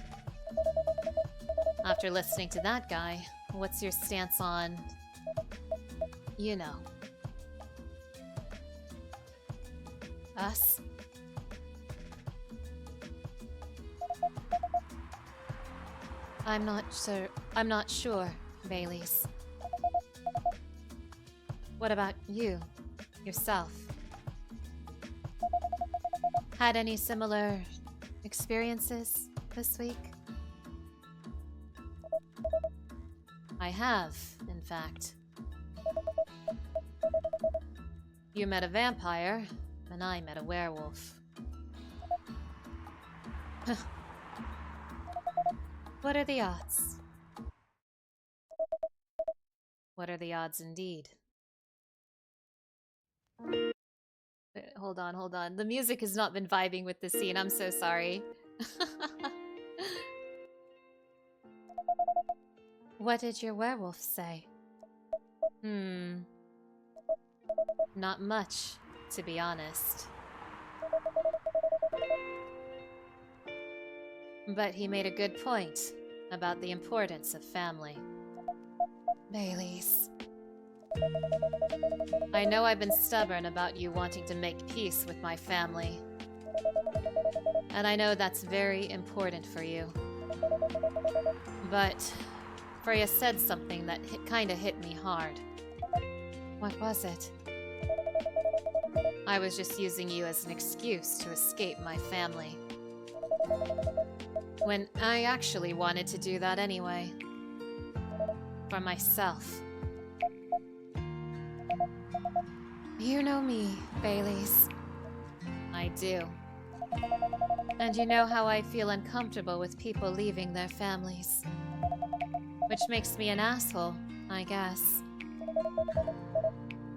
After listening to that guy, what's your stance on... you know... us? I'm not sure, Baileys. What about you? Yourself? Had any similar experiences this week? I have, in fact. You met a vampire, and I met a werewolf. What are the odds? What are the odds indeed? Hold on. The music has not been vibing with the scene. I'm so sorry. What did your werewolf say? Not much, to be honest. But he made a good point about the importance of family. Baileys. I know I've been stubborn about you wanting to make peace with my family. And I know that's very important for you. But Freya said something that kinda hit me hard. What was it? I was just using you as an excuse to escape my family. When I actually wanted to do that anyway. For myself. You know me, Baileys. I do. And you know how I feel uncomfortable with people leaving their families. Which makes me an asshole, I guess.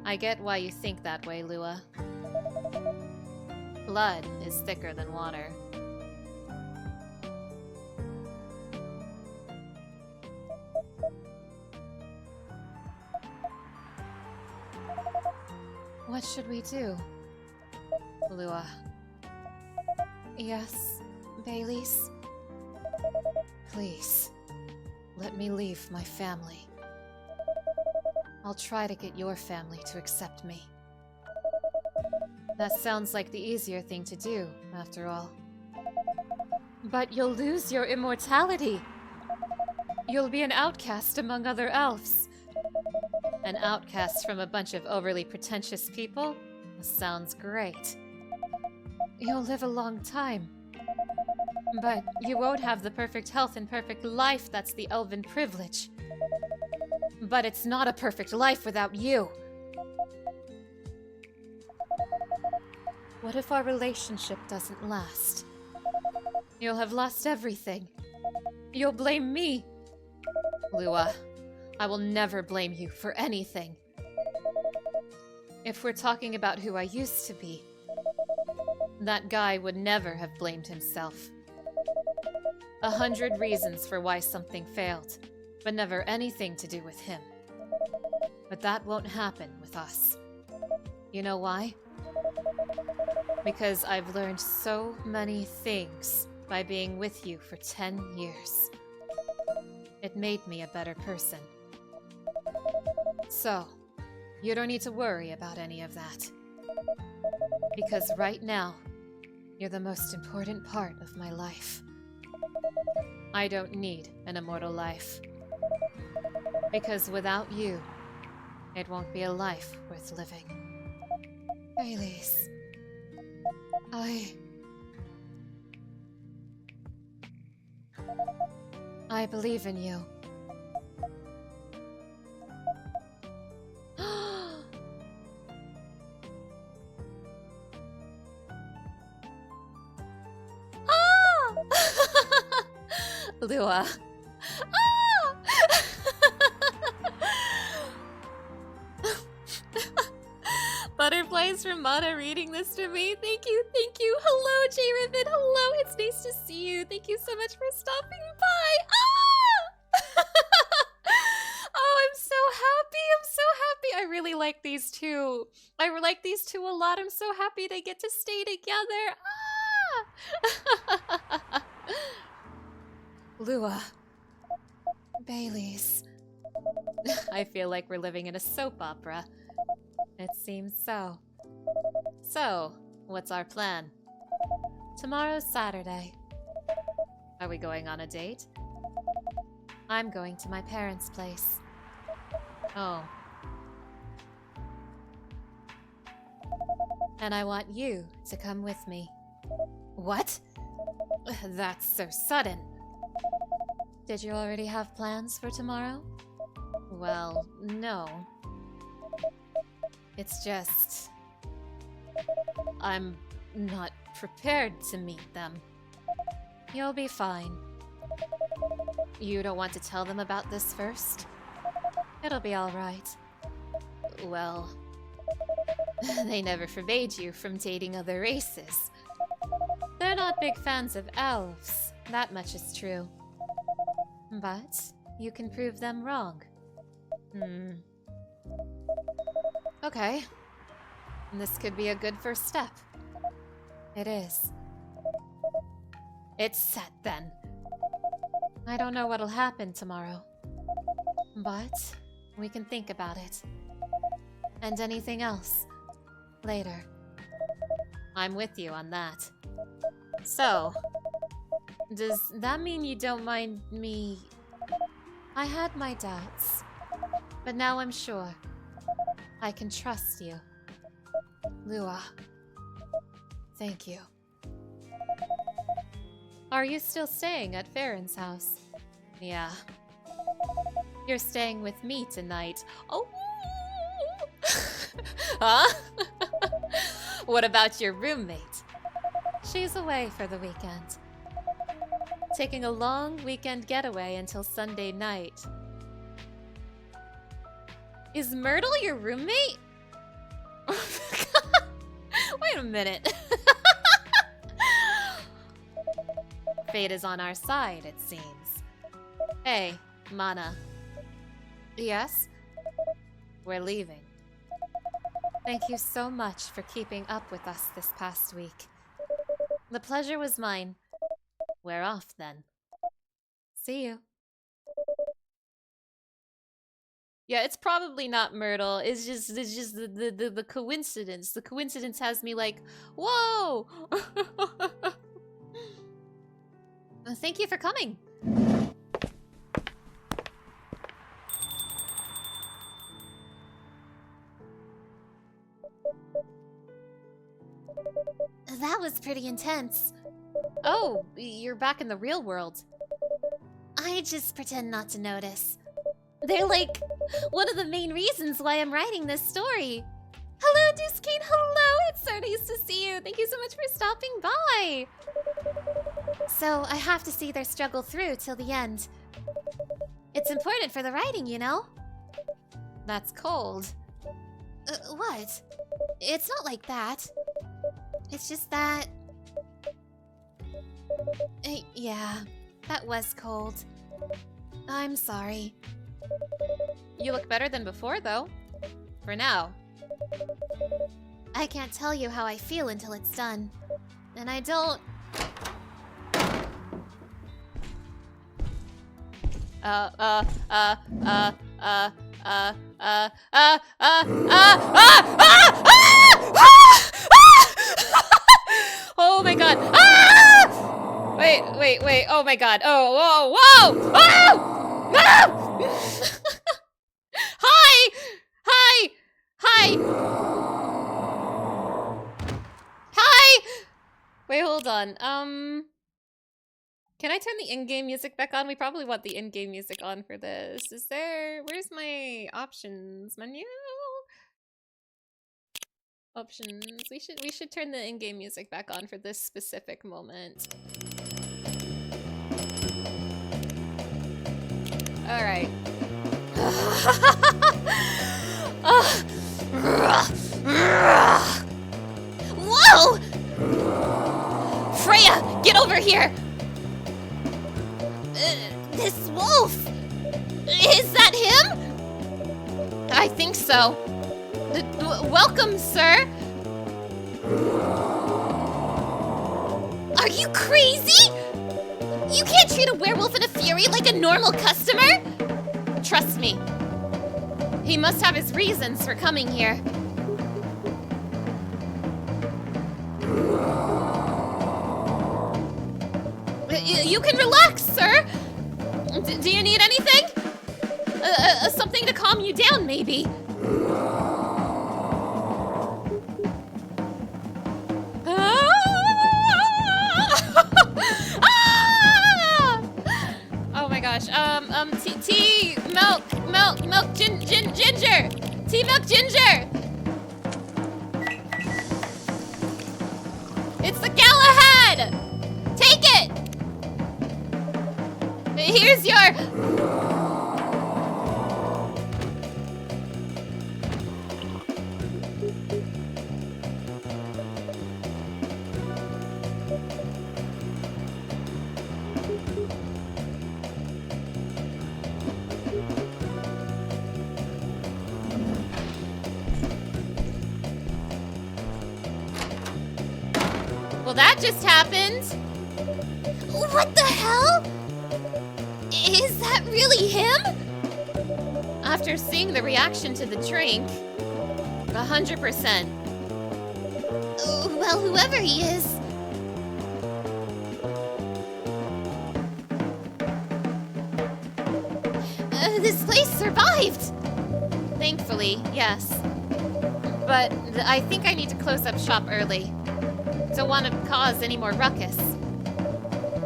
I get why you think that way, Lua. Blood is thicker than water. What should we do? Lua. Yes, Baileys? Please, let me leave my family. I'll try to get your family to accept me. That sounds like the easier thing to do, after all. But you'll lose your immortality! You'll be an outcast among other elves. An outcast from a bunch of overly pretentious people? Sounds great. You'll live a long time. But you won't have the perfect health and perfect life that's the elven privilege. But it's not a perfect life without you. What if our relationship doesn't last? You'll have lost everything. You'll blame me. Lua, I will never blame you for anything. If we're talking about who I used to be, that guy would never have blamed himself. 100 reasons for why something failed, but never anything to do with him. But that won't happen with us. You know why? Because I've learned so many things by being with you for 10 years. It made me a better person. So, you don't need to worry about any of that. Because right now, you're the most important part of my life. I don't need an immortal life. Because without you, it won't be a life worth living. Baileys. I believe in you. Lua. Butterflies from Mana reading this to me. Thank you, thank you. Hello, J-Ribbon. Hello, it's nice to see you. Thank you so much for stopping by. Oh, I'm so happy. really like these two. I like these two a lot. I'm so happy they get to stay together. Ah! Lua. Baileys. I feel like we're living in a soap opera. It seems so. So, what's our plan? Tomorrow's Saturday. Are we going on a date? I'm going to my parents' place. Oh. And I want you to come with me. What? That's so sudden. Did you already have plans for tomorrow? Well, no. It's just... I'm not prepared to meet them. You'll be fine. You don't want to tell them about this first? It'll be alright. Well... they never forbade you from dating other races. They're not big fans of elves, that much is true. But you can prove them wrong. Okay. This could be a good first step. It is. It's set then. I don't know what'll happen tomorrow. But we can think about it. And anything else. Later. I'm with you on that. So, does that mean you don't mind me... I had my doubts, but now I'm sure. I can trust you. Lua. Thank you. Are you still staying at Farron's house? Yeah. You're staying with me tonight. Oh! Huh? What about your roommate? She's away for the weekend. Taking a long weekend getaway until Sunday night. Is Myrtle your roommate? Wait a minute. Fate is on our side, it seems. Hey, Mana. Yes? We're leaving. Thank you so much for keeping up with us this past week. The pleasure was mine. We're off then. See you. Yeah, it's probably not Myrtle. It's just the coincidence. The coincidence has me like, whoa! Thank you for coming. That was pretty intense. Oh, you're back in the real world. I just pretend not to notice. They're like one of the main reasons why I'm writing this story. Hello, Duskane. Hello. It's so nice to see you. Thank you so much for stopping by. So I have to see their struggle through till the end. It's important for the writing, you know? That's cold. What? It's not like that. It's just that... yeah, that was cold. I'm sorry. You look better than before, though. For now. I can't tell you how I feel until it's done. And I don't... Oh my god. Ah! Wait. Oh my god. Oh, whoa, whoa! Oh! No! Hi! Hi! Wait, hold on. Can I turn the in-game music back on? We probably want the in-game music on for this. Where's my options menu? Options. We should turn the in-game music back on for this specific moment. All right. Whoa! Freya, get over here! This wolf! Is that him? I think so. Welcome, sir. Are you crazy? You can't treat a werewolf in a fury like a normal customer. Trust me. He must have his reasons for coming here. You can relax, sir. Do you need anything? Something to calm you down, maybe. Oh my gosh. Tea, milk, ginger. Tea, milk, ginger. It's the Galahad. Take it. Here's your... Well, that just happened. What the hell? Is that really him? After seeing the reaction to the drink, 100%. Well, whoever he is. This place survived. Thankfully, yes. But I think I need to close up shop early. Don't want to cause any more ruckus.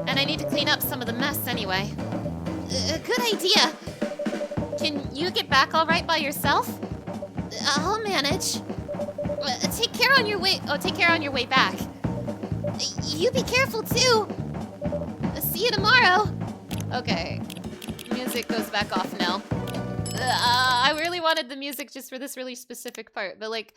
And I need to clean up some of the mess anyway. Good idea. Can you get back all right by yourself? I'll manage. Take care on your way back. You be careful too. See you tomorrow. Okay. Music goes back off now. I really wanted the music just for this really specific part, but like,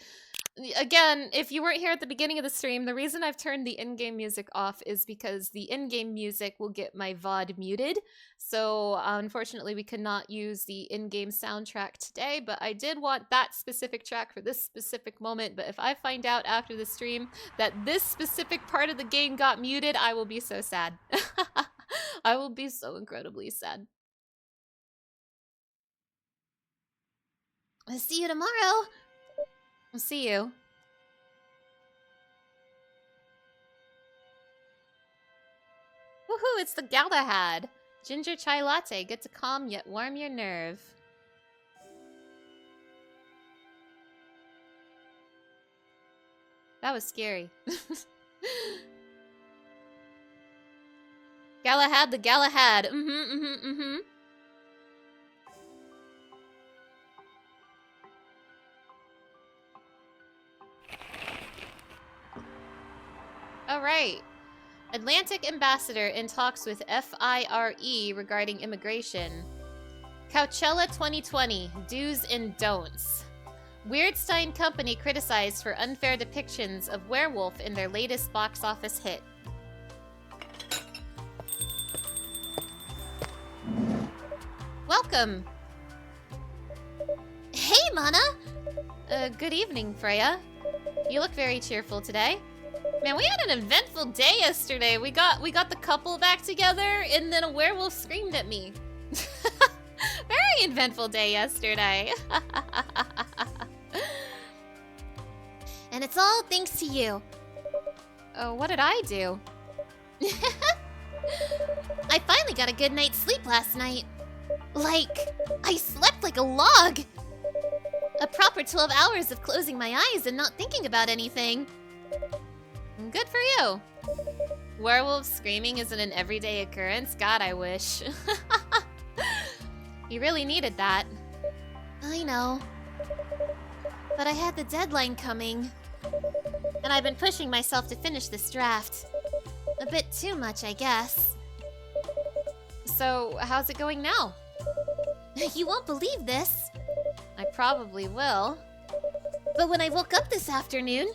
again, if you weren't here at the beginning of the stream, the reason I've turned the in-game music off is because the in-game music will get my VOD muted. So unfortunately, we could not use the in-game soundtrack today, but I did want that specific track for this specific moment. But if I find out after the stream that this specific part of the game got muted, I will be so sad. I will be so incredibly sad. I'll see you tomorrow. I'll see you. Woohoo, it's the Galahad. Ginger chai latte, good to calm yet warm your nerve. That was scary. Galahad the Galahad. All right. Atlantic ambassador in talks with FIRE regarding immigration. Coachella 2020, do's and don'ts. Weirdstein Company criticized for unfair depictions of werewolf in their latest box office hit. Welcome. Hey, Mana. Good evening, Freya. You look very cheerful today. Man, we had an eventful day yesterday. We got the couple back together, and then a werewolf screamed at me. Very eventful day yesterday. And it's all thanks to you. Oh, what did I do? I finally got a good night's sleep last night. Like, I slept like a log. A proper 12 hours of closing my eyes and not thinking about anything. Good for you. Werewolf screaming isn't an everyday occurrence. God, I wish. You really needed that. I know. But I had the deadline coming. And I've been pushing myself to finish this draft. A bit too much, I guess. So, how's it going now? You won't believe this. I probably will. But when I woke up this afternoon,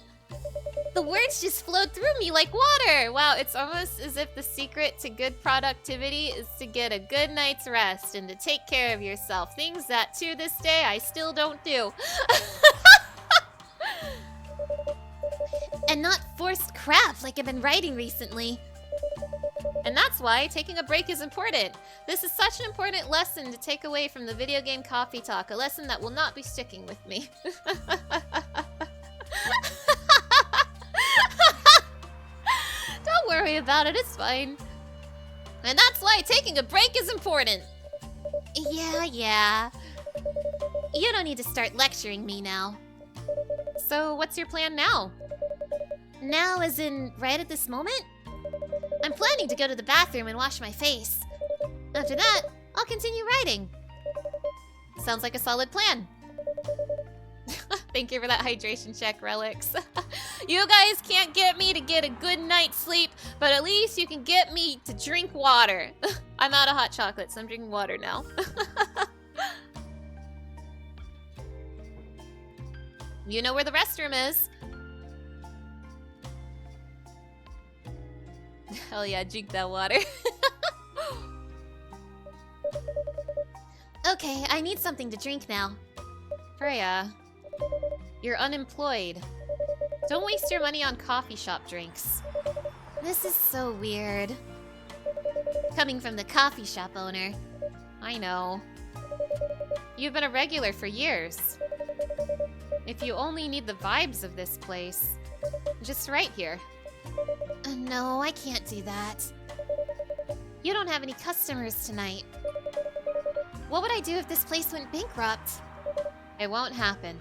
the words just flowed through me like water. Wow, it's almost as if the secret to good productivity is to get a good night's rest and to take care of yourself. Things that, to this day, I still don't do. And not forced crap like I've been writing recently. And that's why taking a break is important. This is such an important lesson to take away from the video game coffee talk, a lesson that will not be sticking with me. Don't worry about it, it's fine. And that's why taking a break is important. Yeah. You don't need to start lecturing me now. So what's your plan now? Now as in right at this moment? I'm planning to go to the bathroom and wash my face. After that, I'll continue writing. Sounds like a solid plan. Thank you for that hydration check, Relics. You guys can't get me to get a good night's sleep, but at least you can get me to drink water. I'm out of hot chocolate, so I'm drinking water now. You know where the restroom is. Hell yeah, drink that water. Okay, I need something to drink now. Freya, you're unemployed. Don't waste your money on coffee shop drinks. This is so weird. Coming from the coffee shop owner. I know. You've been a regular for years. If you only need the vibes of this place, just write here. No, I can't do that. You don't have any customers tonight. What would I do if this place went bankrupt? It won't happen.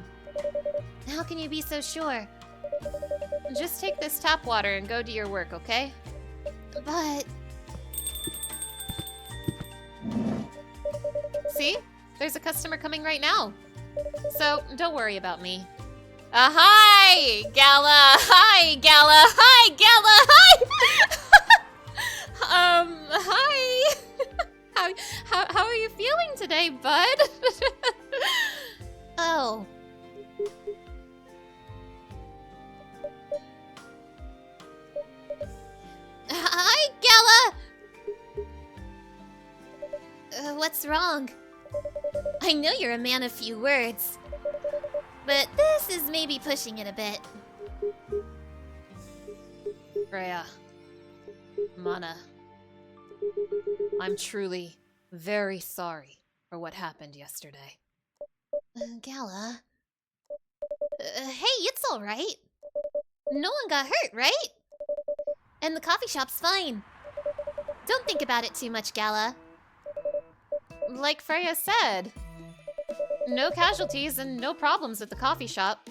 How can you be so sure? Just take this tap water and go do your work, okay? But... See? There's a customer coming right now. So, don't worry about me. Hi, Gala! Hi, Gala! Hi, Gala! Hi! Hi! How are you feeling today, bud? Oh. Hi, Gala! What's wrong? I know you're a man of few words, but this is maybe pushing it a bit. Freya. Mana. I'm truly very sorry for what happened yesterday. Gala? Hey, it's alright. No one got hurt, right? And the coffee shop's fine. Don't think about it too much, Gala. Like Freya said, no casualties and no problems at the coffee shop.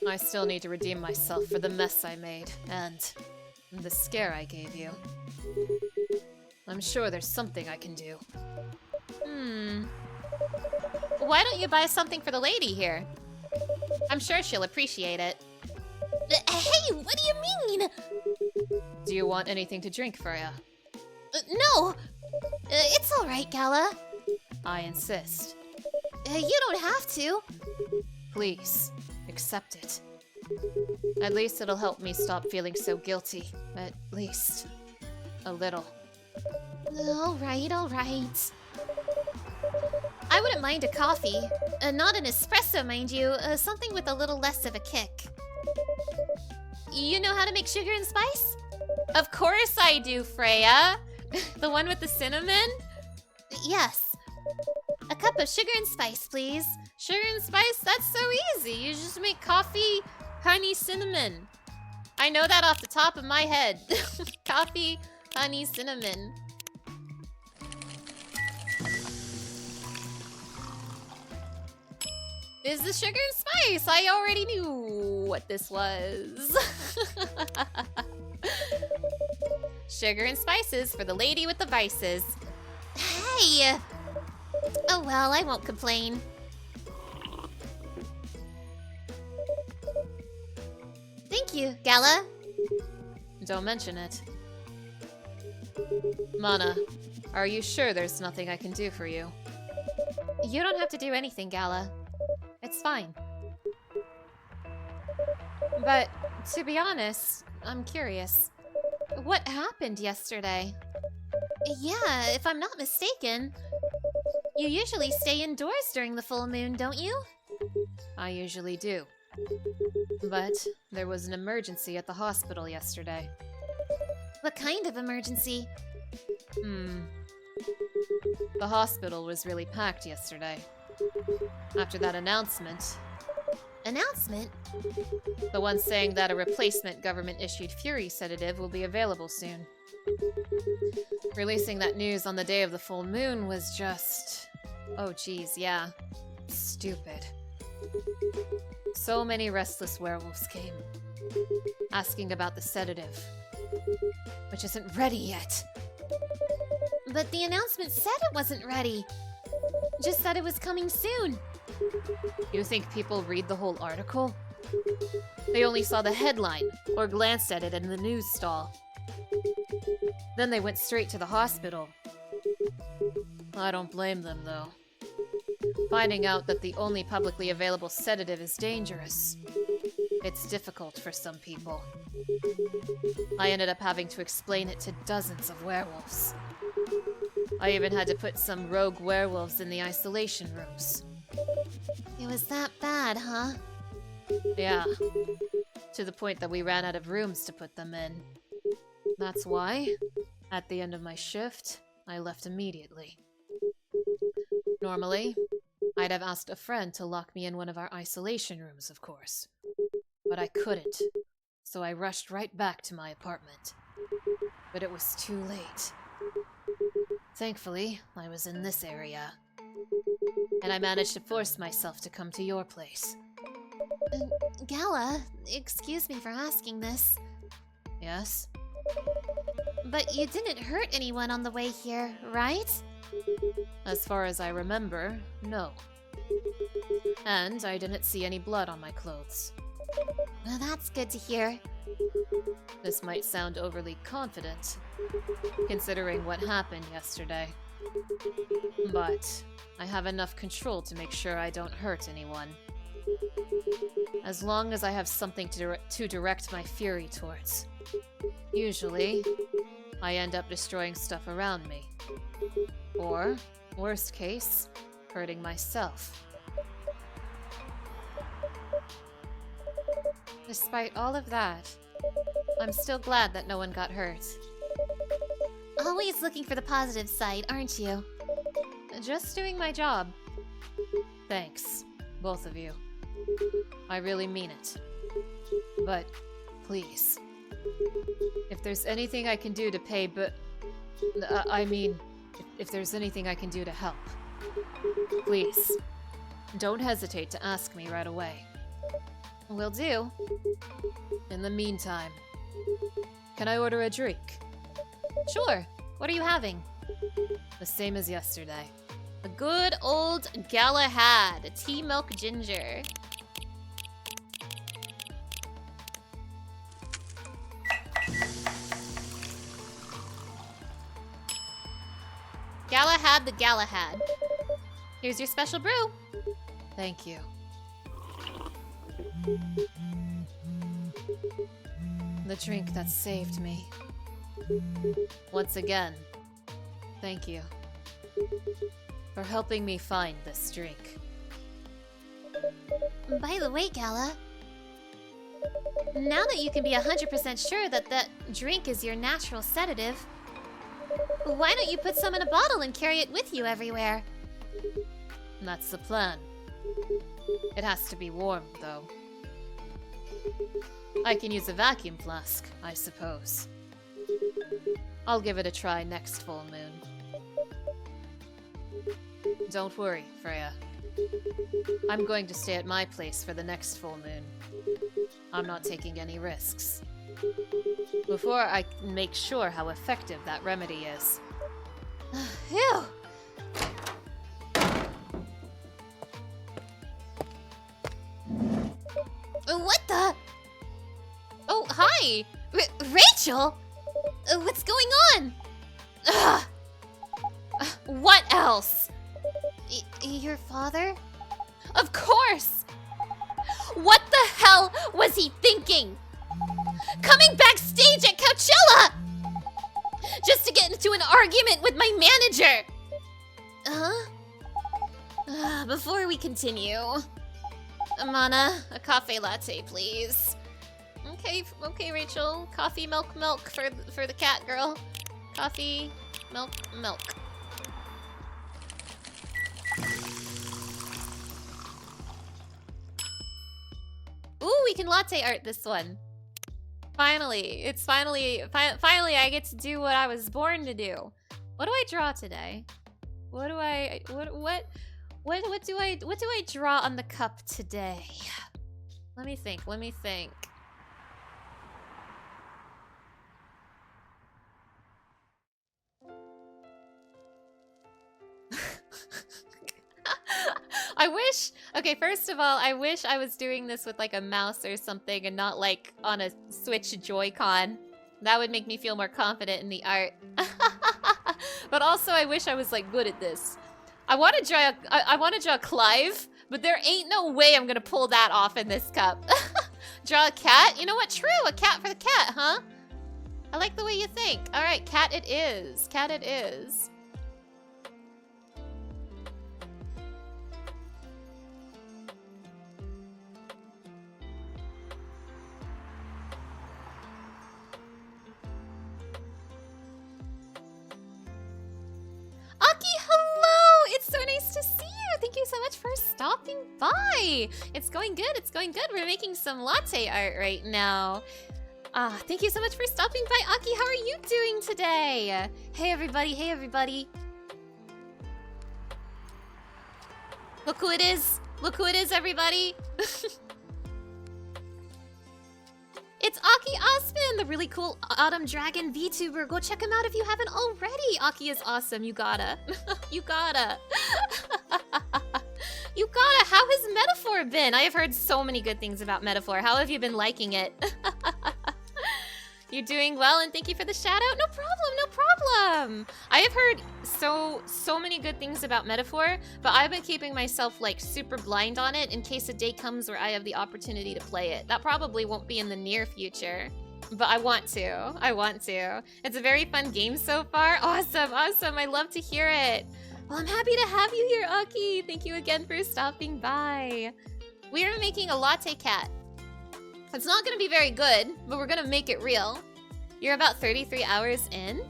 I still need to redeem myself for the mess I made and the scare I gave you. I'm sure there's something I can do. Why don't you buy something for the lady here? I'm sure she'll appreciate it. Hey, what do you mean? Do you want anything to drink, Freya? No! It's alright, Gala. I insist. You don't have to. Please, accept it. At least it'll help me stop feeling so guilty. At least a little. Alright. I wouldn't mind a coffee. Not an espresso, mind you. Something with a little less of a kick. You know how to make sugar and spice? Of course I do, Freya! The one with the cinnamon? Yes. A cup of sugar and spice, please. Sugar and spice? That's so easy. You just make coffee, honey, cinnamon. I know that off the top of my head. Coffee, honey, cinnamon. Is the sugar and spice? I already knew what this was. Sugar and spices for the lady with the vices. Hey! Oh well, I won't complain. Thank you, Gala. Don't mention it. Mana, are you sure there's nothing I can do for you? You don't have to do anything, Gala. It's fine. But, to be honest, I'm curious. What happened yesterday? Yeah, if I'm not mistaken, you usually stay indoors during the full moon, don't you? I usually do. But there was an emergency at the hospital yesterday. What kind of emergency? The hospital was really packed yesterday. After that announcement, Announcement? the one saying that a replacement government-issued Fury sedative will be available soon. Releasing that news on the day of the full moon was just... oh geez, yeah. Stupid. So many restless werewolves came, asking about the sedative, which isn't ready yet. But the announcement said it wasn't ready. Just said it was coming soon. You think people read the whole article? They only saw the headline, or glanced at it in the news stall. Then they went straight to the hospital. I don't blame them, though. Finding out that the only publicly available sedative is dangerous. It's difficult for some people. I ended up having to explain it to dozens of werewolves. I even had to put some rogue werewolves in the isolation rooms. It was that bad, huh? Yeah. To the point that we ran out of rooms to put them in. That's why, at the end of my shift, I left immediately. Normally, I'd have asked a friend to lock me in one of our isolation rooms, of course. But I couldn't, so I rushed right back to my apartment. But it was too late. Thankfully, I was in this area. And I managed to force myself to come to your place. Gala, excuse me for asking this, Yes? but you didn't hurt anyone on the way here, right? As far as I remember, no. And I didn't see any blood on my clothes. Well, that's good to hear. This might sound overly confident, considering what happened yesterday. But I have enough control to make sure I don't hurt anyone. As long as I have something to direct my fury towards. Usually, I end up destroying stuff around me. Or, worst case, hurting myself. Despite all of that, I'm still glad that no one got hurt. Always looking for the positive side, aren't you? Just doing my job. Thanks, both of you. I really mean it. But, please, if there's anything I can do to pay if there's anything I can do to help, please, don't hesitate to ask me right away. Will do. In the meantime, can I order a drink? Sure. What are you having? The same as yesterday. A good old Galahad, tea milk ginger. Galahad the Galahad. Here's your special brew. Thank you. The drink that saved me. Once again, thank you for helping me find this drink. By the way, Gala, now that you can be 100% sure that that drink is your natural sedative, why don't you put some in a bottle and carry it with you everywhere? That's the plan. It has to be warm, though. I can use a vacuum flask, I suppose. I'll give it a try next full moon. Don't worry, Freya. I'm going to stay at my place for the next full moon. I'm not taking any risks. Before I can make sure how effective that remedy is. Phew! What the? Oh, hi! Rachel? What's going on? Ugh. What else? Your father? Of course! What the hell was he thinking? Coming backstage at Coachella! Just to get into an argument with my manager! Huh? Before we continue, Mana, a coffee latte, please. Okay, Rachel. Coffee, milk for the cat girl. Coffee, milk. Ooh, we can latte art this one. Finally, finally I get to do what I was born to do. What do I draw today? What do I draw on the cup today? Let me think. Okay, first of all, I wish I was doing this with like a mouse or something and not like on a Switch Joy-Con. That would make me feel more confident in the art. But also, I wish I was like good at this. I want to draw Clive, but there ain't no way I'm gonna pull that off in this cup. Draw a cat? You know what? True, a cat for the cat, huh? I like the way you think. All right, cat it is. Cat it is. Aki, hello! It's so nice to see you! Thank you so much for stopping by! It's going good, We're making some latte art right now. Thank you so much for stopping by, Aki. How are you doing today? Hey everybody. Look who it is! Everybody! It's Aki Aspen, the really cool Autumn Dragon VTuber. Go check him out if you haven't already. Aki is awesome. You gotta. You gotta. How has Metaphor been? I have heard so many good things about Metaphor. How have you been liking it? You're doing well, and thank you for the shout out. No problem. I have heard so many good things about Metaphor, but I've been keeping myself like super blind on it in case a day comes where I have the opportunity to play it. That probably won't be in the near future, but I want to. It's a very fun game so far. Awesome. I love to hear it. Well, I'm happy to have you here, Aki. Thank you again for stopping by. We are making a latte cat. It's not gonna be very good, but we're gonna make it real. You're about 33 hours in.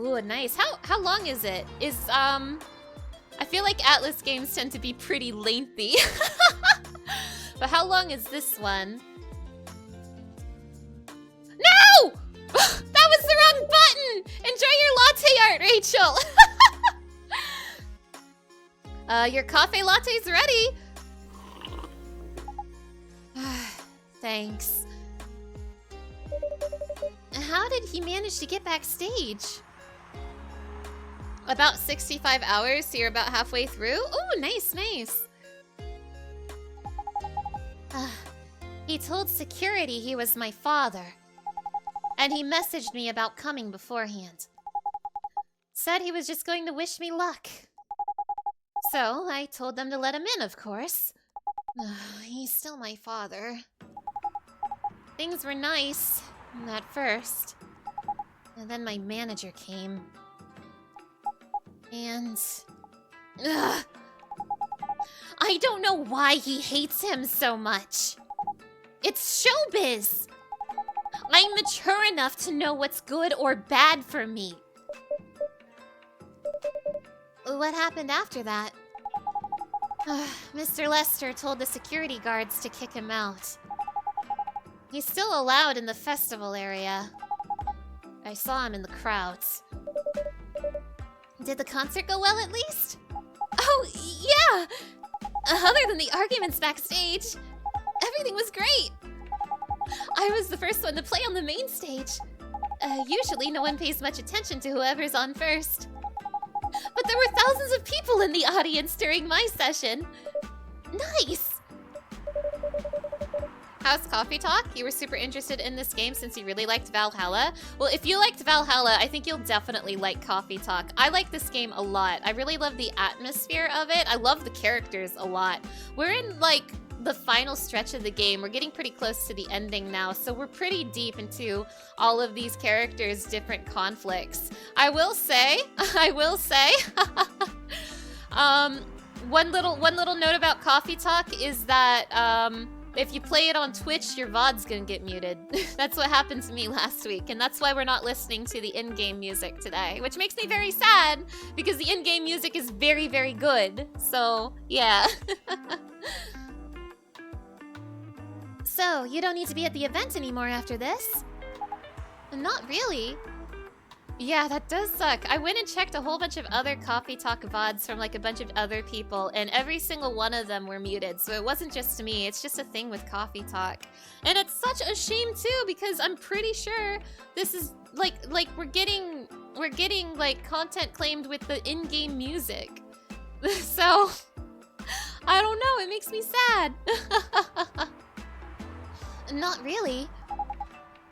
Ooh, nice. How long is it? I feel like Atlas games tend to be pretty lengthy. But how long is this one? No! That was the wrong button! Enjoy your latte art, Rachel! Your cafe latte's ready. Thanks. How did he manage to get backstage? About 65 hours, so you're about halfway through? Oh, nice. He told security he was my father. And he messaged me about coming beforehand. Said he was just going to wish me luck. So, I told them to let him in, of course. He's still my father. Things were nice at first. And then my manager came. And... I don't know why he hates him so much. It's showbiz! I'm mature enough to know what's good or bad for me. What happened after that? Mr. Lester told the security guards to kick him out. He's still allowed in the festival area. I saw him in the crowds. Did the concert go well at least? Oh, yeah! Other than the arguments backstage, everything was great. I was the first one to play on the main stage. Usually no one pays much attention to whoever's on first. But there were thousands of people in the audience during my session. Nice! How's Coffee Talk? You were super interested in this game since you really liked Valhalla. Well, if you liked Valhalla, I think you'll definitely like Coffee Talk. I like this game a lot. I really love the atmosphere of it. I love the characters a lot. We're in, like, the final stretch of the game. We're getting pretty close to the ending now, so we're pretty deep into all of these characters' different conflicts. I will say, one little note about Coffee Talk is that if you play it on Twitch, your VOD's gonna get muted. That's what happened to me last week, and that's why we're not listening to the in-game music today, which makes me very sad because the in-game music is very, very good. So, yeah. So, you don't need to be at the event anymore after this? Not really. Yeah, that does suck. I went and checked a whole bunch of other Coffee Talk VODs from like a bunch of other people, and every single one of them were muted, so it wasn't just me, it's just a thing with Coffee Talk. And it's such a shame too, because I'm pretty sure this is like we're getting like content claimed with the in-game music. So I don't know, it makes me sad. Not really.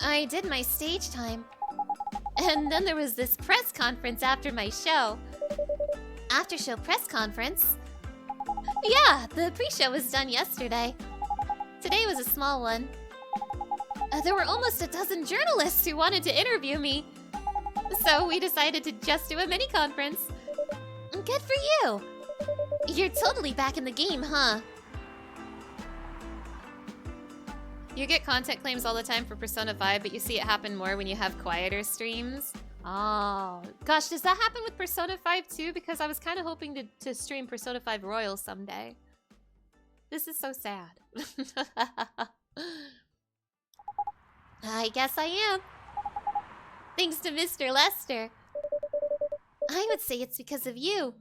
I did my stage time. And then there was this press conference after my show. After show press conference? Yeah, the pre-show was done yesterday. Today was a small one. There were almost a dozen journalists who wanted to interview me. So we decided to just do a mini conference. Good for you. You're totally back in the game, huh? You get content claims all the time for Persona 5, but you see it happen more when you have quieter streams. Oh, gosh, does that happen with Persona 5 too? Because I was kind of hoping to stream Persona 5 Royal someday. This is so sad. I guess I am. Thanks to Mr. Lester. I would say it's because of you.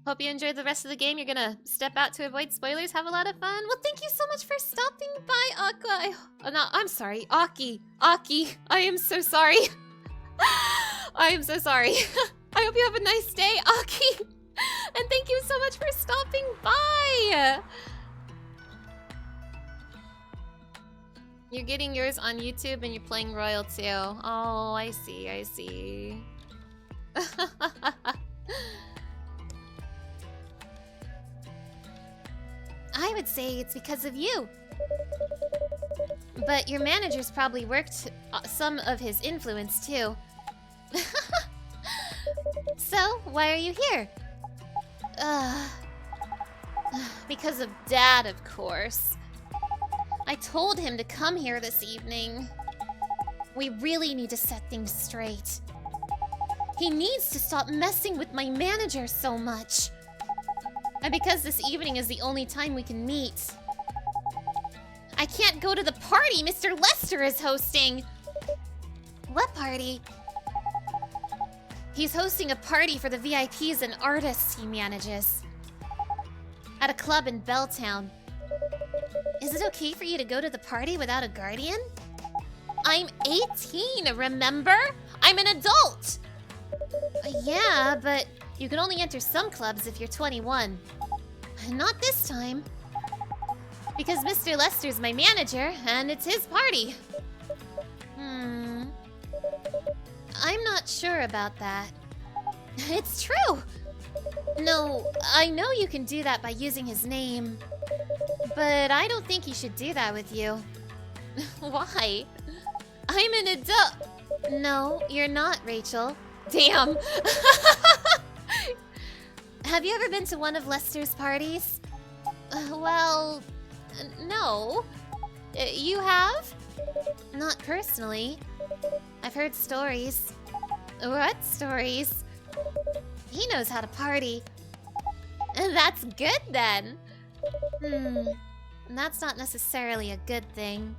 Hope you enjoyed the rest of the game. You're gonna step out to avoid spoilers. Have a lot of fun. Well, thank you so much for stopping by, Aqua. No, I'm sorry. Aki. Aki. I am so sorry. I am so sorry. I hope you have a nice day, Aki. And thank you so much for stopping by. You're getting yours on YouTube and you're playing Royal too. Oh, I see. I see. I would say it's because of you. But your manager's probably worked some of his influence too. So, why are you here? Because of Dad, of course. I told him to come here this evening. We really need to set things straight. He needs to stop messing with my manager so much. And because this evening is the only time we can meet. I can't go to the party Mr. Lester is hosting. What party? He's hosting a party for the VIPs and artists he manages. At a club in Belltown. Is it okay for you to go to the party without a guardian? I'm 18, remember? I'm an adult! Yeah, but you can only enter some clubs if you're 21. Not this time. Because Mr. Lester's my manager, and it's his party. I'm not sure about that. It's true! No, I know you can do that by using his name. But I don't think he should do that with you. Why? I'm an adult. No, you're not, Rachel. Damn. Have you ever been to one of Lester's parties? Well, no. You have? Not personally. I've heard stories. What stories? He knows how to party. That's good then. That's not necessarily a good thing.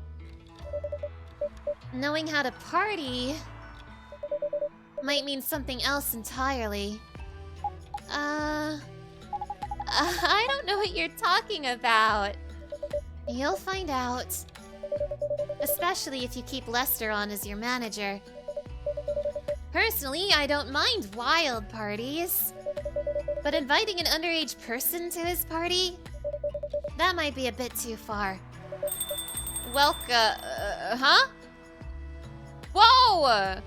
Knowing how to party might mean something else entirely. I don't know what you're talking about. You'll find out. Especially if you keep Lester on as your manager. Personally, I don't mind wild parties. But inviting an underage person to his party? That might be a bit too far. Huh? Whoa!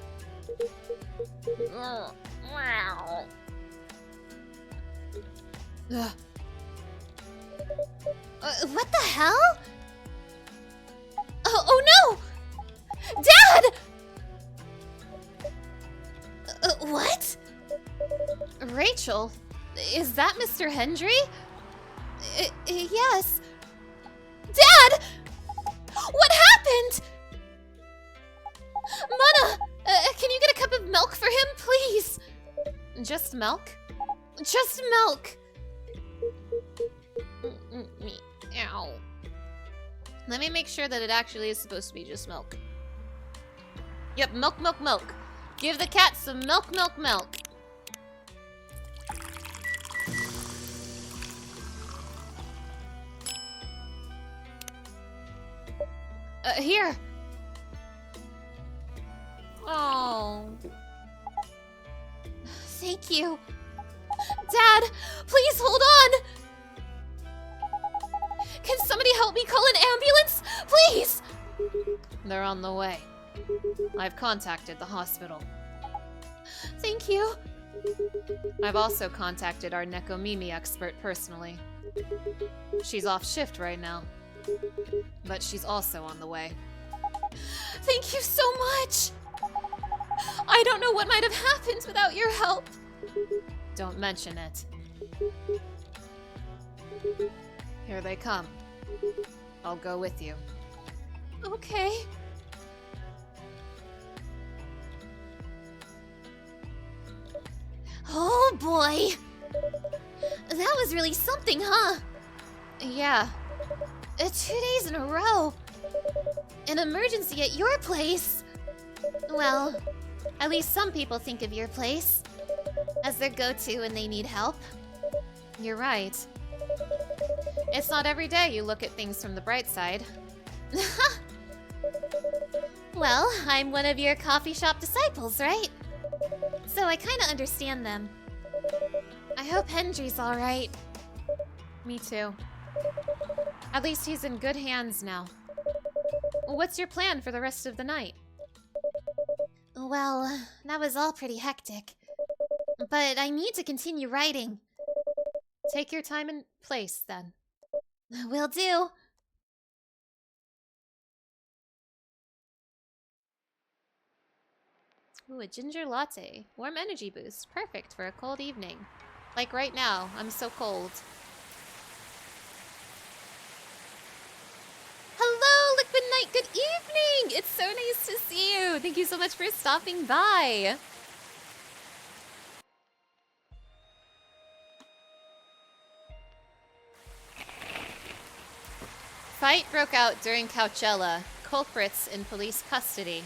What the hell? Oh no! Dad! What? Rachel, Is that Mr. Hendry? Yes. Dad! What happened? Mana, can you get a cup of milk for him, please? Just milk? Just milk. Ow. Let me make sure that it actually is supposed to be just milk. Yep, milk, milk, milk. Give the cat some milk, milk, milk. Here. Oh. Thank you. Dad, please hold on. Can somebody help me call an ambulance? Please! They're on the way. I've contacted the hospital. Thank you. I've also contacted our Nekomimi expert personally. She's off shift right now, but she's also on the way. Thank you so much. I don't know what might have happened without your help. Don't mention it. Here they come. I'll go with you. Okay. Oh boy. That was really something, huh? Yeah. 2 days in a row. An emergency at your place. Well, at least some people think of your place as their go-to when they need help. You're right. It's not every day you look at things from the bright side. Well, I'm one of your coffee shop disciples, right? So I kinda understand them. I hope Hendry's alright. Me too. At least he's in good hands now. What's your plan for the rest of the night? Well, that was all pretty hectic. But I need to continue writing. Take your time and place, then. Will do. Ooh, a ginger latte. Warm energy boost. Perfect for a cold evening. Like right now, I'm so cold. Hello, Liquid Knight. Good evening. It's so nice to see you. Thank you so much for stopping by. Fight broke out during Coachella. Culprits in police custody.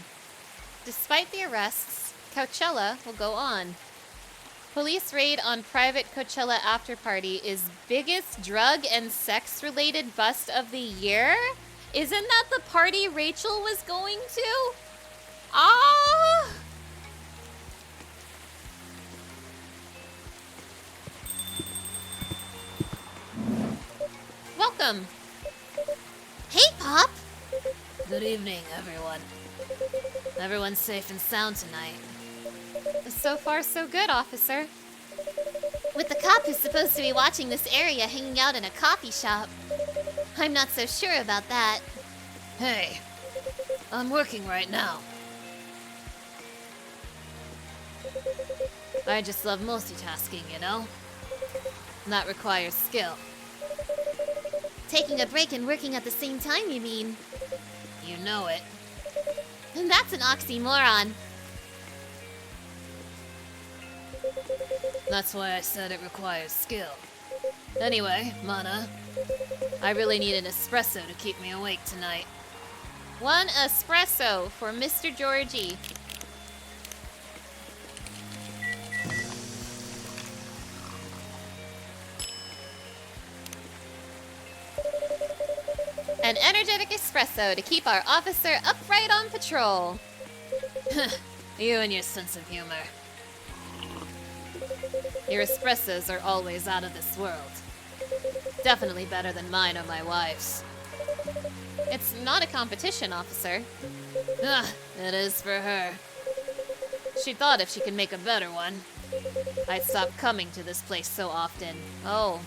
Despite the arrests, Coachella will go on. Police raid on private Coachella after party is biggest drug and sex related bust of the year? Isn't that the party Rachel was going to? Ah! Welcome. Hey, Pop. Good evening, everyone. Everyone's safe and sound tonight. So far, so good, officer. With the cop who's supposed to be watching this area hanging out in a coffee shop. I'm not so sure about that. Hey, I'm working right now. I just love multitasking, you know? That requires skill. Taking a break and working at the same time, you mean? You know it. And that's an oxymoron. That's why I said it requires skill. Anyway, Mana, I really need an espresso to keep me awake tonight. One espresso for Mr. Georgie. An energetic espresso to keep our officer upright on patrol. You and your sense of humor. Your espressos are always out of this world. Definitely better than mine or my wife's. It's not a competition, officer. It is for her. She thought if she could make a better one, I'd stop coming to this place so often. Oh.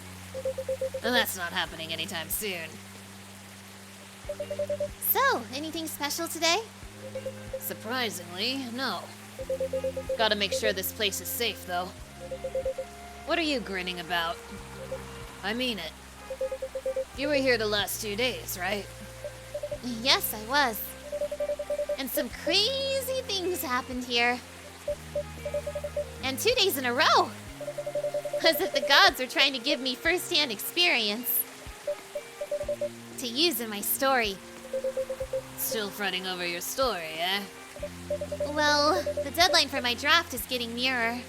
And that's not happening anytime soon. So, anything special today? Surprisingly, no. Gotta make sure this place is safe, though. What are you grinning about? I mean it. You were here the last 2 days, right? Yes, I was. And some crazy things happened here. And 2 days in a row! As if the gods were trying to give me first-hand experience to use in my story. Still fretting over your story, eh? Well, the deadline for my draft is getting nearer.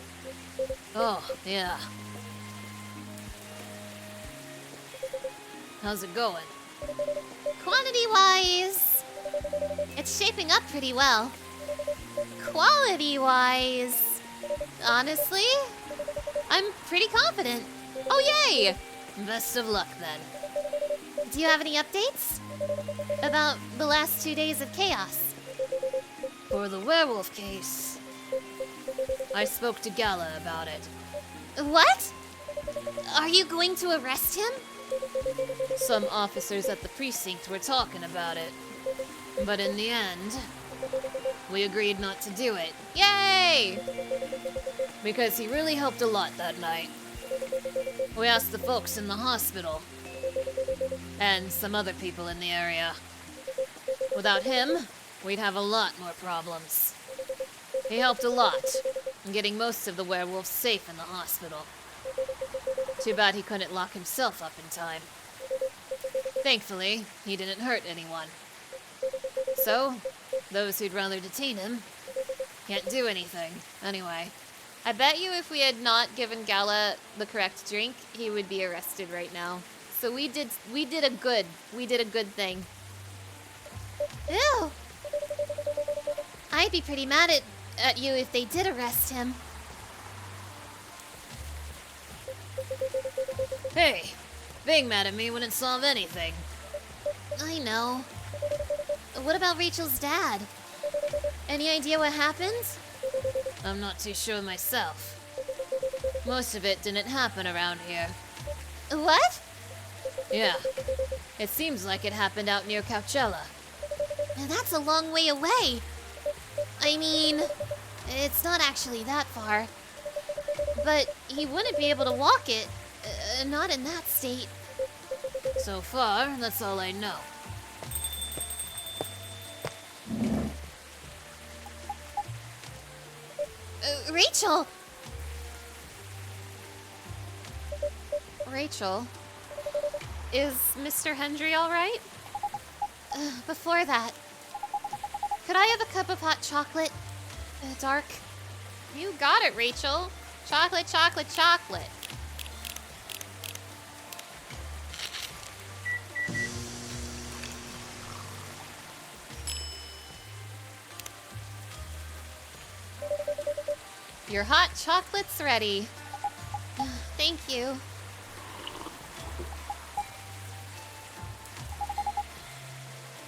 Oh, yeah. How's it going? Quantity-wise, it's shaping up pretty well. Quality-wise, honestly, I'm pretty confident. Oh, yay! Best of luck, then. Do you have any updates about the last 2 days of chaos? For the werewolf case, I spoke to Gala about it. What? Are you going to arrest him? Some officers at the precinct were talking about it. But in the end, we agreed not to do it. Yay! Because he really helped a lot that night. We asked the folks in the hospital. And some other people in the area. Without him, we'd have a lot more problems. He helped a lot in getting most of the werewolves safe in the hospital. Too bad he couldn't lock himself up in time. Thankfully, he didn't hurt anyone. So, those who'd rather detain him can't do anything, anyway. I bet you if we had not given Gala the correct drink, he would be arrested right now. So we did a good thing. Ew. I'd be pretty mad at you if they did arrest him. Hey, being mad at me wouldn't solve anything. I know. What about Rachel's dad? Any idea what happened? I'm not too sure myself. Most of it didn't happen around here. What? Yeah, it seems like it happened out near Coachella. Now that's a long way away. I mean, it's not actually that far. But he wouldn't be able to walk it. Not in that state. So far, that's all I know. Rachel! Rachel? Is Mr. Hendry alright? Before that, could I have a cup of hot chocolate? Dark? You got it, Rachel. Chocolate, chocolate, chocolate. Your hot chocolate's ready. Thank you.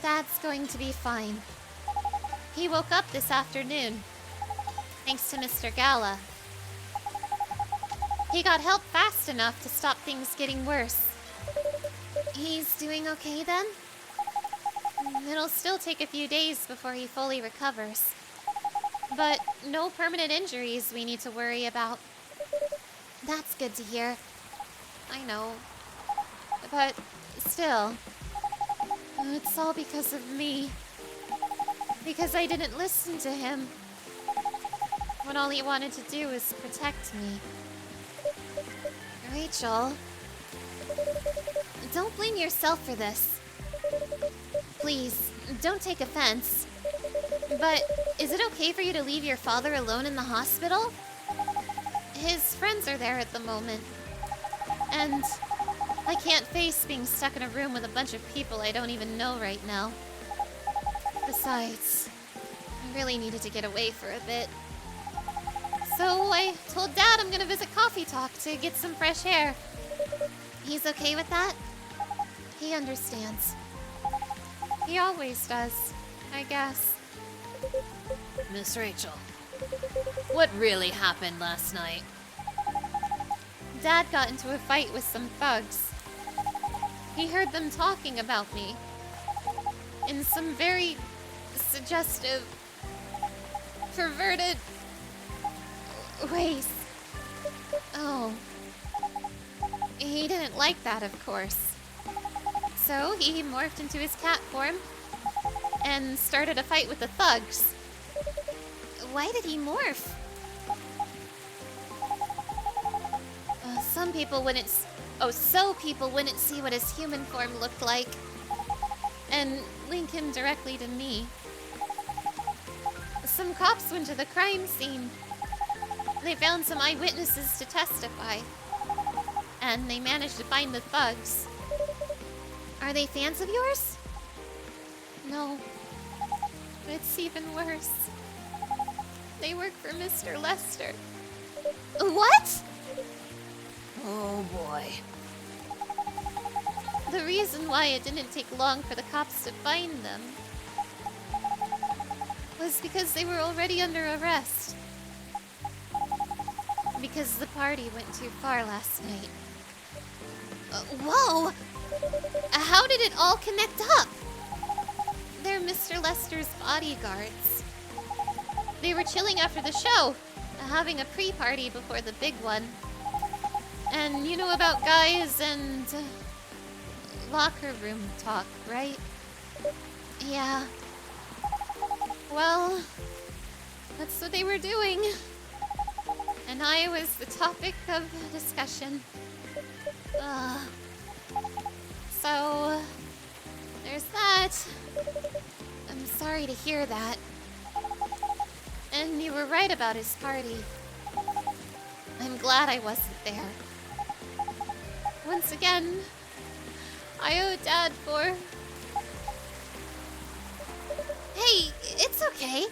Dad's going to be fine. He woke up this afternoon, thanks to Mr. Gala. He got help fast enough to stop things getting worse. He's doing okay then? It'll still take a few days before he fully recovers. But no permanent injuries we need to worry about. That's good to hear. I know. But still, it's all because of me. Because I didn't listen to him. When all he wanted to do was protect me. Rachel, don't blame yourself for this. Please, don't take offense. But is it okay for you to leave your father alone in the hospital? His friends are there at the moment. And I can't face being stuck in a room with a bunch of people I don't even know right now. Besides, I really needed to get away for a bit. So I told Dad I'm gonna visit Coffee Talk to get some fresh air. He's okay with that? He understands. He always does, I guess. Miss Rachel, what really happened last night? Dad got into a fight with some thugs. He heard them talking about me. In some very suggestive, perverted ways. Oh. He didn't like that, of course. So he morphed into his cat form and started a fight with the thugs. Why did he morph? So people wouldn't see what his human form looked like and link him directly to me. Some cops went to the crime scene. They found some eyewitnesses to testify. And they managed to find the thugs. Are they fans of yours? No. It's even worse. They work for Mr. Lester. What? Oh boy. The reason why it didn't take long for the cops to find them was because they were already under arrest. Because the party went too far last night. Whoa! How did it all connect up? They're Mr. Lester's bodyguards. They were chilling after the show, having a pre-party before the big one. And you know about guys and locker room talk, right? Yeah. Well, that's what they were doing. And I was the topic of discussion. So, there's that. I'm sorry to hear that. And you were right about his party. I'm glad I wasn't there. Once again, I owe Dad for... Hey, it's okay.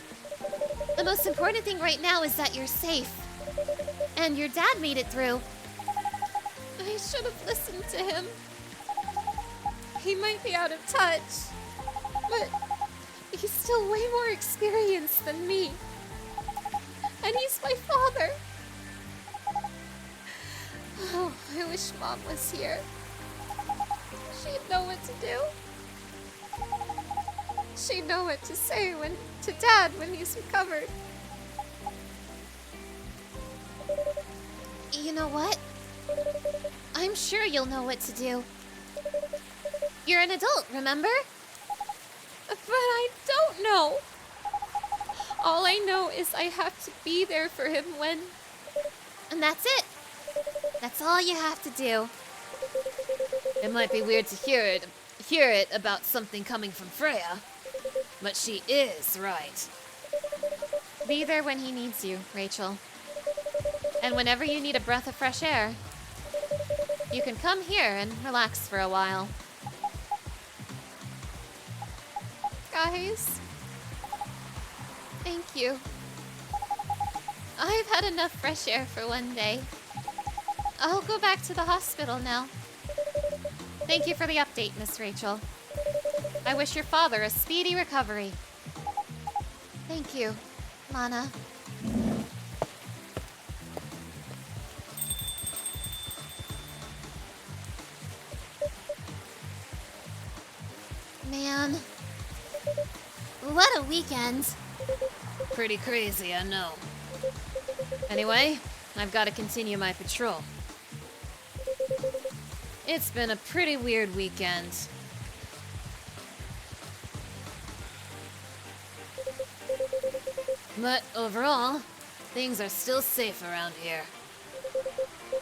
The most important thing right now is that you're safe. And your dad made it through. I should have listened to him. He might be out of touch, but he's still way more experienced than me. And he's my father. Oh, I wish Mom was here. She'd know what to do. She'd know what to say to Dad when he's recovered. You know what? I'm sure you'll know what to do. You're an adult, remember? But I don't know. All I know is I have to be there for him when... And that's it. That's all you have to do. It might be weird to hear it about something coming from Freya, but she is right. Be there when he needs you, Rachel. And whenever you need a breath of fresh air, you can come here and relax for a while. Guys, thank you. I've had enough fresh air for one day. I'll go back to the hospital now. Thank you for the update, Miss Rachel. I wish your father a speedy recovery. Thank you, Lana. Man, what a weekend. Pretty crazy, I know. Anyway, I've got to continue my patrol. It's been a pretty weird weekend. But overall, things are still safe around here.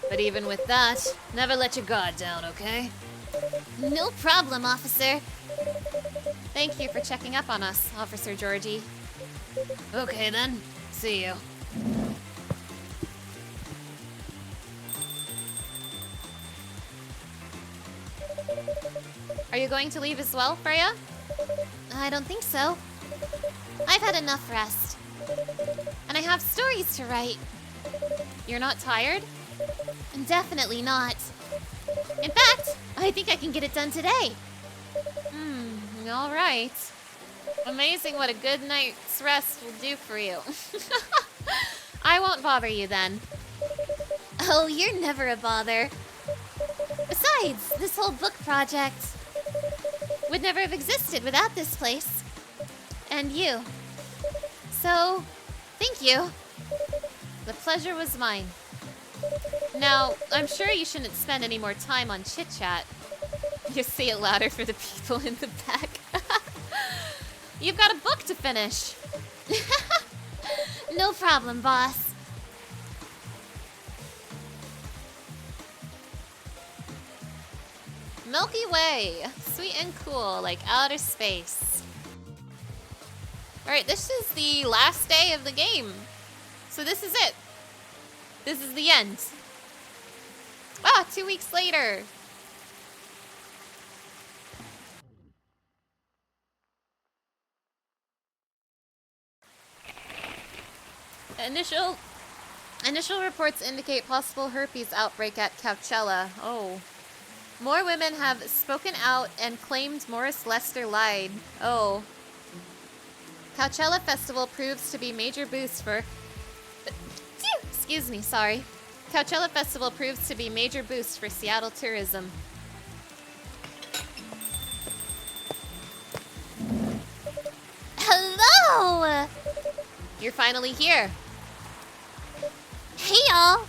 But even with that, never let your guard down, okay? No problem, officer. Thank you for checking up on us, Officer Georgie. Okay then, see you. Are you going to leave as well, Freya? I don't think so. I've had enough rest. And I have stories to write. You're not tired? Definitely not. In fact, I think I can get it done today. All right. Amazing what a good night's rest will do for you. I won't bother you then. Oh, you're never a bother. Besides, this whole book project would never have existed without this place. And you. So, Thank you. The pleasure was mine. Now, I'm sure you shouldn't spend any more time on chit-chat. Just say it louder for the people in the back. You've got a book to finish. No problem, boss. Milky Way. Sweet and cool, like outer space. Alright, this is the last day of the game. So this is it. This is the end. Ah, 2 weeks later. Initial reports indicate possible herpes outbreak at Coachella. Oh. More women have spoken out and claimed Morris Lester lied. Oh. Coachella Festival proves to be major boost for... Excuse me, sorry. Coachella Festival proves to be major boost for Seattle tourism. Hello! You're finally here. Hey, y'all.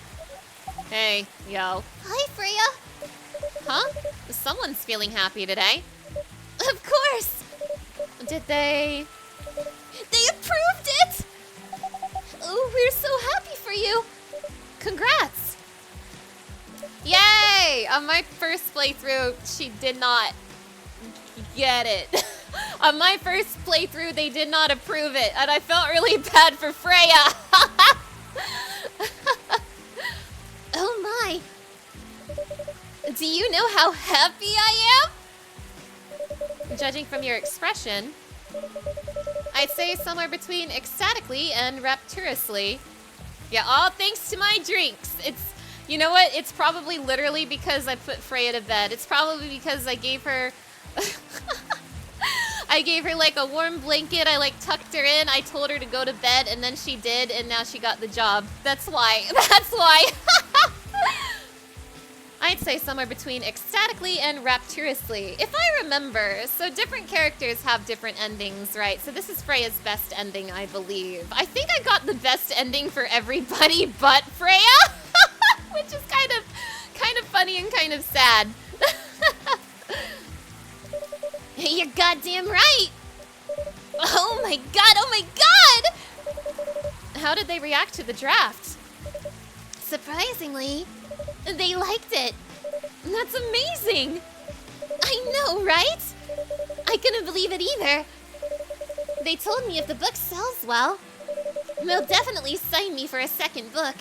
Hey, yo. Hi, Freya. Huh? Someone's feeling happy today. Of course. Did they... They approved it! Oh, we're so happy for you. Congrats. Yay! On my first playthrough, she did not get it. On my first playthrough, they did not approve it, and I felt really bad for Freya. Oh my. Do you know how happy I am? Judging from your expression, I'd say somewhere between ecstatically and rapturously. Yeah, all thanks to my drinks. It's, you know what? It's probably literally because I put Freya to bed. It's probably because I gave her... I gave her like a warm blanket. I like tucked her in. I told her to go to bed and then she did and now she got the job. That's why. That's why. I'd say somewhere between ecstatically and rapturously, if I remember. So different characters have different endings, right? So this is Freya's best ending, I believe. I think I got the best ending for everybody but Freya, which is kind of funny and kind of sad. You're goddamn right. Oh my god, oh my god! How did they react to the draft? Surprisingly, they liked it. That's amazing. I know, right? I couldn't believe it either. They told me if the book sells well, they'll definitely sign me for a second book.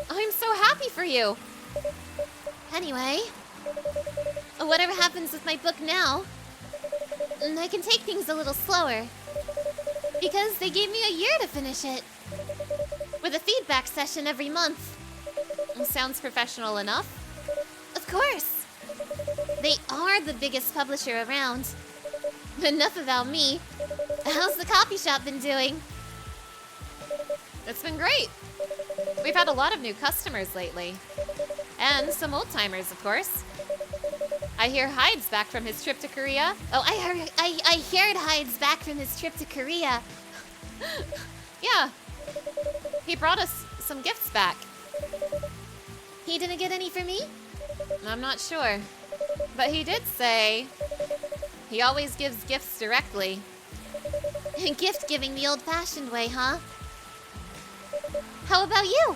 I'm so happy for you. Anyway, whatever happens with my book now, I can take things a little slower. Because they gave me a year to finish it. With a feedback session every month. Sounds professional enough. Of course. They are the biggest publisher around. Enough about me. How's the coffee shop been doing? It's been great. We've had a lot of new customers lately. And some old-timers, of course. I hear Hyde's back from his trip to Korea. Oh, I heard Hyde's back from his trip to Korea. Yeah. He brought us some gifts back. He didn't get any for me? I'm not sure. But he did say he always gives gifts directly. Gift giving the old-fashioned way, huh? How about you?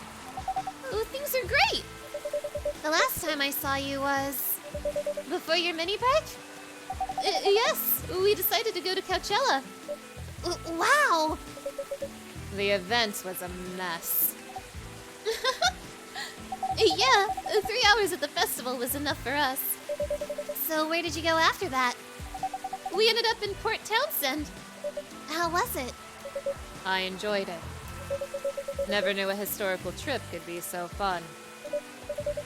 Oh, things are great. The last time I saw you was... before your mini break? Yes, we decided to go to Coachella. Wow! The event was a mess. Yeah, 3 hours at the festival was enough for us. So where did you go after that? We ended up in Port Townsend. How was it? I enjoyed it. Never knew a historical trip could be so fun.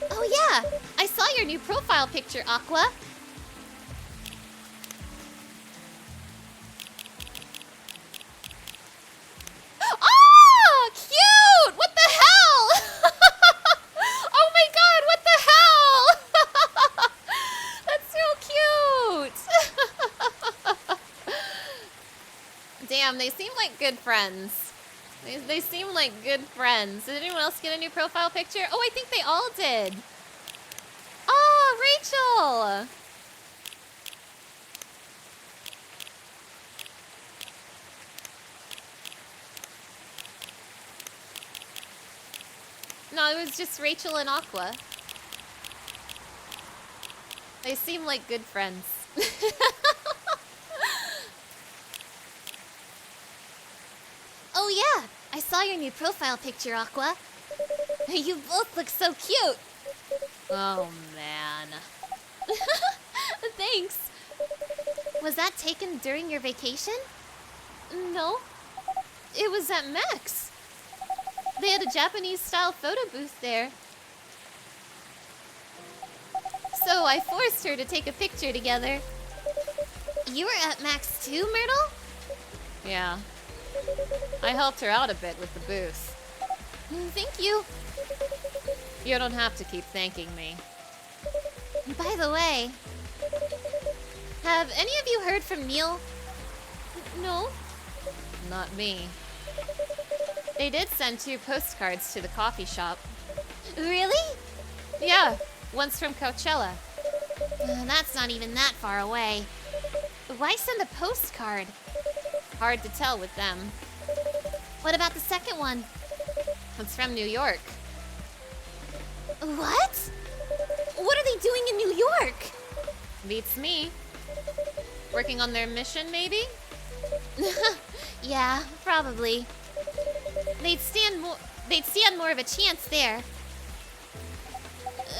Oh yeah, I saw your new profile picture, Aqua. Oh, cute! What the hell? Oh my god, what the hell? That's so cute. Damn, they seem like good friends. They seem like good friends. Did anyone else get a new profile picture? Oh, I think they all did. Oh, Rachel! No, it was just Rachel and Aqua. They seem like good friends. Oh yeah, I saw your new profile picture, Aqua. You both look so cute. Oh man. Thanks. Was that taken during your vacation? No. It was at Max. They had a Japanese-style photo booth there. So I forced her to take a picture together. You were at Max too, Myrtle? Yeah. I helped her out a bit with the booth. Thank you. You don't have to keep thanking me. By the way, have any of you heard from Neil? No? Not me. They did send 2 postcards to the coffee shop. Really? Yeah, one's from Coachella. That's not even that far away. Why send a postcard? Hard to tell with them. What about the second one? It's from New York. What? What are they doing in New York? Beats me. Working on their mission, maybe? Yeah, probably. They'd stand more of a chance there.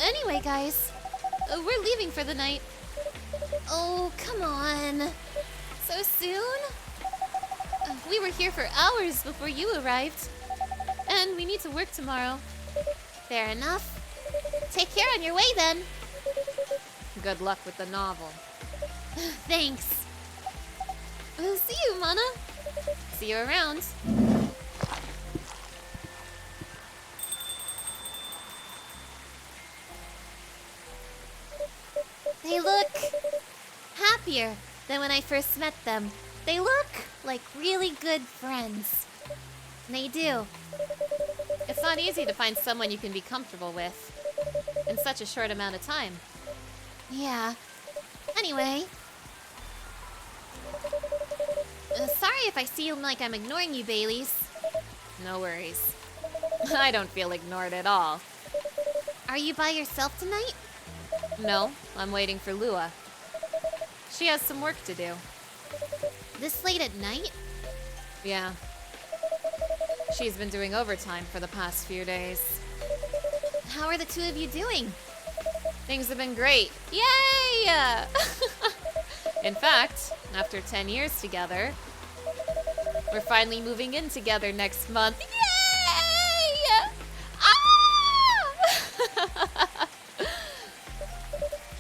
Anyway, guys, we're leaving for the night. Oh, come on. So soon? We were here for hours before you arrived. And we need to work tomorrow. Fair enough. Take care on your way then. Good luck with the novel. Thanks. See you, Mana. See you around. They look happier than when I first met them. They look like really good friends. They do. It's not easy to find someone you can be comfortable with in such a short amount of time. Yeah. Anyway. Sorry if I seem like I'm ignoring you, Baileys. No worries. I don't feel ignored at all. Are you by yourself tonight? No, I'm waiting for Lua. She has some work to do. This late at night? Yeah. She's been doing overtime for the past few days. How are the two of you doing? Things have been great. Yay! In fact, after 10 years together, we're finally moving in together next month. Yay! Ah!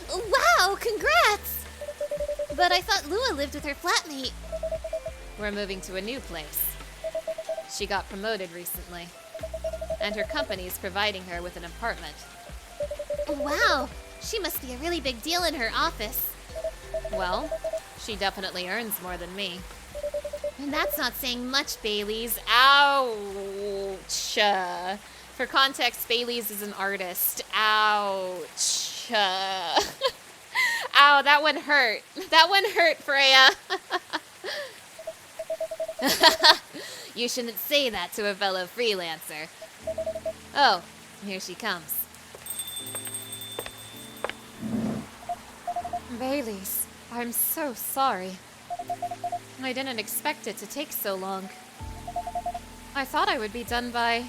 Wow, congrats! But I thought Lua lived with her flatmate. We're moving to a new place. She got promoted recently, and her company's providing her with an apartment. Wow, she must be a really big deal in her office. Well, she definitely earns more than me. And that's not saying much, Baileys. Ouch! For context, Baileys is an artist. Ouch! Ow, that one hurt. That one hurt, Freya. You shouldn't say that to a fellow freelancer. Oh, here she comes. Baileys, I'm so sorry. I didn't expect it to take so long. I thought I would be done by...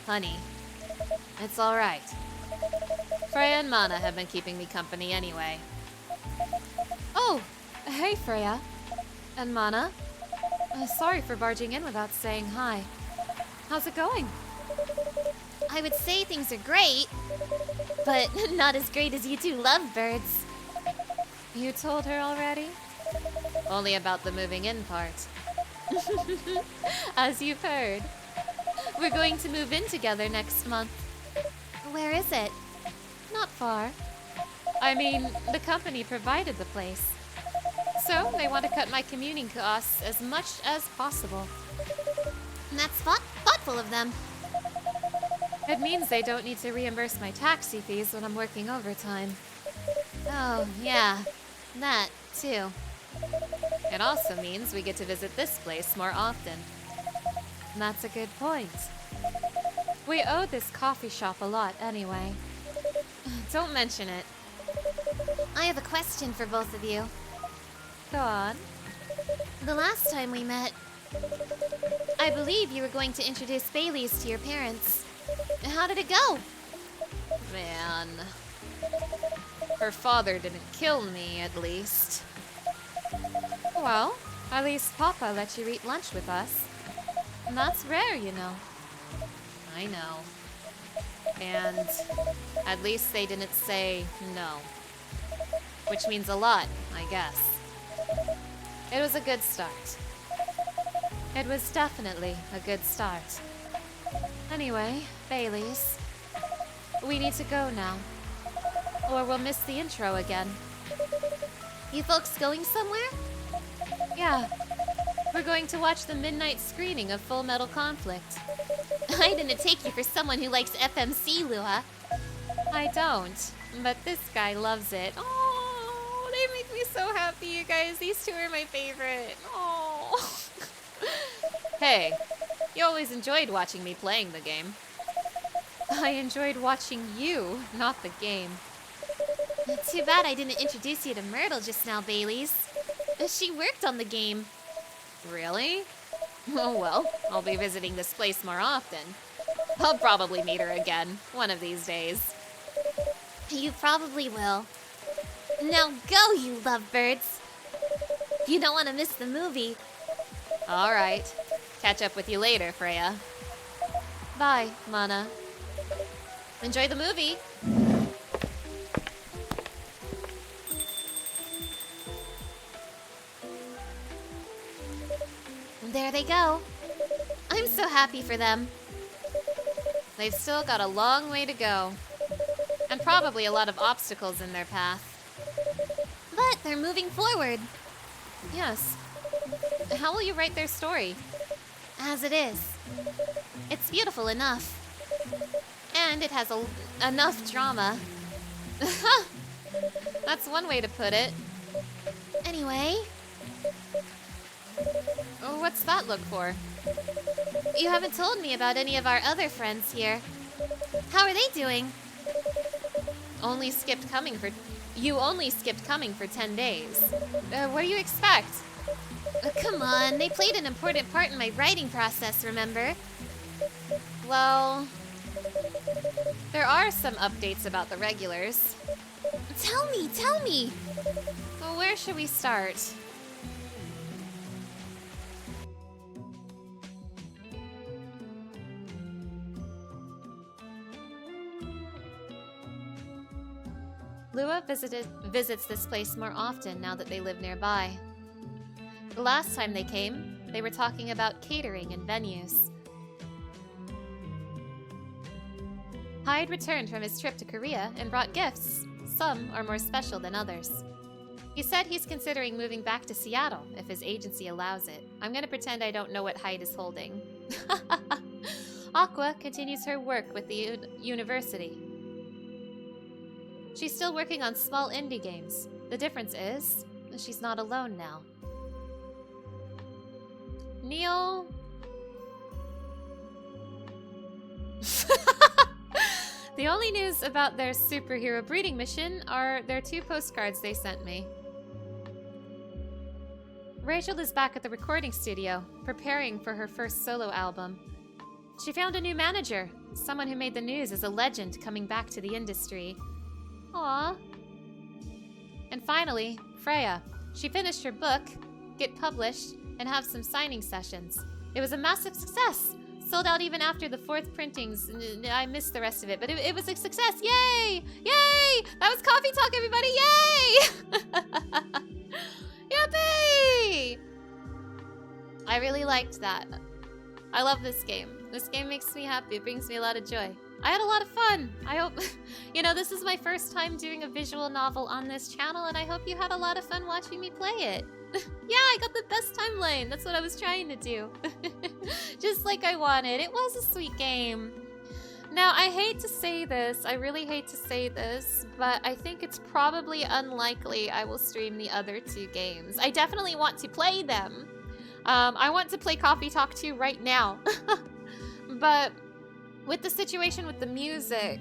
Honey, it's all right. Freya and Mana have been keeping me company anyway. Oh, hey Freya. And Mana. Sorry for barging in without saying hi. How's it going? I would say things are great, but not as great as you two lovebirds. You told her already? Only about the moving in part. As you've heard. We're going to move in together next month. Where is it? Not far. I mean, the company provided the place. So they want to cut my commuting costs as much as possible. handful of them. It means they don't need to reimburse my taxi fees when I'm working overtime. Oh, yeah. That, too. It also means we get to visit this place more often. That's a good point. We owe this coffee shop a lot anyway. Don't mention it. I have a question for both of you. Go on. The last time we met, I believe you were going to introduce Bailey's to your parents. How did it go? Man. Her father didn't kill me, at least. Well, at least Papa let you eat lunch with us. And that's rare, you know. I know. And at least they didn't say no. Which means a lot, I guess. It was a good start. It was definitely a good start. Anyway, Bailey's. We need to go now. Or we'll miss the intro again. You folks going somewhere? Yeah. We're going to watch the midnight screening of Full Metal Conflict. I didn't take you for someone who likes FMC, Lua. I don't, but this guy loves it. Oh, they make me so happy, you guys. These two are my favorite. Oh. Hey, you always enjoyed watching me playing the game. I enjoyed watching you, not the game. Too bad I didn't introduce you to Myrtle just now, Bailey's. She worked on the game. Really? Oh well, I'll be visiting this place more often. I'll probably meet her again, one of these days. You probably will. Now go, you lovebirds. You don't want to miss the movie. Alright. Catch up with you later, Freya. Bye, Mana. Enjoy the movie! There they go. I'm so happy for them. They've still got a long way to go. And probably a lot of obstacles in their path. But they're moving forward. Yes. How will you write their story? As it is. It's beautiful enough. And it has enough drama. That's one way to put it. Anyway, Oh, what's that look for? you haven't told me about any of our other friends here. How are they doing? You only skipped coming for 10 days. What do you expect? Come on, they played an important part in my writing process, remember? Well, there are some updates about the regulars. Tell me! Well, where should we start? Lua visits this place more often now that they live nearby. The last time they came, they were talking about catering and venues. Hyde returned from his trip to Korea and brought gifts. Some are more special than others. He said he's considering moving back to Seattle if his agency allows it. I'm gonna pretend I don't know what Hyde is holding. Aqua continues her work with the university. She's still working on small indie games. The difference is, she's not alone now. Neil... The only news about their superhero breeding mission are their 2 postcards they sent me. Rachel is back at the recording studio, preparing for her first solo album. She found a new manager, someone who made the news as a legend coming back to the industry. Aww. And finally, Freya. She finished her book, get published, and have some signing sessions. It was a massive success! Sold out even after the 4th printings. I missed the rest of it, but it was a success. Yay! Yay! That was Coffee Talk, everybody! Yay! Yippee! I really liked that. I love this game. This game makes me happy. It brings me a lot of joy. I had a lot of fun. I hope... this is my first time doing a visual novel on this channel, and I hope you had a lot of fun watching me play it. Yeah, I got the best timeline. That's what I was trying to do. Just like I wanted. It was a sweet game. Now, I hate to say this. I really hate to say this, but I think it's probably unlikely I will stream the other 2 games. I definitely want to play them. I want to play Coffee Talk 2 right now. But with the situation with the music,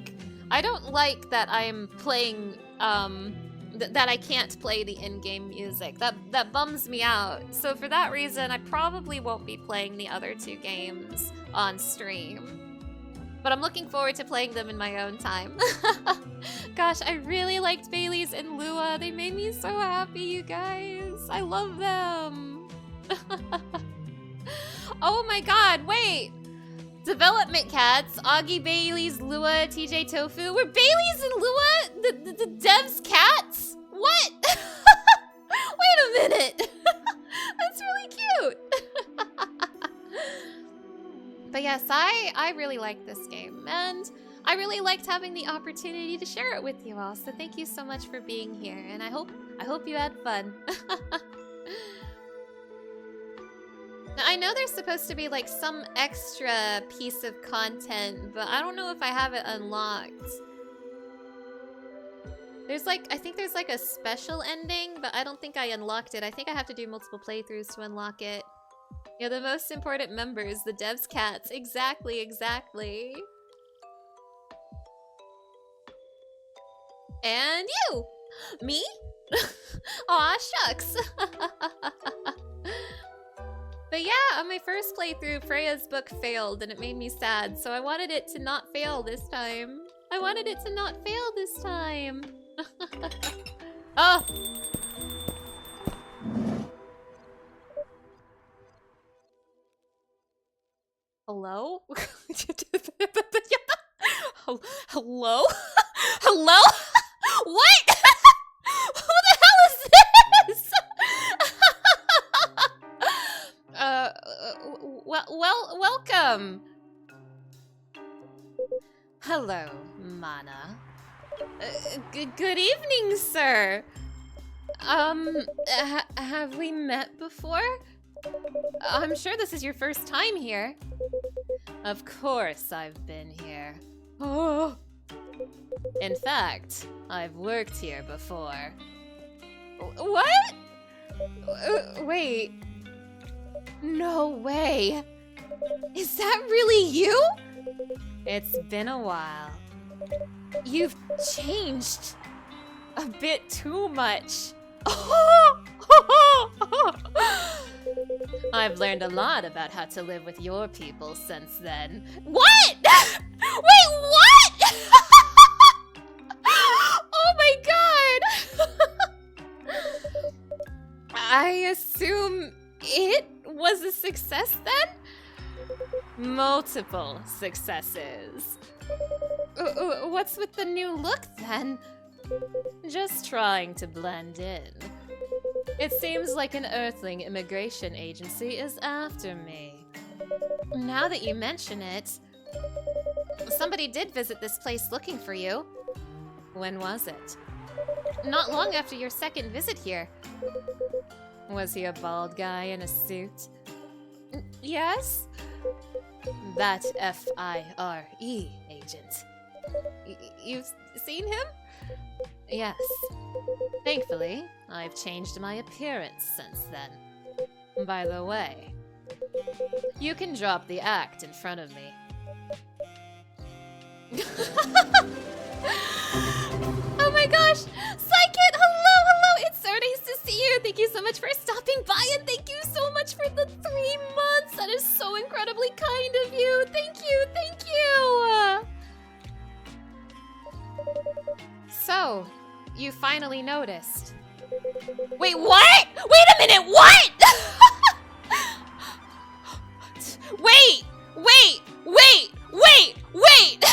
I don't like that I'm playing, that I can't play the in-game music. That bums me out. So for that reason, I probably won't be playing the other 2 games on stream. But I'm looking forward to playing them in my own time. Gosh, I really liked Bailey's and Lua. They made me so happy, you guys. I love them. Oh my god, wait. Development cats, Augie, Bailey's, Lua, TJ Tofu. Were Bailey's and Lua the devs' cats? What? Wait a minute. That's really cute. But yes, I really liked this game, and I really liked having the opportunity to share it with you all. So thank you so much for being here, and I hope you had fun. Now, I know there's supposed to be like some extra piece of content, but I don't know if I have it unlocked. There's like, I think there's like a special ending, but I don't think I unlocked it. I think I have to do multiple playthroughs to unlock it. Yeah, the most important members, the devs' cats. Exactly, exactly. And you! Me? Aw, shucks. But yeah, on my first playthrough, Freya's book failed and it made me sad, so I wanted it to not fail this time. I wanted it to not fail this time. Oh! Hello? Hello? Hello? What? Who the hell is this? Welcome. Hello, Mana. Good evening, sir. Have we met before? I'm sure this is your first time here. Of course I've been here. Oh. In fact, I've worked here before. What? Wait. No way. Is that really you? It's been a while. You've changed a bit too much. I've learned a lot about how to live with your people since then. What? Wait, what? Oh my god! I assume it was a success then? Multiple successes. What's with the new look then? Just trying to blend in. It seems like an Earthling immigration agency is after me. Now that you mention it, somebody did visit this place looking for you. When was it? Not long after your second visit here. Was he a bald guy in a suit? Yes? That F-I-R-E agent. You've seen him? Yes. Thankfully, I've changed my appearance since then. By the way, you can drop the act in front of me. Oh my gosh! Psychic! Hello! It's so nice to see you! Thank you so much for stopping by, and thank you so much for the 3 months! That is so incredibly kind of you! Thank you! So, you finally noticed. Wait, what? Wait a minute, what? Wait!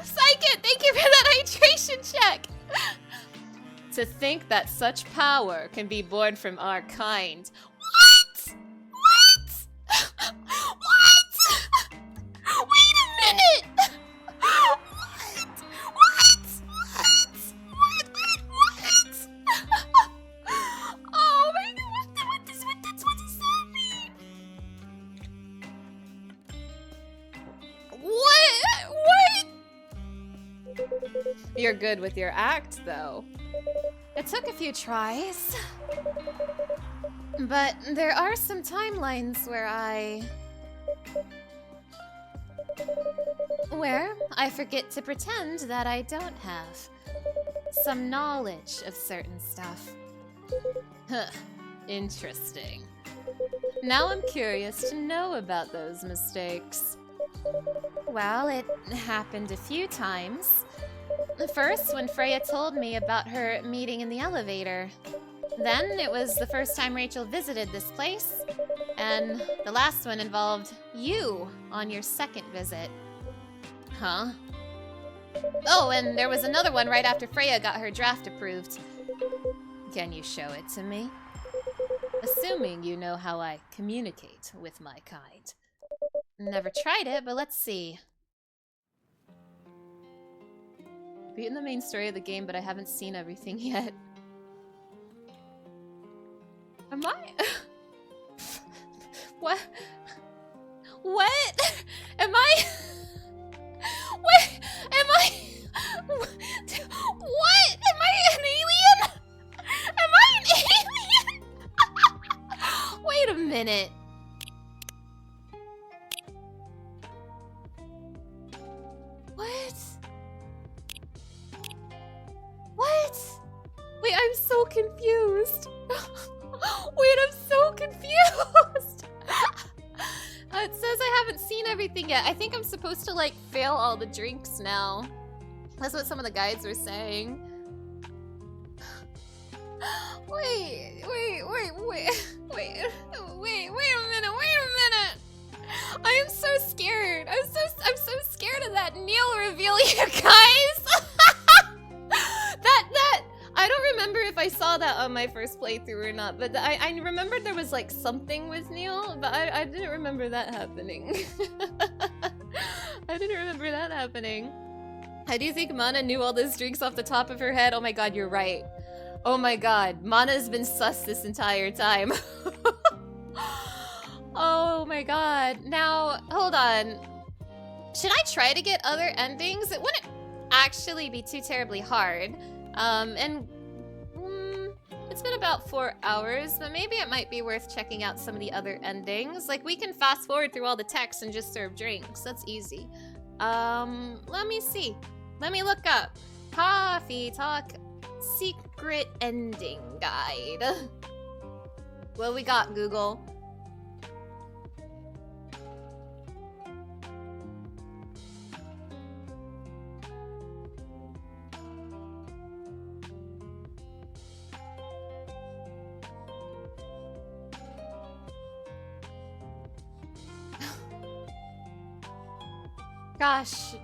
Psychic, thank you for that hydration check! To think that such power can be born from our kind. What? Wait a minute! What? Oh You're good with your act, though. It took a few tries. But there are some timelines where I forget to pretend that I don't have some knowledge of certain stuff. Huh. Interesting. Now I'm curious to know about those mistakes. Well, it happened a few times. First, when Freya told me about her meeting in the elevator. Then, it was the first time Rachel visited this place. And the last one involved you on your second visit. Huh? Oh, and there was another one right after Freya got her draft approved. Can you show it to me? Assuming you know how I communicate with my kind. Never tried it, but let's see. Beaten the main story of the game, but I haven't seen everything yet. Am I? What? What? Am I? What? Am I? What? Am I an alien? Am I an alien? Wait a minute. What? What? Wait, I'm so confused. Wait, I'm so confused. It says I haven't seen everything yet. I think I'm supposed to, like, fail all the drinks now. That's what some of the guides were saying. Wait a minute. I am so scared. I'm so scared of that Neil reveal, you guys. that I don't remember if I saw that on my first playthrough or not, but I remembered there was like something with Neil, but I didn't remember that happening. I didn't remember that happening. How do you think Mana knew all those drinks off the top of her head? Oh my god, you're right. Oh my god, Mana's been sus this entire time. Oh my god. Now, hold on. Should I try to get other endings? It wouldn't actually be too terribly hard. It's been about 4 hours, but maybe it might be worth checking out some of the other endings. Like, we can fast forward through all the text and just serve drinks. That's easy. Let me see. Let me look up Coffee Talk Secret Ending Guide. What we got, Google? Gosh.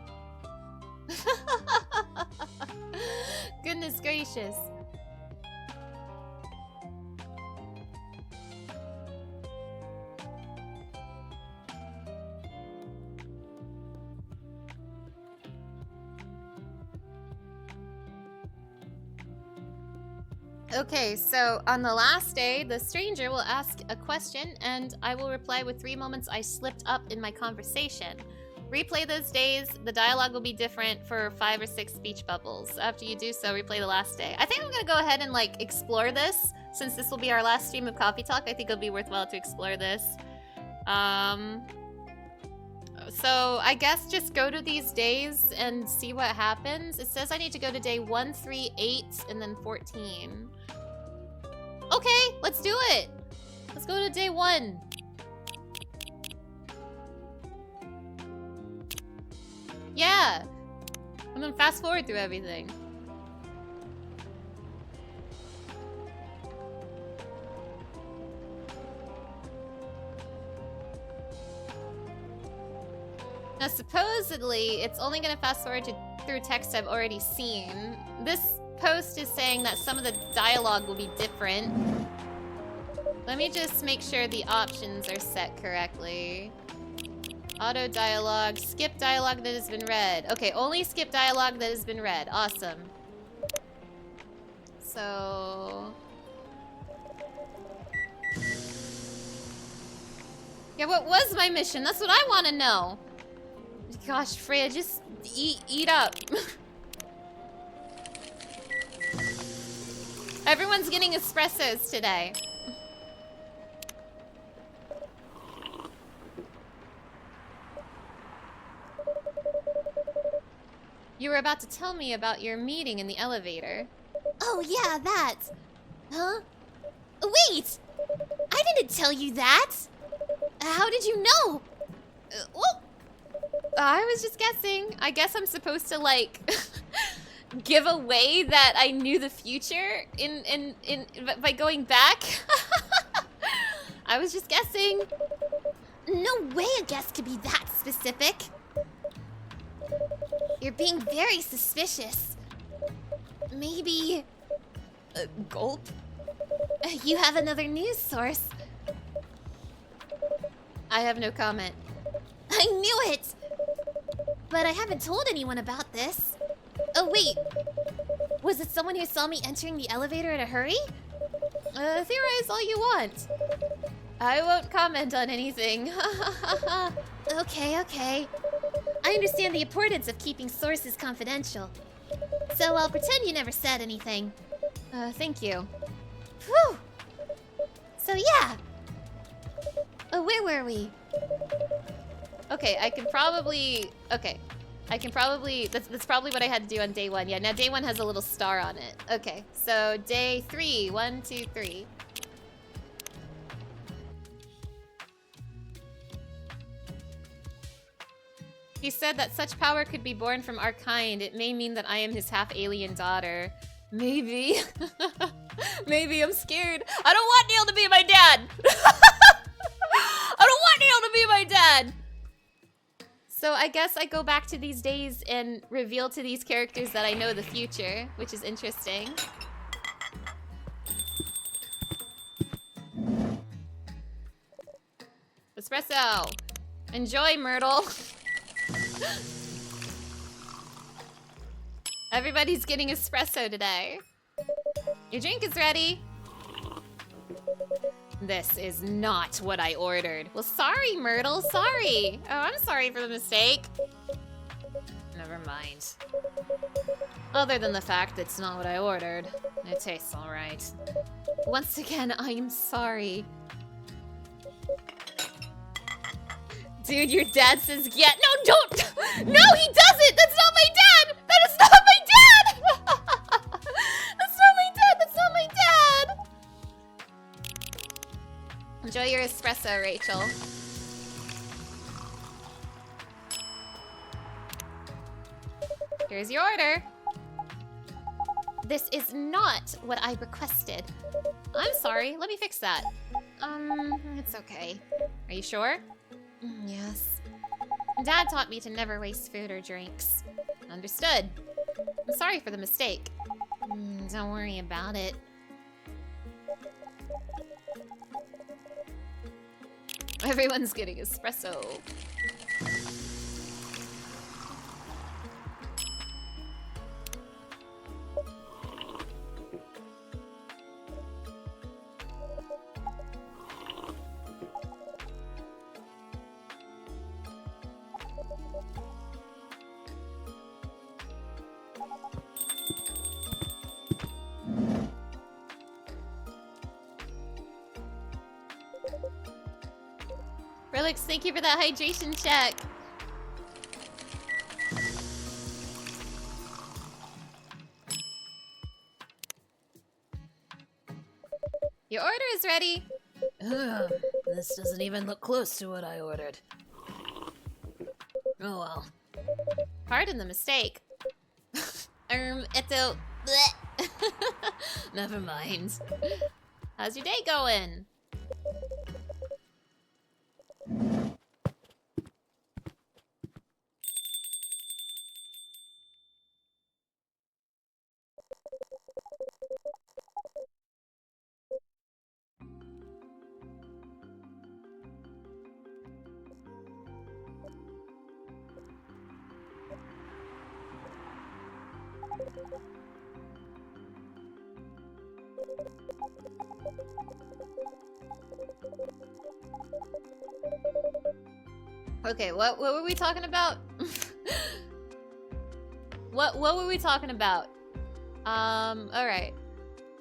Goodness gracious. Okay, so on the last day, the stranger will ask a question and I will reply with 3 moments I slipped up in my conversation. Replay those days. The dialogue will be different for 5 or 6 speech bubbles. After you do so, replay the last day. I think I'm gonna go ahead and like explore this. Since this will be our last stream of Coffee Talk, I think it'll be worthwhile to explore this. So I guess just go to these days and see what happens. It says I need to go to day 1, 3, 8, and then 14. Okay, let's do it. Let's go to day 1. Yeah. I'm gonna fast forward through everything. Now, supposedly, it's only gonna fast forward through text I've already seen. This post is saying that some of the dialogue will be different. Let me just make sure the options are set correctly. Auto dialogue, skip dialogue that has been read. Okay, only skip dialogue that has been read. Awesome. So... yeah, what was my mission? That's what I want to know. Gosh, Freya, just eat up. Everyone's getting espressos today. You were about to tell me about your meeting in the elevator. Oh yeah, that. Huh? Wait! I didn't tell you that! How did you know? Well, I was just guessing. I guess I'm supposed to, like, give away that I knew the future by going back? I was just guessing. No way a guess could be that specific. You're being very suspicious. Maybe... Gulp? You have another news source. I have no comment. I knew it! But I haven't told anyone about this. Oh, wait. Was it someone who saw me entering the elevator in a hurry? Theorize all you want. I won't comment on anything. Okay. I understand the importance of keeping sources confidential. So I'll pretend you never said anything. Thank you. Whew! So yeah. Where were we? Okay, I can probably... That's probably what I had to do on day 1. Yeah, now day 1 has a little star on it. Okay, so day 3. 1, 2, 3. He said that such power could be born from our kind. It may mean that I am his half-alien daughter. Maybe. Maybe I'm scared. I don't want Neil to be my dad! I don't want Neil to be my dad! So I guess I go back to these days and reveal to these characters that I know the future, which is interesting. Espresso! Enjoy, Myrtle! Everybody's getting espresso today. Your drink is ready. This is not what I ordered. Well, sorry, Myrtle, sorry. Oh, I'm sorry for the mistake. Never mind. Other than the fact that it's not what I ordered, it tastes all right. Once again, I am sorry. Dude, your dad says yeah. No, don't! No, he doesn't! That's not my dad! That is not my dad! That's not my dad! That's not my dad! Enjoy your espresso, Rachel. Here's your order. This is not what I requested. I'm sorry, let me fix that. It's okay. Are you sure? Yes. Dad taught me to never waste food or drinks. Understood. I'm sorry for the mistake. Don't worry about it. Everyone's getting espresso. Relix, thank you for that hydration check. Your order is ready. This doesn't even look close to what I ordered. Oh well. Pardon the mistake. Eto. Bleh. Never mind. How's your day going? Okay, what were we talking about? what were we talking about? Alright.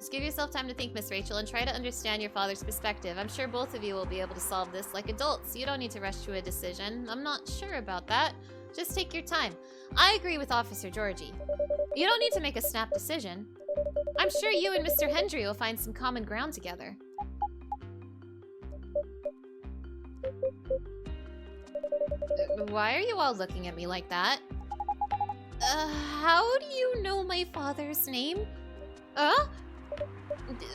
Just give yourself time to think, Miss Rachel, and try to understand your father's perspective. I'm sure both of you will be able to solve this like adults. You don't need to rush to a decision. I'm not sure about that. Just take your time. I agree with Officer Georgie. You don't need to make a snap decision. I'm sure you and Mr. Hendry will find some common ground together. Why are you all looking at me like that? How do you know my father's name?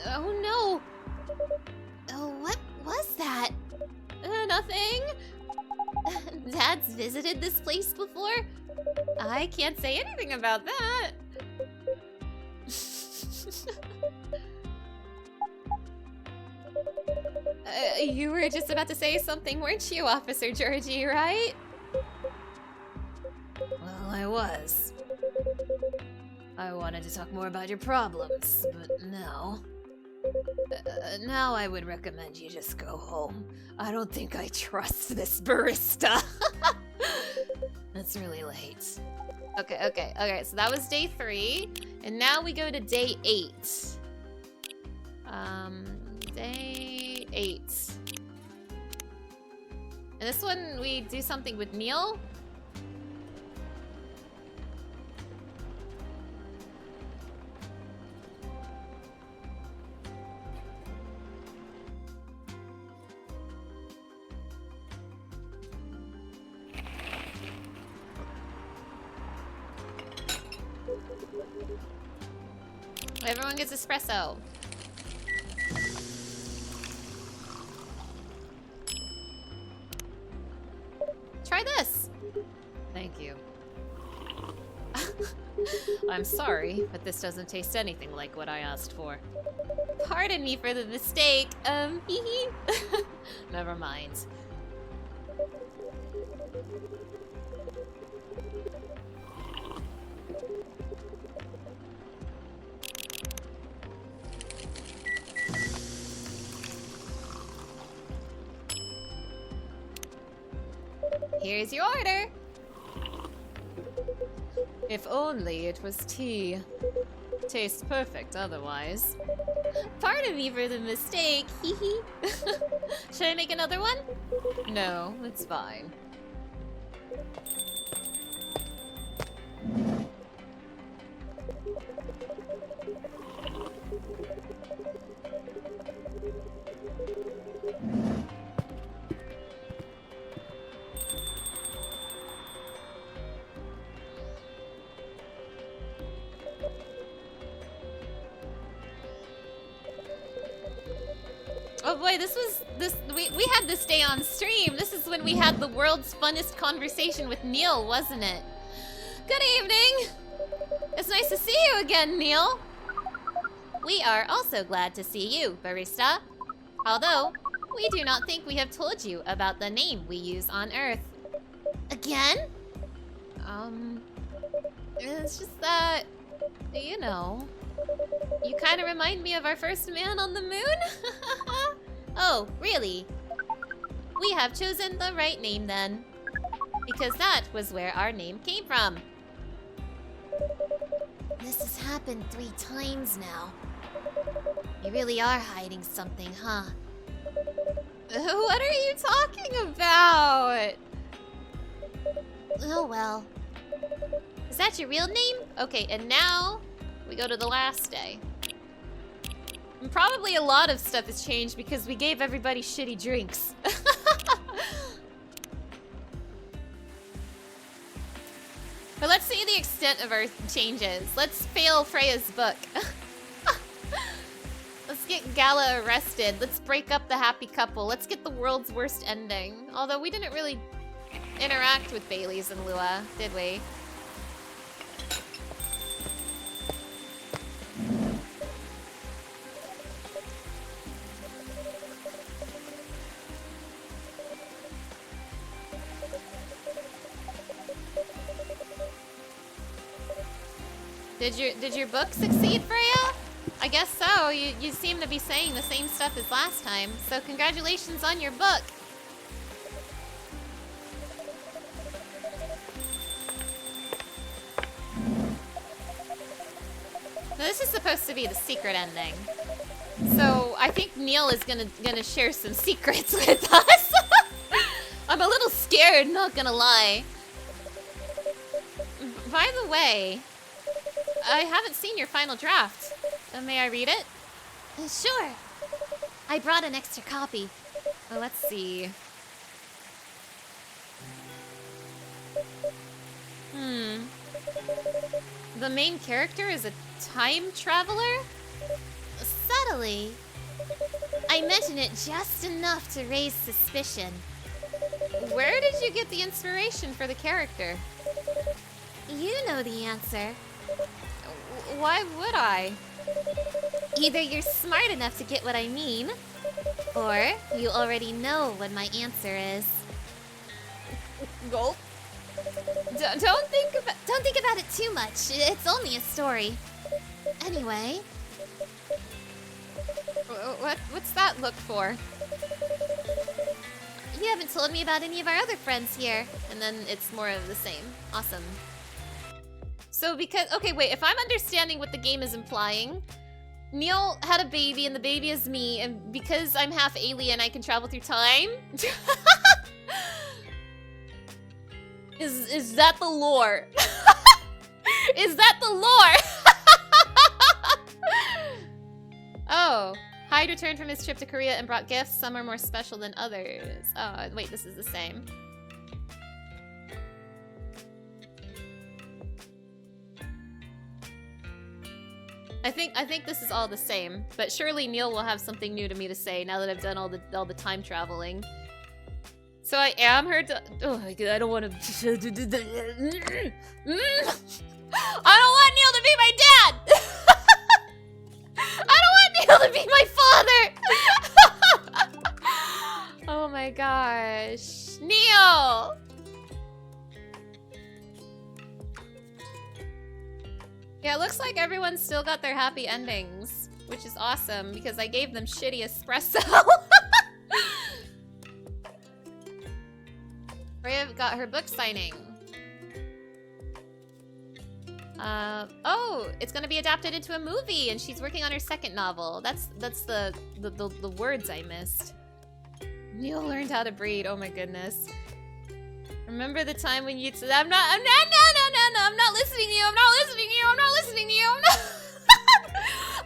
Oh no. What was that? Nothing. Dad's visited this place before? I can't say anything about that. You were just about to say something, weren't you, Officer Georgie, right? Well, I was. I wanted to talk more about your problems, but no. Now I would recommend you just go home. I don't think I trust this barista. It's really late. Okay, so that was day 3. And now we go to day 8. Day 8. And this one, we do something with Neil. Everyone gets espresso. Try this. Thank you. I'm sorry, but this doesn't taste anything like what I asked for. Pardon me for the mistake. Hee hee. Never mind. Here's your order. If only it was tea. Tastes perfect otherwise. Pardon me for the mistake. Hee hee. Should I make another one? No, it's fine. Oh boy, we had this day on stream. This is when we had the world's funnest conversation with Neil, wasn't it? Good evening. It's nice to see you again, Neil. We are also glad to see you, barista. Although, we do not think we have told you about the name we use on Earth. Again? It's just that, you know, you kind of remind me of our first man on the moon. Oh, really? We have chosen the right name then. Because that was where our name came from. This has happened 3 times now. You really are hiding something, huh? What are you talking about? Oh well. Is that your real name? Okay, and now we go to the last day. And probably a lot of stuff has changed because we gave everybody shitty drinks. But let's see the extent of our changes. Let's fail Freya's book. Let's get Gala arrested. Let's break up the happy couple. Let's get the world's worst ending. Although we didn't really interact with Baileys and Lua, did we? Did your book succeed, Freya? I guess so. You seem to be saying the same stuff as last time. So congratulations on your book. this is supposed to be the secret ending. So I think Neil is gonna share some secrets with us. I'm a little scared, not gonna lie. By the way, I haven't seen your final draft. May I read it? Sure. I brought an extra copy. Oh, let's see. The main character is a time traveler? Subtly. I mention it just enough to raise suspicion. Where did you get the inspiration for the character? You know the answer. Why would I? Either you're smart enough to get what I mean, or you already know what my answer is. Gulp. Don't think about it too much. It's only a story. Anyway, what's that look for? You haven't told me about any of our other friends here. And then it's more of the same. Awesome. So okay, wait, if I'm understanding what the game is implying, Neil had a baby and the baby is me, and because I'm half alien, I can travel through time? Is that the lore? Is that the lore? Oh, Hyde returned from his trip to Korea and brought gifts. Some are more special than others. Oh, wait, this is the same. I think this is all the same, but surely Neil will have something new to me to say now that I've done all the time traveling. So I am her. Oh my god, I don't want to. I don't want Neil to be my dad. I don't want Neil to be my father. Oh my gosh, Neil. Yeah, it looks like everyone's still got their happy endings, which is awesome because I gave them shitty espresso. Freya got her book signing. Oh, it's gonna be adapted into a movie, and she's working on her second novel. That's the words I missed. Neil learned how to breed. Oh my goodness. Remember the time when you said, I'm not listening to you, I'm not listening to you, I'm not listening to you, I'm not...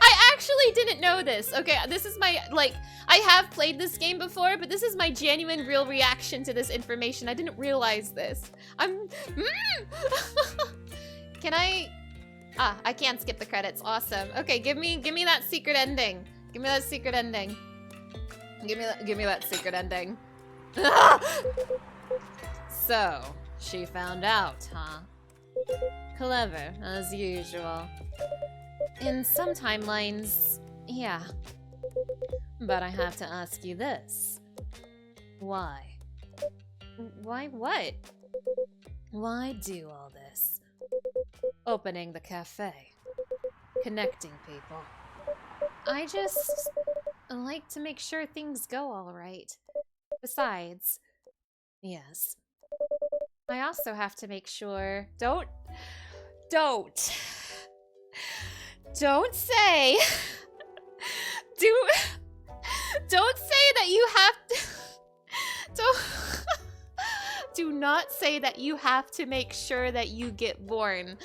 I actually didn't know this. Okay, this is my, like, I have played this game before, but this is my genuine, real reaction to this information. I didn't realize this. Can I... Ah, I can't skip the credits. Awesome. Okay, give me that secret ending. Give me that secret ending. Give me that secret ending. So, she found out, huh? Clever, as usual. In some timelines, yeah. But I have to ask you this. Why? Why what? Why do all this? Opening the cafe. Connecting people. I just like to make sure things go all right. Besides, yes. I also have to make sure... Don't say... Don't say that you have to... Do not say that you have to make sure that you get born.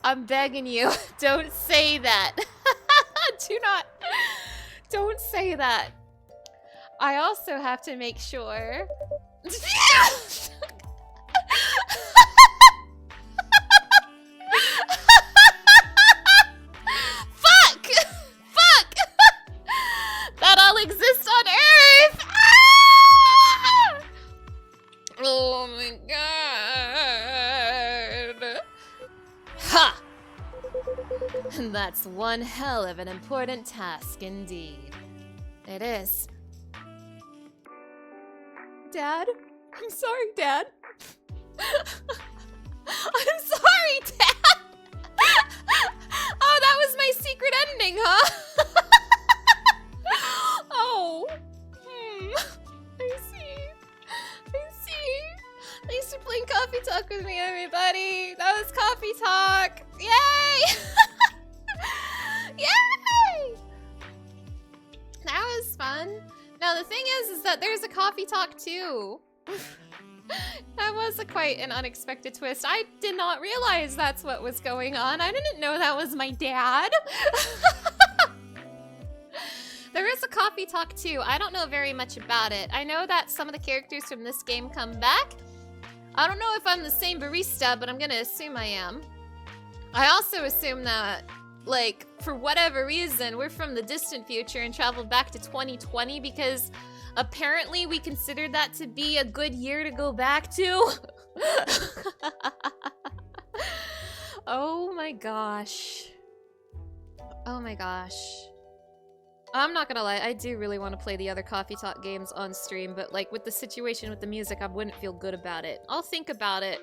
I'm begging you, don't say that. Don't say that. I also have to make sure... Fuck! That all exists on Earth! Ah! Oh my god. Ha! That's one hell of an important task indeed. It is. Dad? I'm sorry, Dad. I'm sorry, Dad! Oh, that was my secret ending, huh? Oh. I see. Thanks for playing Coffee Talk with me, everybody. That was Coffee Talk. Yay! Yay! That was fun. Now the thing is that there's a coffee talk too. That was quite an unexpected twist. I did not realize that's what was going on. I didn't know that was my dad. There is a coffee talk too. I don't know very much about it. I know that some of the characters from this game come back. I don't know if I'm the same barista, but I'm gonna assume I am. I also assume that, like, for whatever reason, we're from the distant future and traveled back to 2020 because apparently we considered that to be a good year to go back to. Oh my gosh. Oh my gosh. I'm not gonna lie, I do really want to play the other Coffee Talk games on stream, but like with the situation with the music, I wouldn't feel good about it. I'll think about it.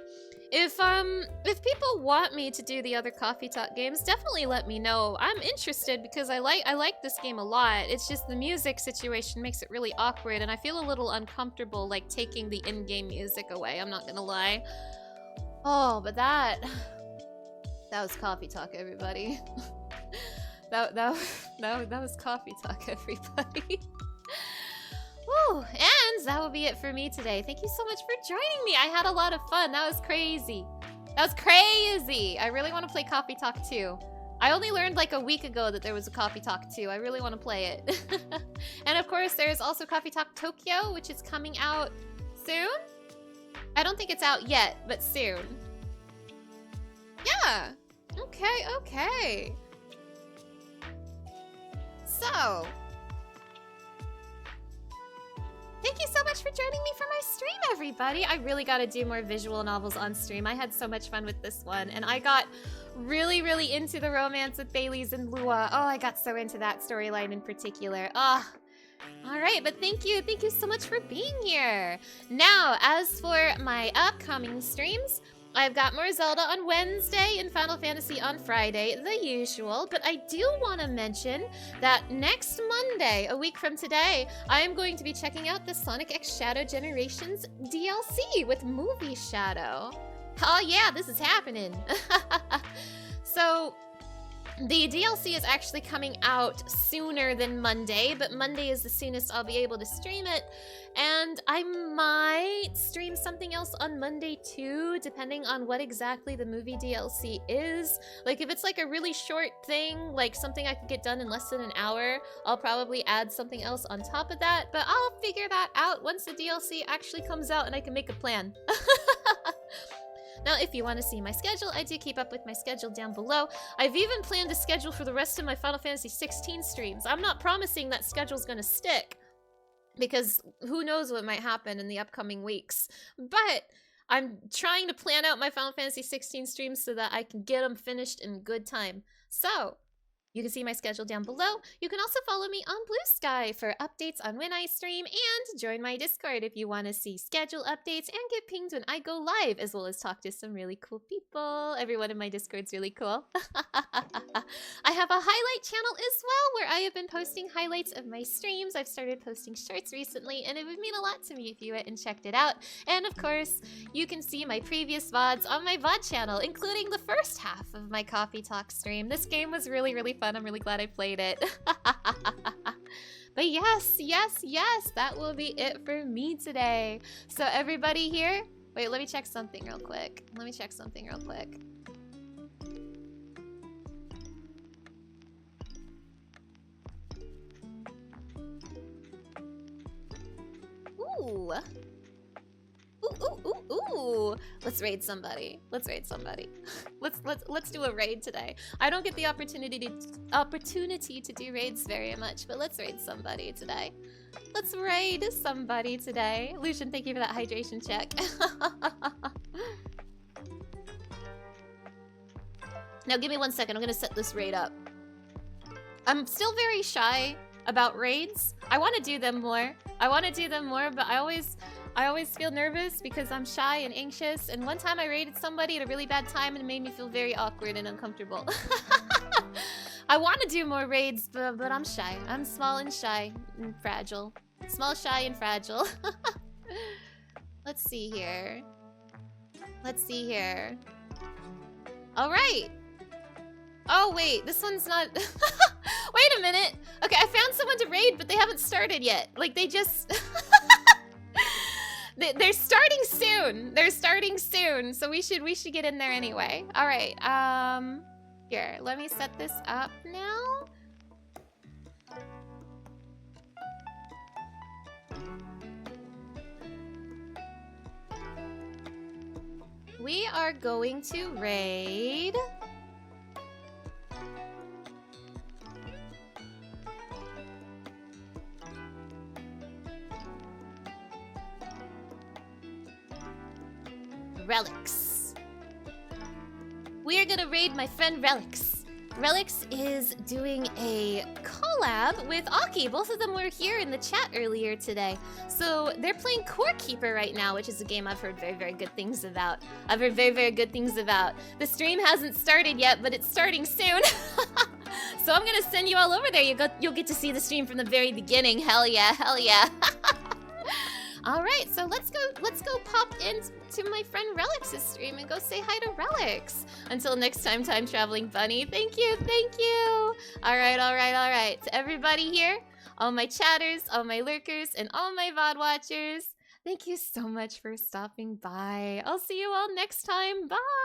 If people want me to do the other Coffee Talk games, definitely let me know. I'm interested because I like this game a lot. It's just the music situation makes it really awkward, and I feel a little uncomfortable like taking the in-game music away. I'm not gonna lie. Oh, but that was Coffee Talk, everybody. That was Coffee Talk, everybody. Woo, and that will be it for me today. Thank you so much for joining me. I had a lot of fun. That was crazy. That was crazy. I really want to play Coffee Talk 2. I only learned like a week ago that there was a Coffee Talk 2. I really want to play it. And of course, there's also Coffee Talk Tokyo, which is coming out soon. I don't think it's out yet, but soon. Yeah. Okay. So, thank you so much for joining me for my stream, everybody. I really got to do more visual novels on stream. I had so much fun with this one, and I got really, really into the romance with Baileys and Lua. Oh, I got so into that storyline in particular. Ah. All right, but thank you so much for being here. Now, as for my upcoming streams, I've got more Zelda on Wednesday and Final Fantasy on Friday, the usual, but I do want to mention that next Monday, a week from today, I am going to be checking out the Sonic X Shadow Generations DLC with Movie Shadow. Oh yeah, this is happening. So, the DLC is actually coming out sooner than Monday, but Monday is the soonest I'll be able to stream it. And I might stream something else on Monday too, depending on what exactly the movie DLC is. Like if it's like a really short thing, like something I could get done in less than an hour, I'll probably add something else on top of that, but I'll figure that out once the DLC actually comes out and I can make a plan. Now, if you want to see my schedule, I do keep up with my schedule down below. I've even planned a schedule for the rest of my Final Fantasy 16 streams. I'm not promising that schedule's gonna stick, because who knows what might happen in the upcoming weeks. But I'm trying to plan out my Final Fantasy 16 streams so that I can get them finished in good time. So, you can see my schedule down below. You can also follow me on Blue Sky for updates on when I stream, and join my Discord if you want to see schedule updates and get pinged when I go live, as well as talk to some really cool people. Everyone in my Discord's really cool. I have a highlight channel as well, where I have been posting highlights of my streams. I've started posting shorts recently, and it would mean a lot to me if you went and checked it out. And of course, you can see my previous VODs on my VOD channel, including the first half of my Coffee Talk stream. This game was really, really fun. I'm really glad I played it. But yes, that will be it for me today. So everybody here, wait, let me check something real quick. Ooh. Ooh. Let's raid somebody. Let's do a raid today. I don't get the opportunity to do raids very much, but let's raid somebody today. Lucian, thank you for that hydration check. Now give me 1 second. I'm gonna set this raid up. I'm still very shy about raids. I want to do them more, but I always feel nervous because I'm shy and anxious, and one time I raided somebody at a really bad time and it made me feel very awkward and uncomfortable. I want to do more raids, but I'm shy. I'm small and shy and fragile. Small, shy, and fragile. Let's see here. Alright! Oh, wait, this one's not... Wait a minute. Okay, I found someone to raid, but they haven't started yet. Like, they just... They're starting soon. They're starting soon, so we should get in there anyway. All right. Here, let me set this up now. We are going to raid Relics. We are gonna raid my friend Relics. Relics is doing a collab with Aki. Both of them were here in the chat earlier today. So they're playing Core Keeper right now, which is a game I've heard very, very good things about. The stream hasn't started yet, but it's starting soon. So I'm gonna send you all over there. You'll get to see the stream from the very beginning. Hell yeah, hell yeah. All right, so let's go pop into my friend Relics' stream and go say hi to Relics. Until next time, Time Traveling Bunny. Thank you. All right. To everybody here, all my chatters, all my lurkers, and all my VOD watchers, thank you so much for stopping by. I'll see you all next time. Bye.